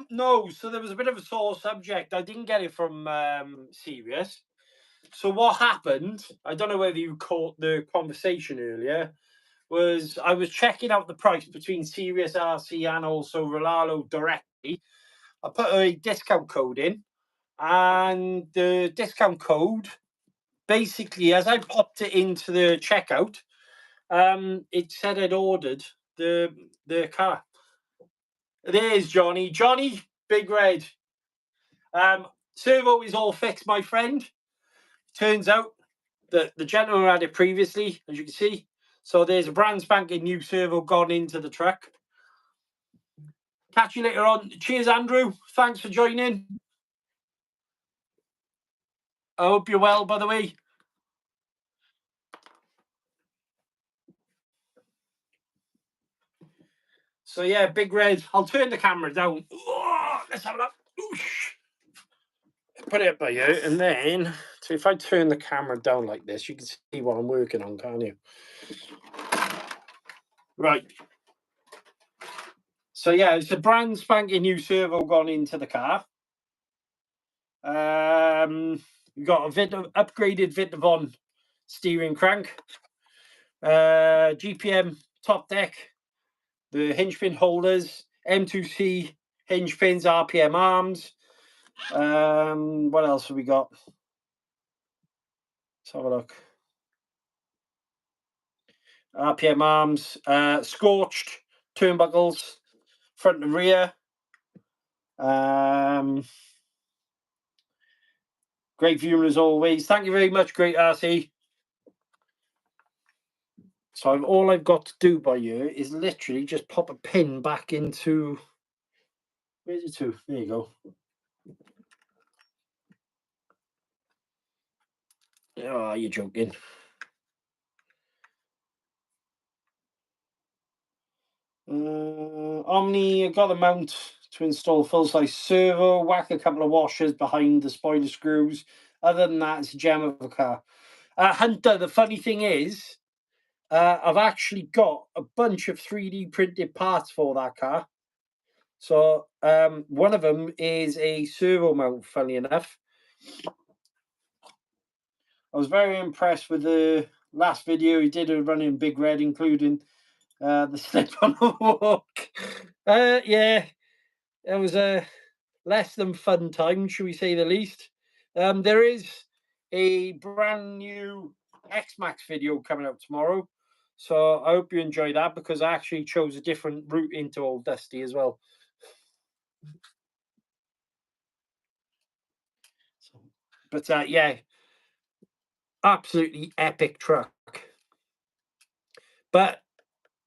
A: No, so there was a bit of a sore subject. I didn't get it from Serious. So what happened, I don't know whether you caught the conversation earlier, was I was checking out the price between ChriswithaC RC and also Ralo directly. I put a discount code in, and the discount code, basically, as I popped it into the checkout, it said I'd ordered the car. There's Johnny. Johnny, Big Red. Servo is all fixed, my friend. Turns out that the gentleman had it previously, as you can see. So there's a brand spanking new servo gone into the truck. Catch you later on. Cheers, Andrew. Thanks for joining. I hope you're well, by the way. So yeah, Big Red. I'll turn the camera down. Oh, let's have a look. Oosh. Put it by you, and then so if I turn the camera down like this, you can see what I'm working on, can't you? Right. So yeah, it's a brand spanking new servo gone into the car. We've got a upgraded Vitavon steering crank, GPM top deck, the hinge pin holders, M2C hinge pins, RPM arms. What else have we got? Let's have a look. RPM arms, scorched turnbuckles, front and rear. Great viewing as always. Thank you very much, Great RC. So all I've got to do by you is literally just pop a pin back into. Where's it to? There you go. Oh, you're joking. Omni, I got the mount to install full-size servo, whack a couple of washers behind the spoiler screws. Other than that, it's a gem of a car. Hunter, the funny thing is, I've actually got a bunch of 3D printed parts for that car. So one of them is a servo mount, funny enough. I was very impressed with the last video he did of running Big Red, including the slip on the walk. Yeah, it was a less than fun time, should we say the least. There is a brand new X-Max video coming out tomorrow. So I hope you enjoy that, because I actually chose a different route into Old Dusty as well. But yeah, absolutely epic truck. But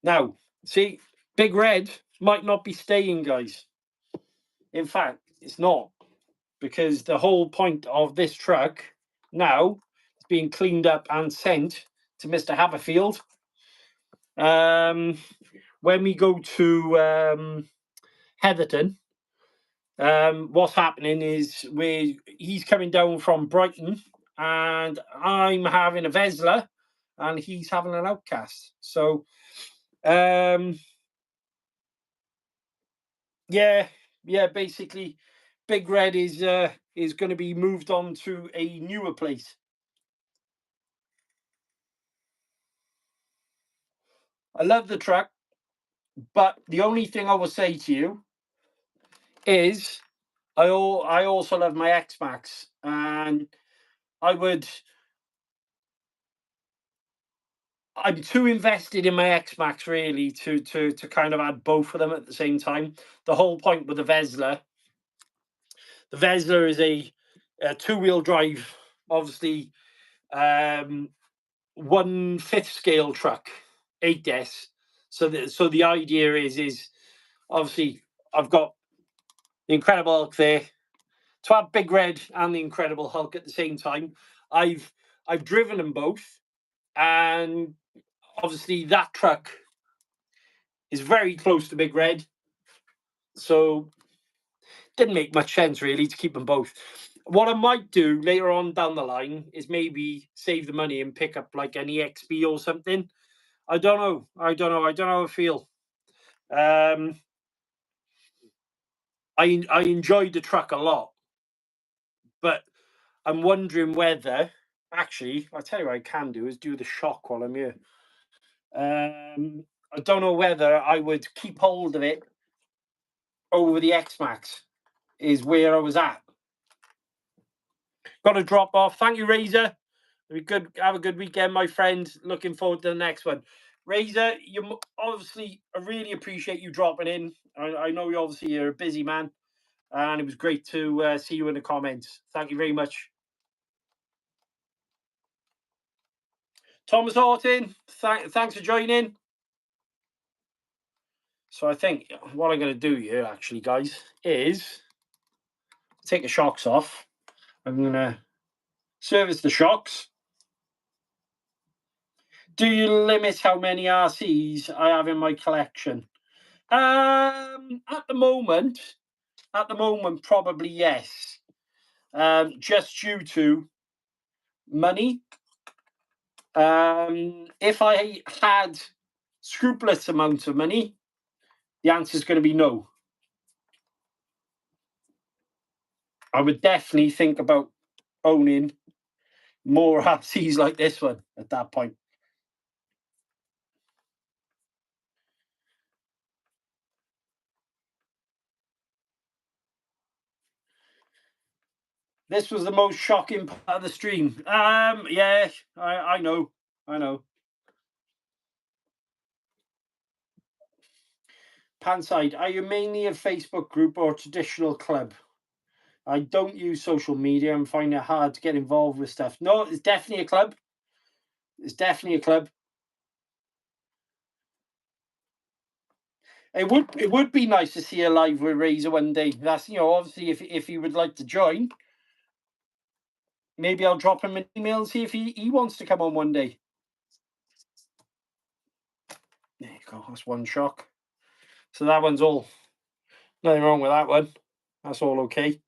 A: now, see, Big Red might not be staying, guys. In fact, it's not, because the whole point of this truck now is being cleaned up and sent to Mr. Haverfield. When we go to Heatherton, what's happening is he's coming down from Brighton, and I'm having a Vesla, and he's having an Outcast. So, yeah, basically, Big Red is going to be moved on to a newer place. I love the truck, but the only thing I will say to you is I also love my X-Max, and I'm too invested in my X-Max really to kind of add both of them at the same time. The whole point with the Vesla is a two-wheel drive, obviously, 1/5 scale truck, 8S. So the idea is obviously I've got the Incredible Hulk there. To have Big Red and the Incredible Hulk at the same time, I've driven them both, and obviously that truck is very close to Big Red, so didn't make much sense really to keep them both. What I might do later on down the line is maybe save the money and pick up like an EXP or something. I don't know how I feel. I enjoyed the truck a lot, but I'm wondering whether, actually, I'll tell you what I can do is do the shock while I'm here. I don't know whether I would keep hold of it over the X-Max, is where I was at. Got to drop off. Thank you, Razor. Have a good weekend, my friend. Looking forward to the next one. Razor, you obviously, I really appreciate you dropping in. I know you're a busy man, and it was great to see you in the comments. Thank you very much. Thomas Horton, thanks for joining. So I think what I'm going to do here, actually, guys, is take the shocks off. I'm going to service the shocks. Do you limit how many RCs I have in my collection? At the moment, probably yes. Just due to money. If I had scrupulous amounts of money, the answer is going to be no. I would definitely think about owning more RCs like this one at that point. This was the most shocking part of the stream. Yeah, I know. Panside, are you mainly a Facebook group or a traditional club? I don't use social media and find it hard to get involved with stuff. No, it's definitely a club. It would be nice to see a live with Razor one day. That's, obviously if he would like to join, maybe I'll drop him an email and see if he wants to come on one day. There you go. That's one shock. So that one's all. Nothing wrong with that one. That's all okay.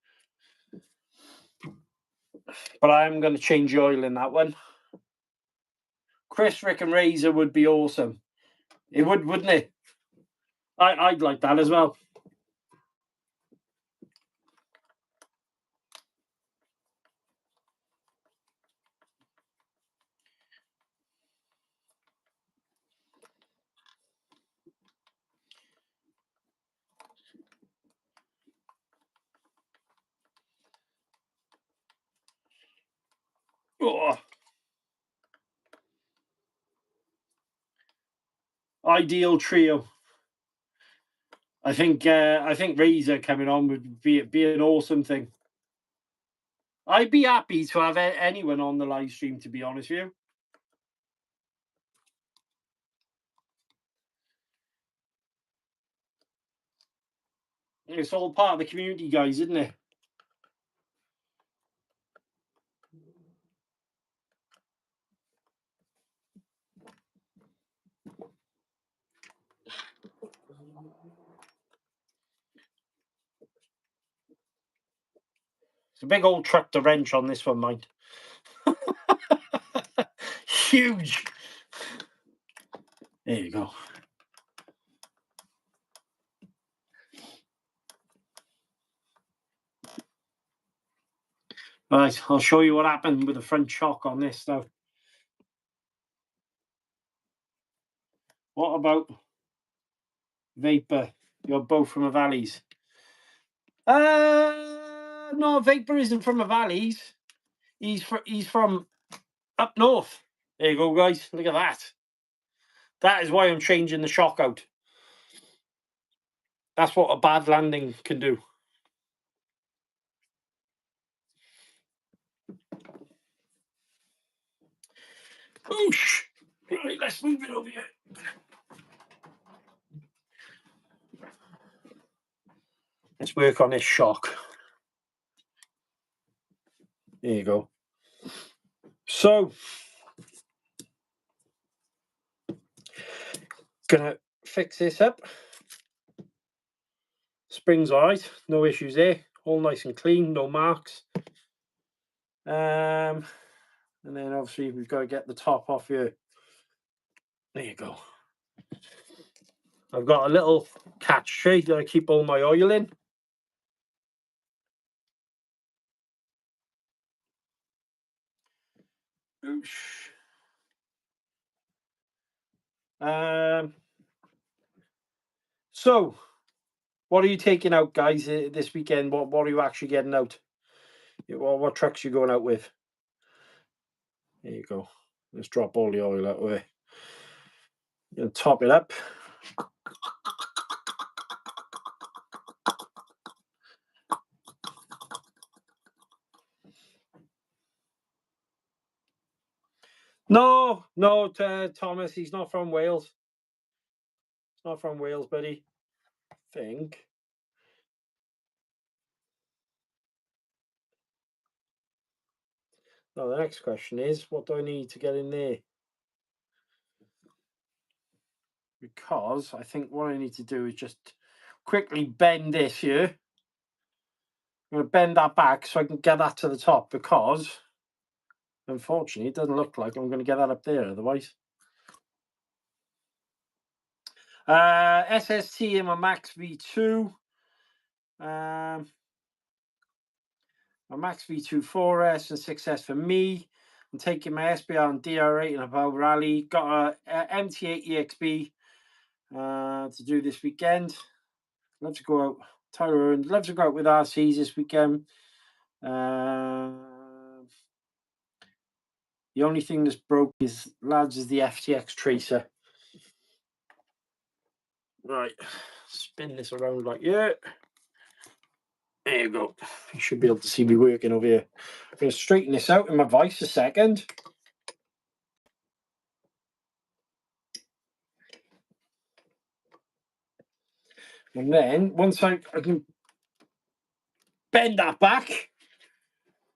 A: But I am going to change the oil in that one. Chris, Rick and Razor would be awesome. It would, wouldn't it? I'd like that as well. Oh. Ideal trio. I think Razor coming on would be an awesome thing. I'd be happy to have anyone on the live stream, to be honest with you. It's all part of the community, guys, isn't it? It's a big old tractor wrench on this one, mind. Huge. There you go. Right, I'll show you what happened with the front shock on this, though. What about Vapor? You're both from a Valleys. No, Vapor isn't from a Valleys. He's from up north. There you go, guys. Look at that. That is why I'm changing the shock out. That's what a bad landing can do. Oosh. Right, let's move it over here. Let's work on this shock. There you go. So, gonna fix this up. Springs all right, no issues there. All nice and clean, no marks. And then obviously we've got to get the top off here. There you go. I've got a little catch tray that I keep all my oil in. So, what are you taking out, guys, this weekend? What are you actually getting out? What trucks are you going out with? There you go. Let's drop all the oil out of it. You'll top it up. No, Thomas, he's not from Wales. He's not from Wales, buddy. I think. Now, the next question is, what do I need to get in there? Because I think what I need to do is just quickly bend this here. I'm going to bend that back so I can get that to the top, because unfortunately it doesn't look like I'm going to get that up there otherwise. SST in my Max V2. My Max V2 4S and 6S for me. I'm taking my SBR and DR8 and a Bow Rally. Got a MT8 EXB to do this weekend. Love to go out. Tyler and love to go out with RCs this weekend. The only thing that's broke is, lads, is the FTX tracer. Right, spin this around like that. There you go. You should be able to see me working over here. I'm going to straighten this out in my vise a second. And then once I can bend that back,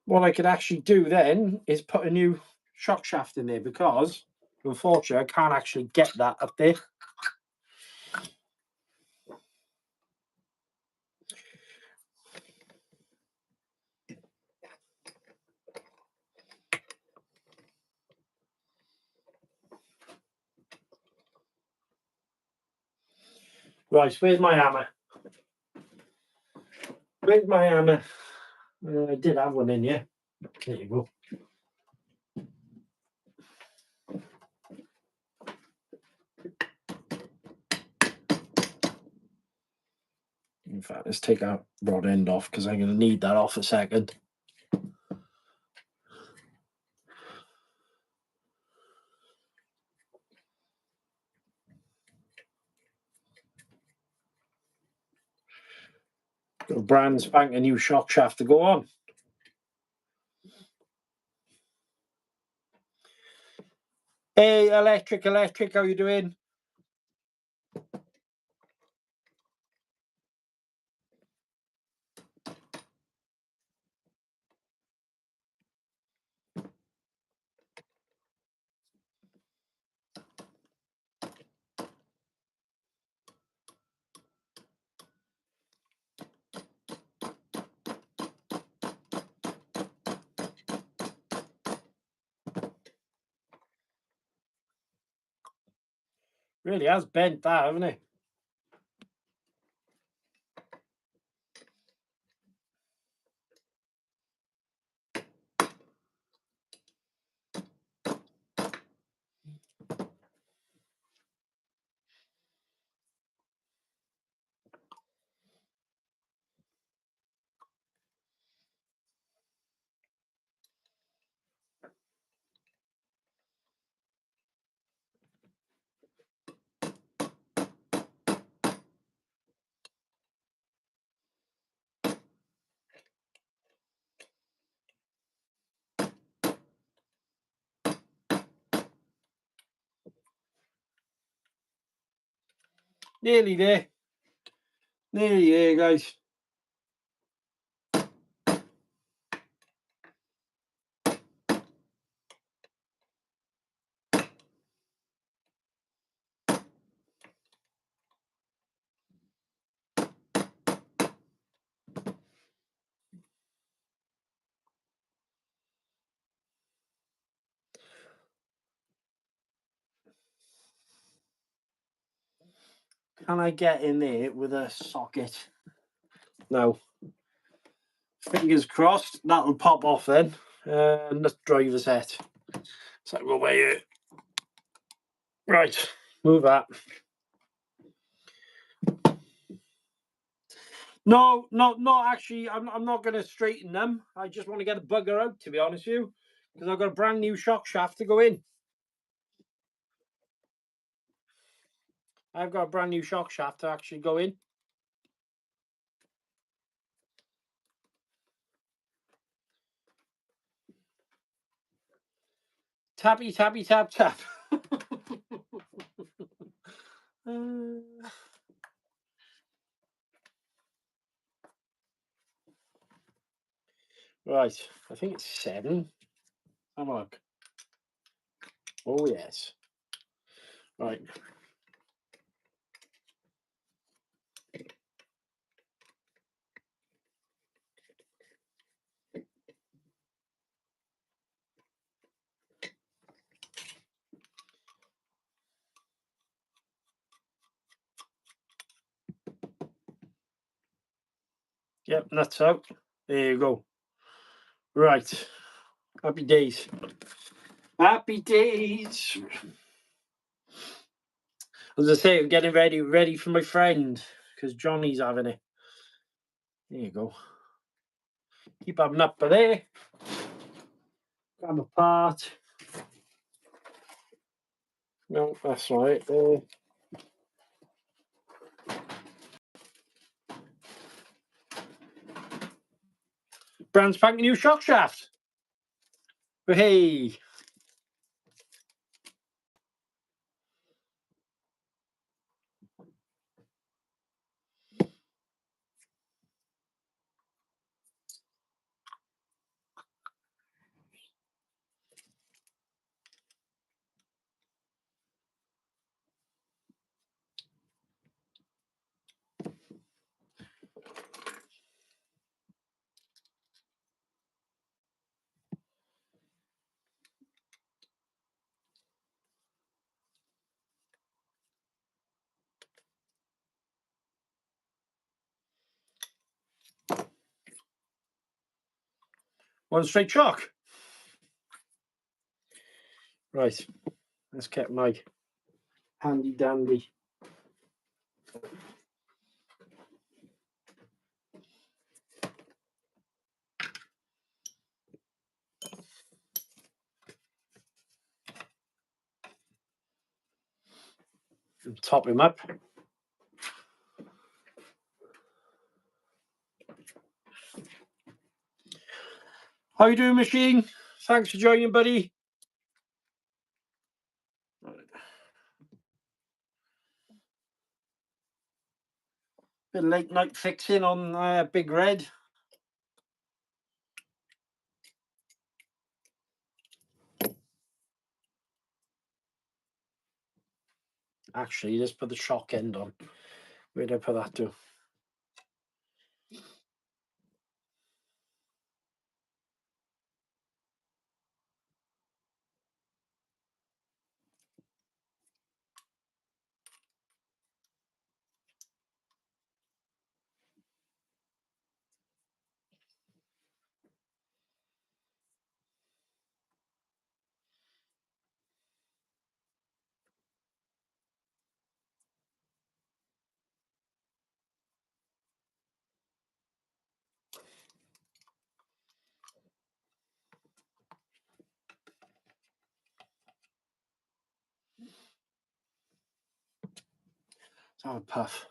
A: what I could actually do then is put a new shock shaft in there, because unfortunately I can't actually get that up there. Right, where's my hammer? Where's my hammer? I did have one in here. There you go. In fact, let's take our rod end off, because I'm going to need that off a second. Got a brand spanking new shock shaft to go on. Hey, electric, how you doing? Really has bent that, hasn't it? Nearly there. Nearly there, guys. Can I get in there with a socket? No. Fingers crossed, that'll pop off then. And the driver's head. So we'll weigh it. Right, move that. No, actually, I'm not going to straighten them. I just want to get a bugger out, to be honest with you, because I've got a brand new shock shaft to go in. I've got a brand new shock shaft to actually go in. Tappy, tappy, tap, tap. Right, I think it's 7. Have a look. Oh, yes. Right. Yep, that's out. There you go. Right. Happy days. Happy days. As I say, I'm getting ready for my friend, because Johnny's having it. There you go. Keep having up for there. Grab a part. No, that's right. There. Brand spanking new shock shaft. Hey. One straight shock. Right. Let's get my handy dandy. And top him up. How you doing, Machine? Thanks for joining, buddy. Bit of late night fixing on Big Red. Actually, let's put the shock end on. Where did I put that to? Let's have a puff.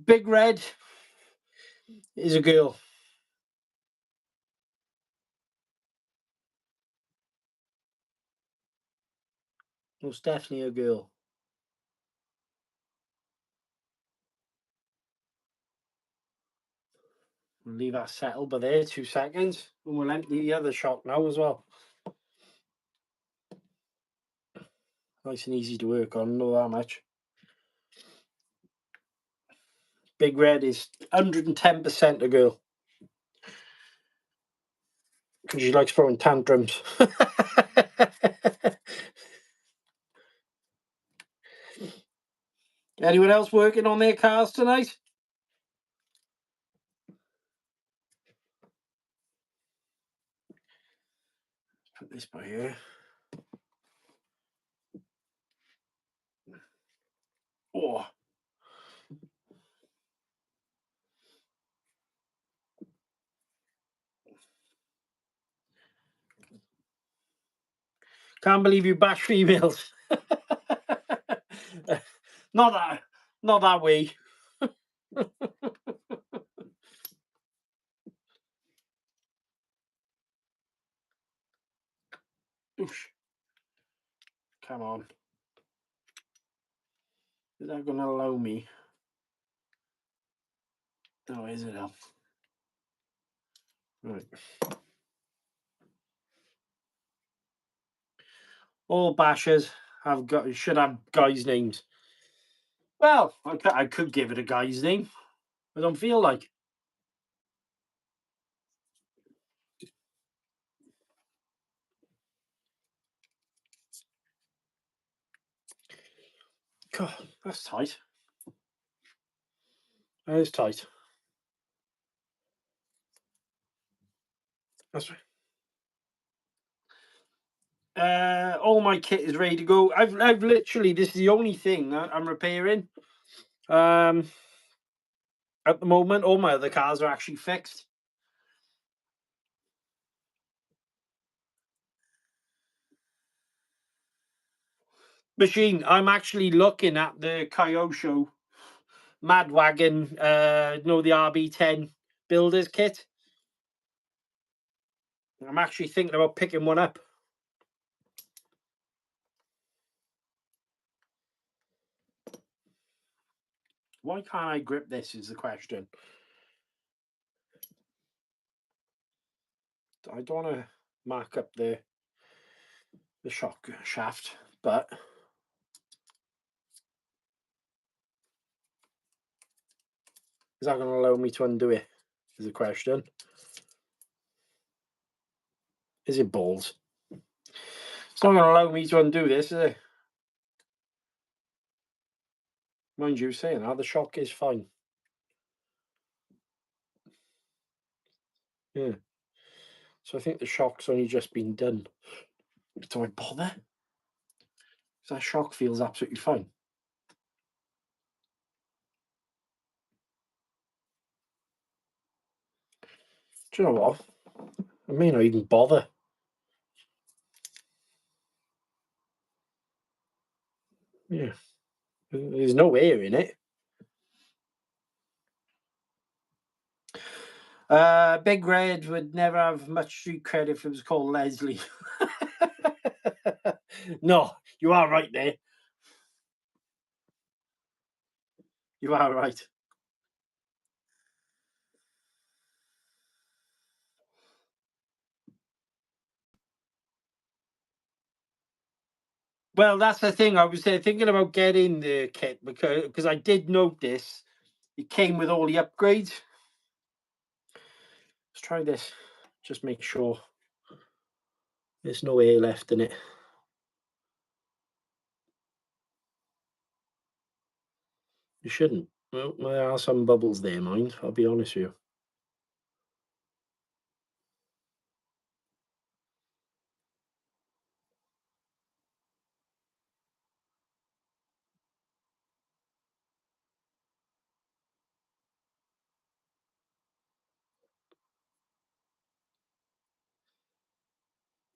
A: Big Red is a girl. Most definitely a girl. We'll leave that settle by there 2 seconds. And we'll empty the other shock now as well. Nice and easy to work on, not that much. Big Red is 110% a girl. Because she likes throwing tantrums. Anyone else working on their cars tonight? Put this by here. Oh. Can't believe you bash females. Not that way. Oosh. Come on. Is that going to allow me? No, is it now? Right. All bashers should have guys' names. Well, I could give it a guy's name. I don't feel like. God, that's tight. That is tight. That's right. All my kit is ready to go. I've literally, this is the only thing I'm repairing. At the moment, all my other cars are actually fixed. Machine, I'm actually looking at the Kyosho Madwagon, the RB10 builder's kit. I'm actually thinking about picking one up. Why can't I grip this is the question. I don't want to mark up the shock shaft, but is that going to allow me to undo it is the question. Is it balls? It's not going to allow me to undo this, is it? Mind you saying that, the shock is fine. Yeah. So I think the shock's only just been done. Do I bother? Because that shock feels absolutely fine. Do you know what? I may not even bother. Yeah. There's no air in it. Big Red would never have much street cred if it was called Leslie. No, you are right there. You are right. Well, that's the thing. I was thinking about getting the kit because I did notice it came with all the upgrades. Let's try this. Just make sure there's no air left in it. You shouldn't. Well, there are some bubbles there, mind. I'll be honest with you.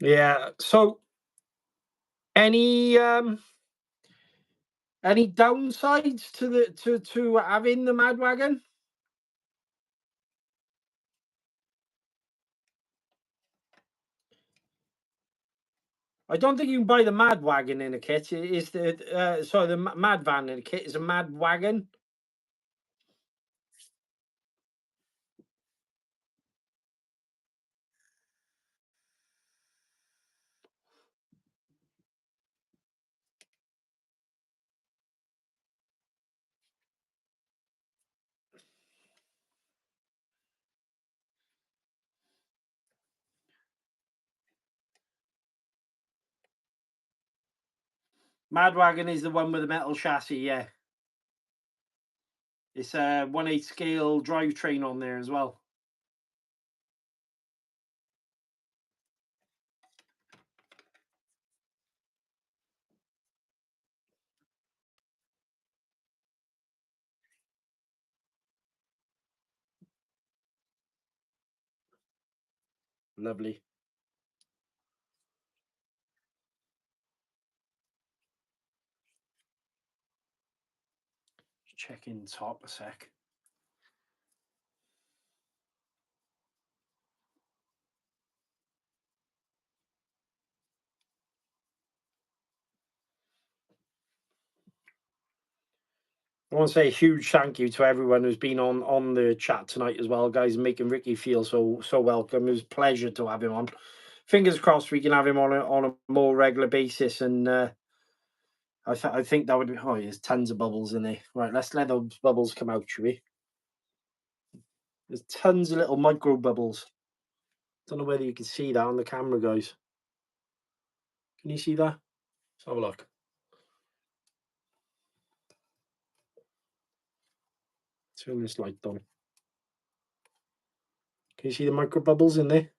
A: Yeah. So, any downsides to the to having the Mad Wagon? I don't think you can buy the Mad Wagon in a kit. Is the sorry, the Mad Van in a kit is a Mad Wagon. Mad Wagon is the one with the metal chassis. Yeah, it's a 1/8 scale drivetrain on there as well. Lovely. Check in top a sec. I want to say a huge thank you to everyone who's been on the chat tonight as well, guys, making Ricky feel so welcome. It was a pleasure to have him on. Fingers crossed we can have him on a more regular basis, and I think that would be. Oh, there's tons of bubbles in there. Right, let's let those bubbles come out, shall we? There's tons of little micro bubbles. Don't know whether you can see that on the camera, guys. Can you see that? Let's have a look. Turn this light on. Can you see the micro bubbles in there?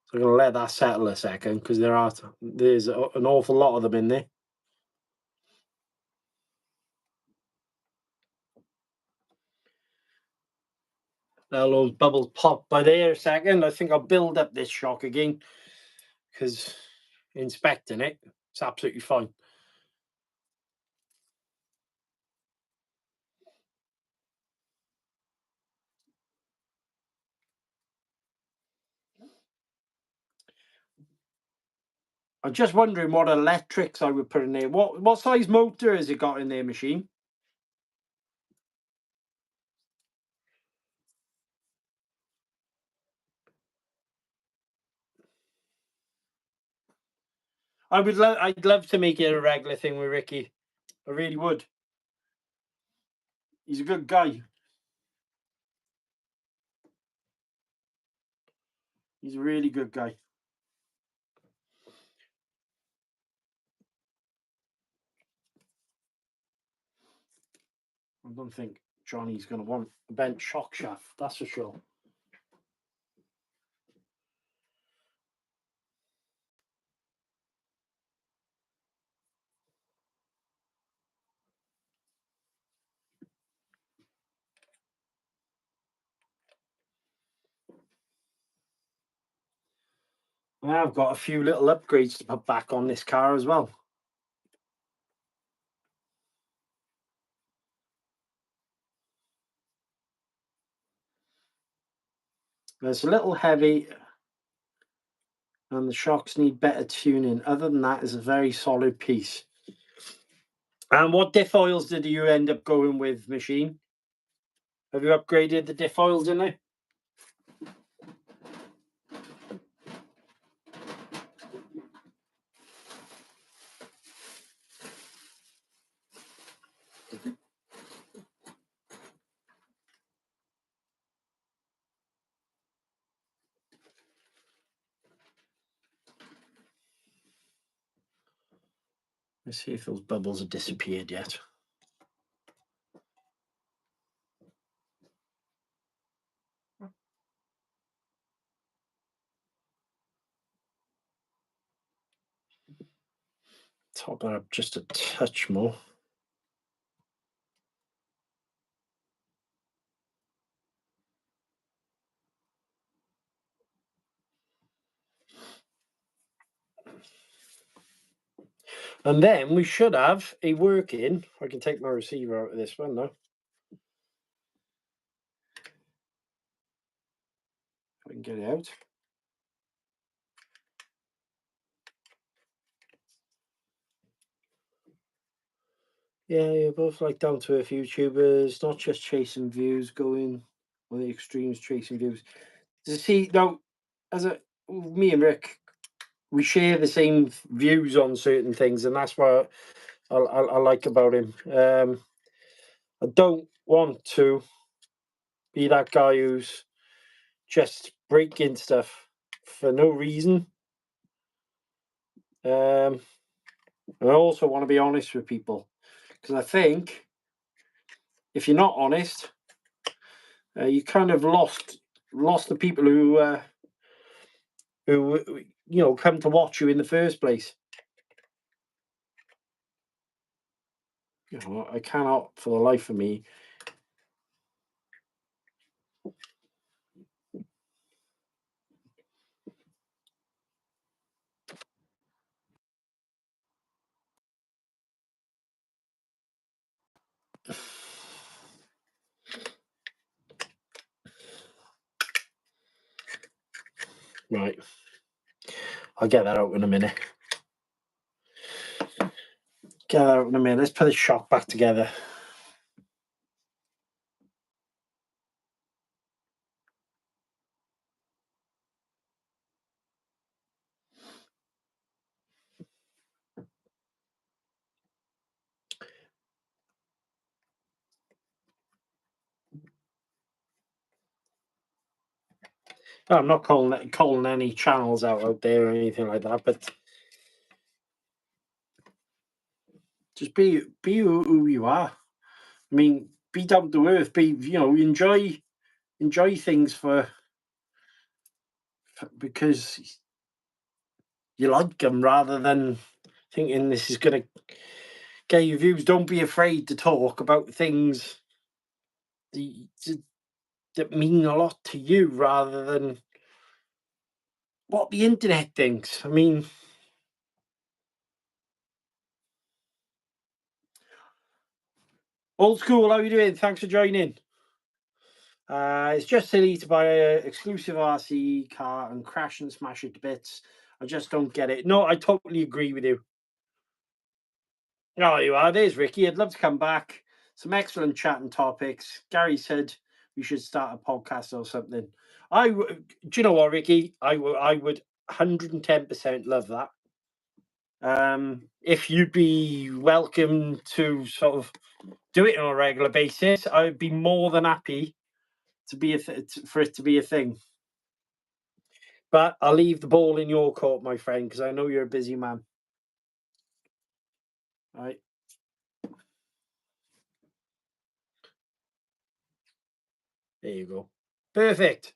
A: So I'm going to let that settle a second because there's an awful lot of them in there. Let those bubbles pop by there a second. I think I'll build up this shock again because inspecting it, it's absolutely fine. I'm just wondering what electrics I would put in there. What size motor has it got in their machine? I'd love to make it a regular thing with Ricky. I really would. He's a good guy. He's a really good guy. I don't think Johnny's going to want a bent shock shaft, that's for sure. I've got a few little upgrades to put back on this car as well. It's a little heavy, and the shocks need better tuning. Other than that, it's a very solid piece. And what diff oils did you end up going with, machine? Have you upgraded the diff oils in there? Let's see if those bubbles have disappeared yet. Top that up just a touch more. And then we should have a working. I can take my receiver out of this one now. I can get it out. Yeah, you're both like down to earth YouTubers, not just chasing views, going on the extremes, chasing views. To see now, me and Rick, we share the same views on certain things, and that's what I like about him. I don't want to be that guy who's just breaking stuff for no reason. I also want to be honest with people, because I think if you're not honest, you kind of lost the people who come to watch you in the first place. I cannot for the life of me right. I'll get that out in a minute. Let's put the shock back together. I'm not calling any channels out there or anything like that, but just be who you are. I mean, be down to earth. Enjoy things because you like them, rather than thinking this is going to get you views. Don't be afraid to talk about things that mean a lot to you, rather than what the internet thinks. I mean, old school, how are you doing? Thanks for joining. It's just silly to buy an exclusive RC car and crash and smash it to bits. I just don't get it. No, I totally agree with you. Oh, you are. There's Ricky. I'd love to come back. Some excellent chatting topics. Gary said we should start a podcast or something. Do you know what, Ricky? I would 110% love that. If you'd be welcome to sort of do it on a regular basis, I would be more than happy to be for it to be a thing. But I'll leave the ball in your court, my friend, because I know you're a busy man. All right. There you go. Perfect.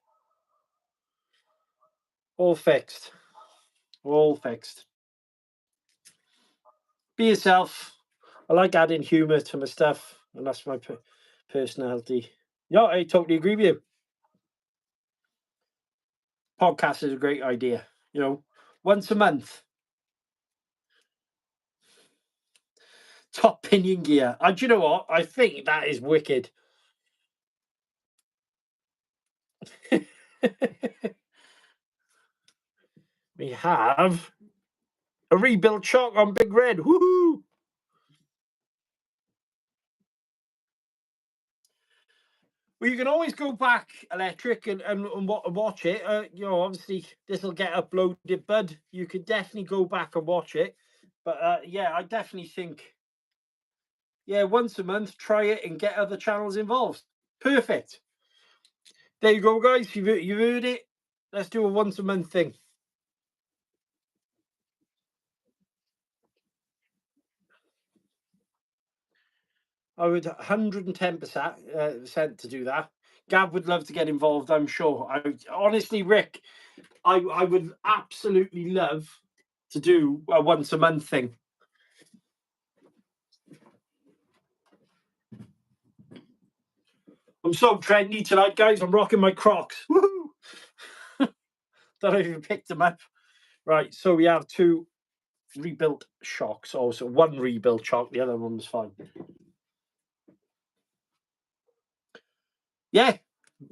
A: All fixed. All fixed. Be yourself. I like adding humour to my stuff, and that's my personality. Yeah, I totally agree with you. Podcast is a great idea. Once a month. Top pinion gear. Do you know what? I think that is wicked. We have a rebuilt shock on Big Red. Woohoo! Well, you can always go back, Electric, and watch it. You know, obviously, this will get uploaded, bud. You could definitely go back and watch it. But, yeah, I definitely think, yeah, once a month, try it and get other channels involved. Perfect. There you go, guys. You've heard it. Let's do a once a month thing. I would 110% to do that. Gav would love to get involved, I'm sure. Honestly, Rick, I would absolutely love to do a once a month thing. I'm so trendy tonight, guys. I'm rocking my Crocs. Woohoo! Don't know if you picked them up. Right, so we have 2 rebuilt shocks. Also, 1 rebuilt shock. The other one was fine. Yeah,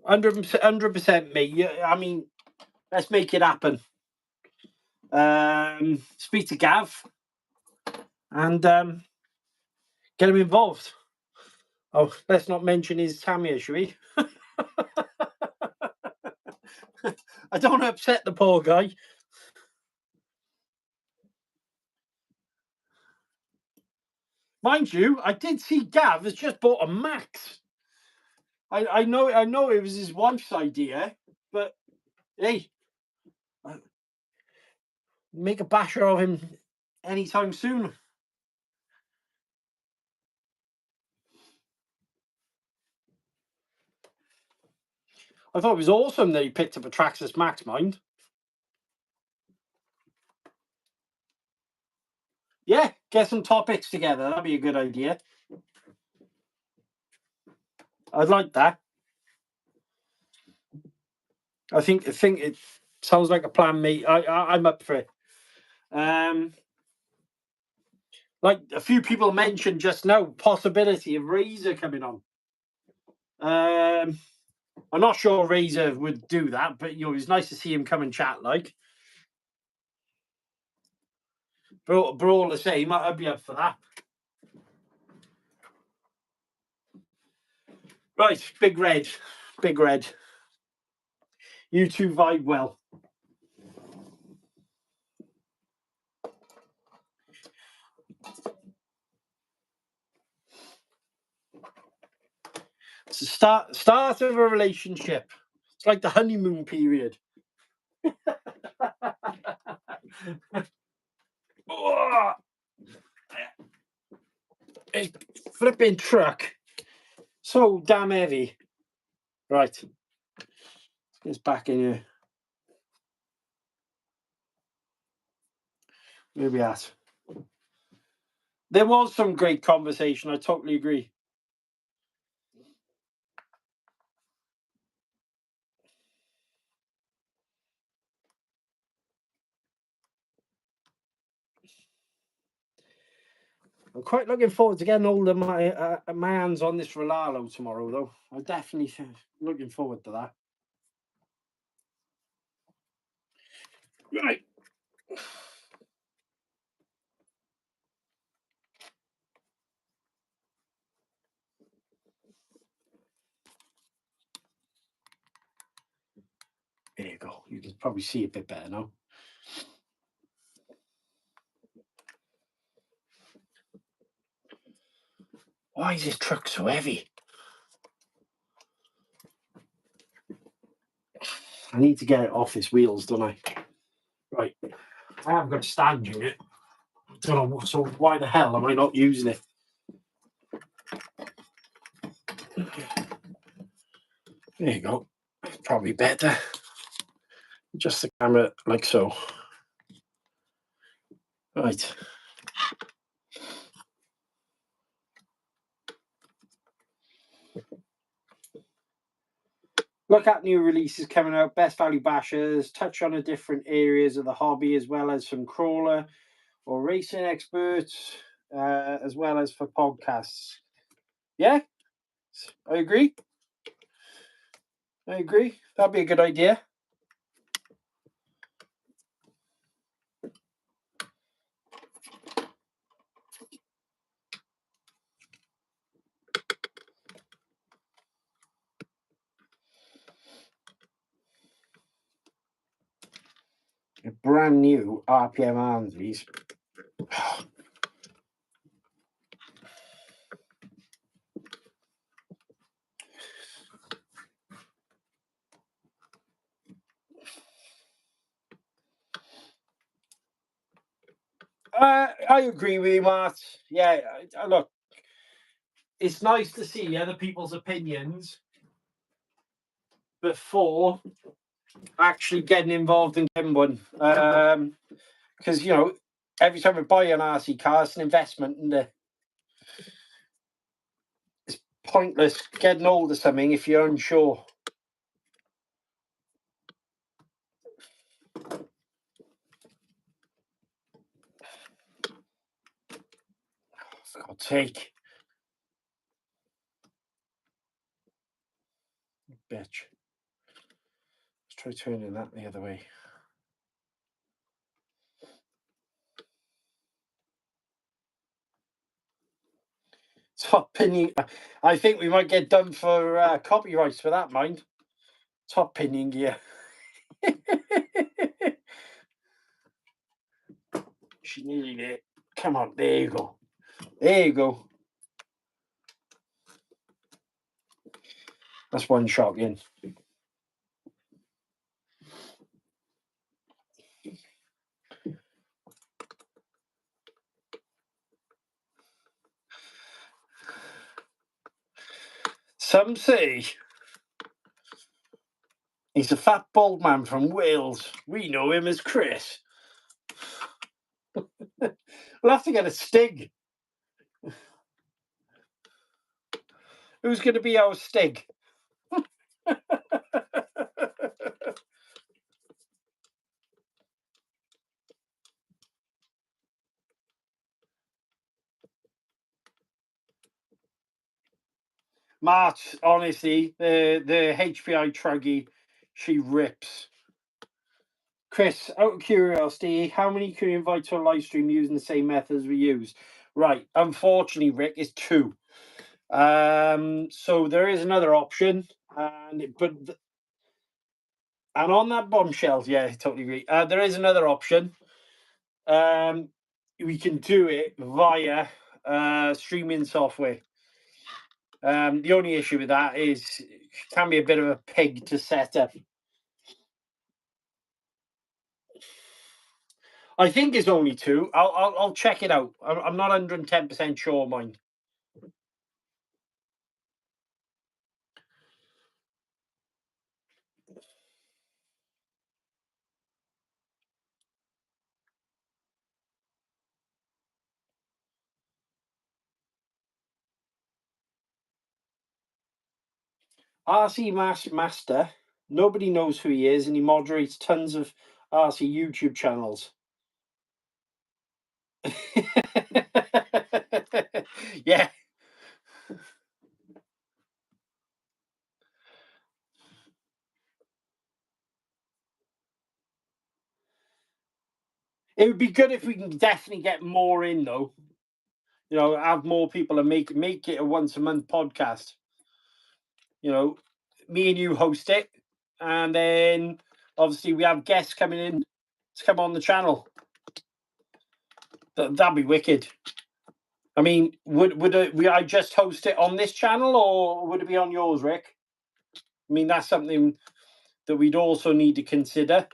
A: 100% me. Yeah, I mean, let's make it happen. Speak to Gav and get him involved. Oh, let's not mention his Tamia, shall we? I don't want to upset the poor guy. Mind you, I did see Gav has just bought a Max. I know it was his wife's idea, but hey, make a basher of him anytime soon. I thought it was awesome that he picked up a Traxxas Max, mind. Yeah, get some topics together. That'd be a good idea. I'd like that. I think it sounds like a plan, mate. I'm up for it. Like a few people mentioned just now, possibility of Razor coming on. I'm not sure Razor would do that, but you know, it's nice to see him come and chat. Like, but all the same, I'd be up for that. Right, Big Red. You two vibe well. It's the start of a relationship. It's like the honeymoon period. Oh, it's flipping truck. So damn heavy. Right. It's back in here. Where we at? There was some great conversation. I totally agree. I'm quite looking forward to getting all of my hands on this Ralo tomorrow, though. I'm definitely looking forward to that. Right. There you go. You can probably see a bit better now. Why is this truck so heavy? I need to get it off its wheels, don't I? Right. I have got a stand unit. Don't know, so why the hell am I not using it? There you go. Probably better. Just the camera like so. Right. Look at new releases coming out, best value bashers, touch on the different areas of the hobby, as well as some crawler or racing experts, as well as for podcasts. Yeah, I agree. I agree. That'd be a good idea. A brand new RPM arms, these. I agree with you, Matt. Yeah, look, it's nice to see other people's opinions before actually getting involved in getting one. Because, you know, every time we buy an RC car, it's an investment, and it's pointless getting hold of something if you're unsure. For God's sake. Bitch. Let's try turning that the other way. Top pinning. I think we might get done for copyrights for that, mind. Top pinning gear. She needed it. Come on, there you go. There you go. That's one shot in. Some say he's a fat bald man from Wales. We know him as Chris. We'll have to get a Stig. Who's going to be our Stig? March, honestly, the HPI Truggy, she rips. Chris, out of curiosity, how many can you invite to a live stream using the same methods we use? Right, unfortunately, Rick, is 2. So there is another option, and on that bombshell, yeah, I totally agree. There is another option. We can do it via streaming software. The only issue with that is it can be a bit of a pig to set up. I think it's only 2. I'll check it out. I'm not 110% sure, mind. RC Master. Nobody knows who he is, and he moderates tons of RC YouTube channels. Yeah. It would be good if we can definitely get more in, though. You know, have more people and make it a once a month podcast. You know, me and you host it, and then obviously we have guests coming in to come on the channel. That'd be wicked. I mean, would I just host it on this channel, or would it be on yours, Rick? I mean, that's something that we'd also need to consider.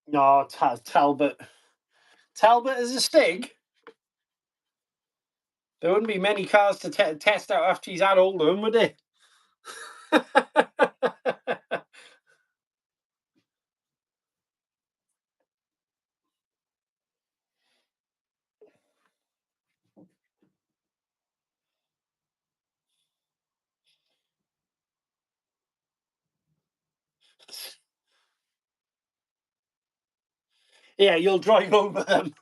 A: No, Talbot. Talbot is a Stig. There wouldn't be many cars to test out after he's had all of them, would there? Yeah, you'll drive over them.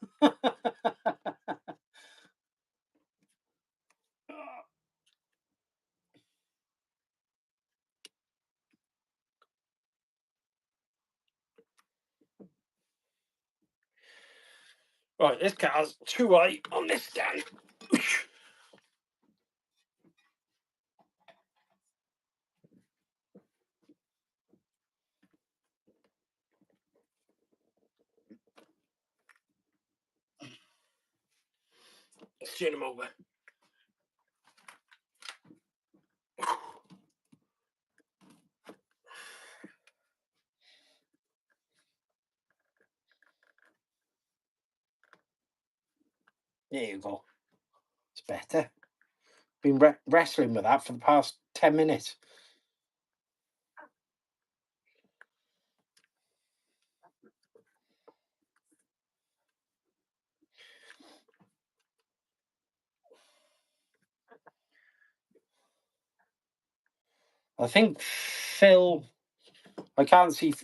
A: Right, this car's too high on this stand. Let's turn him over. There you go. It's better. Been wrestling with that for the past 10 minutes. I think Phil, I can't see.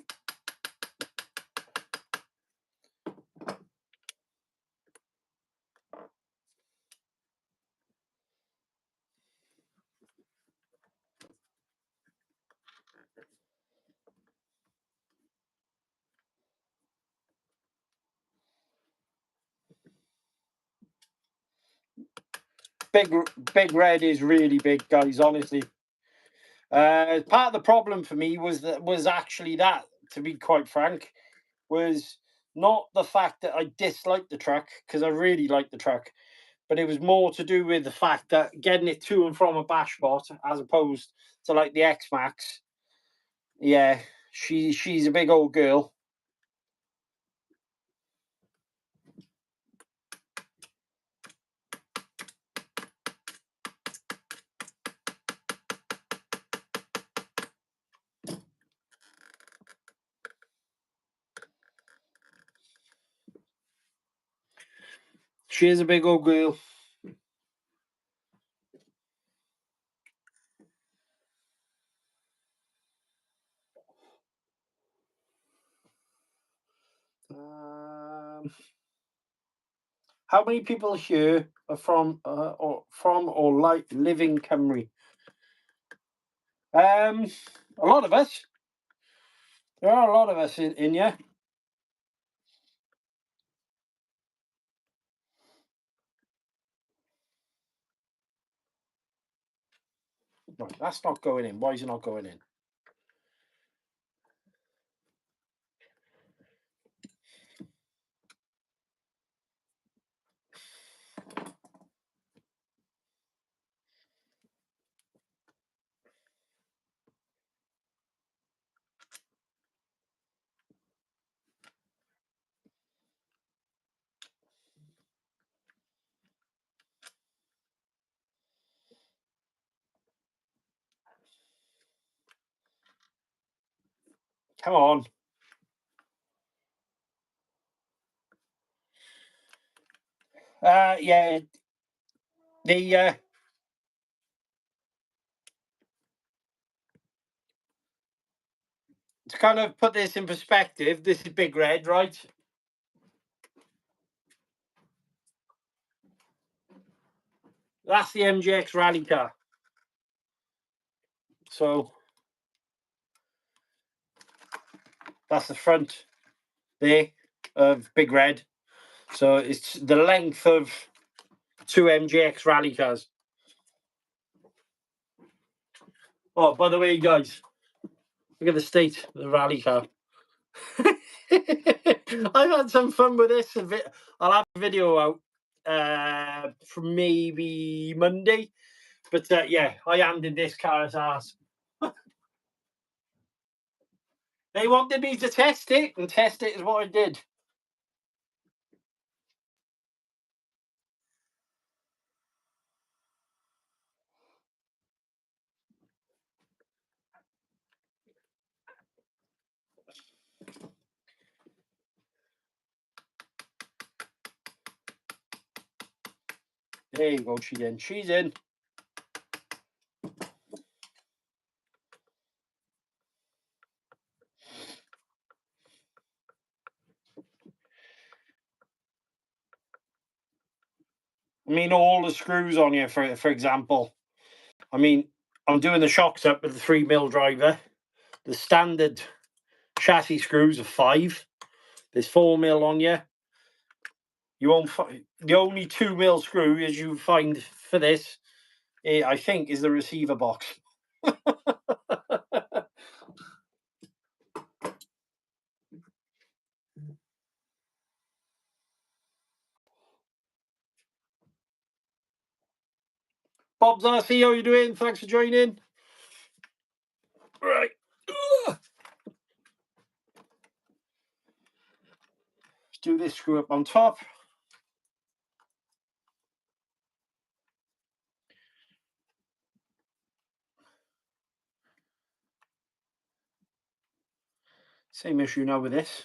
A: Big Red is really big, guys, honestly. Part of the problem for me was actually that, to be quite frank, was not the fact that I disliked the truck, because I really liked the truck, but it was more to do with the fact that getting it to and from a bash spot, as opposed to like the X-Max. Yeah, she's a big old girl. She is a big old girl. How many people here are from or like live in Cymru? A lot of us. There are a lot of us in here. No, that's not going in. Why is it not going in? Come on. Yeah. To kind of put this in perspective, this is Big Red, right? That's the MGX rally car. So that's the front there of Big Red. So it's the length of two MGX rally cars. Oh, by the way, guys, look at the state of the rally car. I've had some fun with this. I'll have a video out from maybe Monday. But yeah, I handed this car as ass. They wanted me to test it, and test it is what I did. There you go, she's in. She's in. I mean, all the screws on here, for example. I mean, I'm doing the shocks up with the 3mm driver. The standard chassis screws are 5. There's 4mm on here. You won't find the only 2mm screw as you find for this, I think, is the receiver box. Bob's RC, how you doing? Thanks for joining. Right. Let's do this screw up on top. Same issue now with this.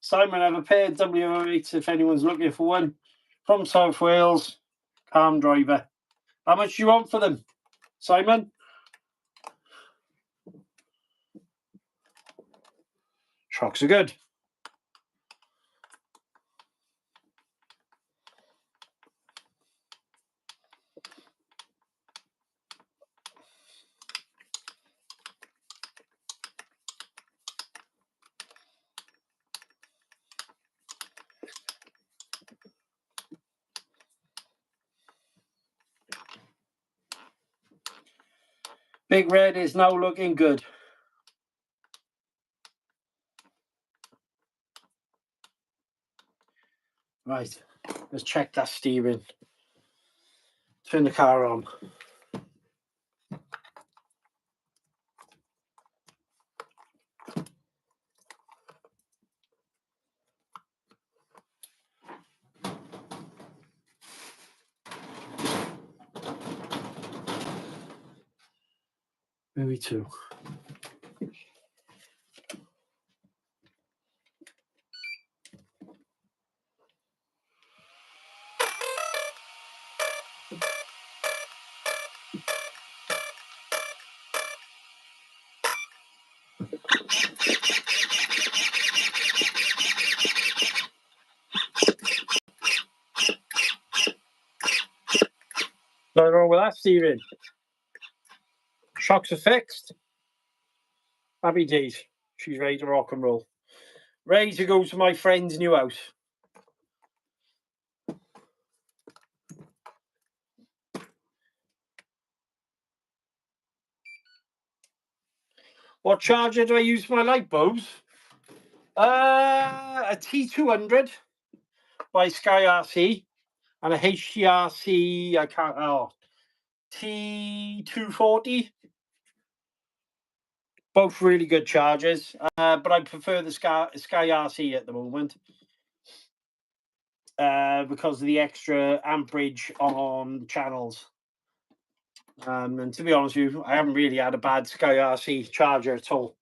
A: Simon, I have a pair of W08s if anyone's looking for one. From South Wales, calm driver. How much do you want for them, Simon? Shocks are good. Big Red is now looking good. Right, let's check that steering. Turn the car on. Maybe 2. Nothing wrong with that steering. Shocks are fixed. Happy days. She's ready to rock and roll. Ready to go to my friend's new house. What charger do I use for my light bulbs? A T200 by Sky RC and a HTRC, T240. Both really good chargers, but I prefer the Sky RC at the moment because of the extra amperage on the channels. And to be honest with you, I haven't really had a bad Sky RC charger at all.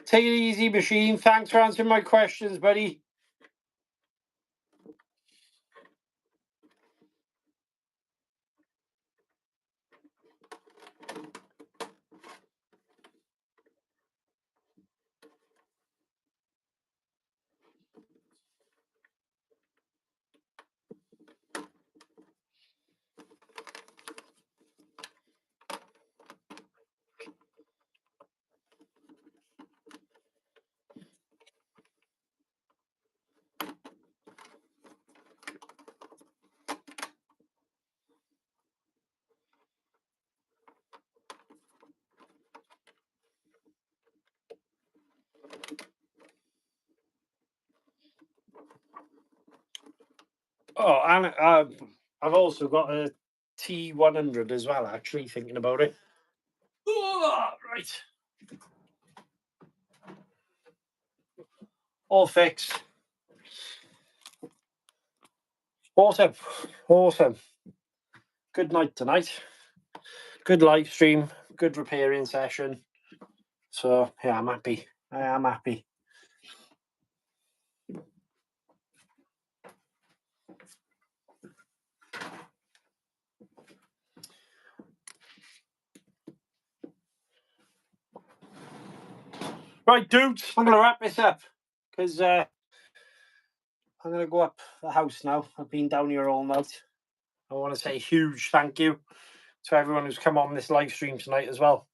A: Take it easy, machine. Thanks for answering my questions, buddy. Oh, and I've also got a T100 as well, actually, thinking about it. Oh, right. All fixed. Awesome. Awesome. Good night tonight. Good live stream. Good repairing session. So, yeah, I'm happy. I am happy. Right, dudes, I'm going to wrap this up because I'm going to go up the house now. I've been down here all night. I want to say a huge thank you to everyone who's come on this live stream tonight as well.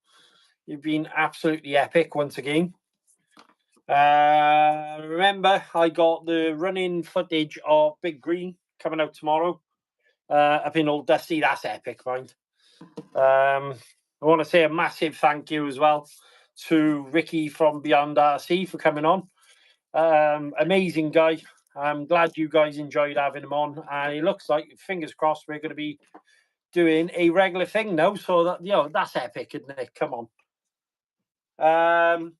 A: You've been absolutely epic once again. Remember, I got the running footage of Big Green coming out tomorrow up in Old Dusty. That's epic, mind. I want to say a massive thank you as well to Ricky from Beyond RC for coming on. Amazing guy. I'm glad you guys enjoyed having him on, and it looks like, fingers crossed, we're going to be doing a regular thing now. So that, you know, that's epic, isn't it? Come on.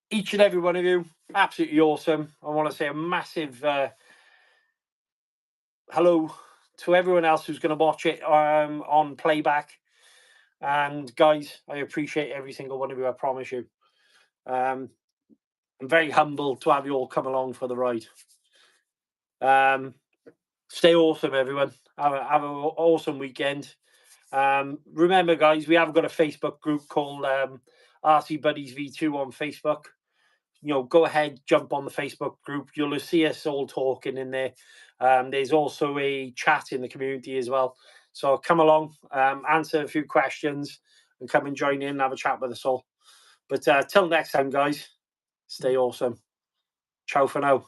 A: Each and every one of you, absolutely awesome. I want to say a massive hello to everyone else who's going to watch it on playback. And guys, I appreciate every single one of you, I promise you. I'm very humbled to have you all come along for the ride. Stay awesome, everyone. Have an awesome weekend. Remember, guys, we have got a Facebook group called RC Buddies V2 on Facebook. You know, go ahead, jump on the Facebook group. You'll see us all talking in there. There's also a chat in the community as well. So come along, answer a few questions, and come and join in and have a chat with us all. But till next time, guys, stay awesome. Ciao for now.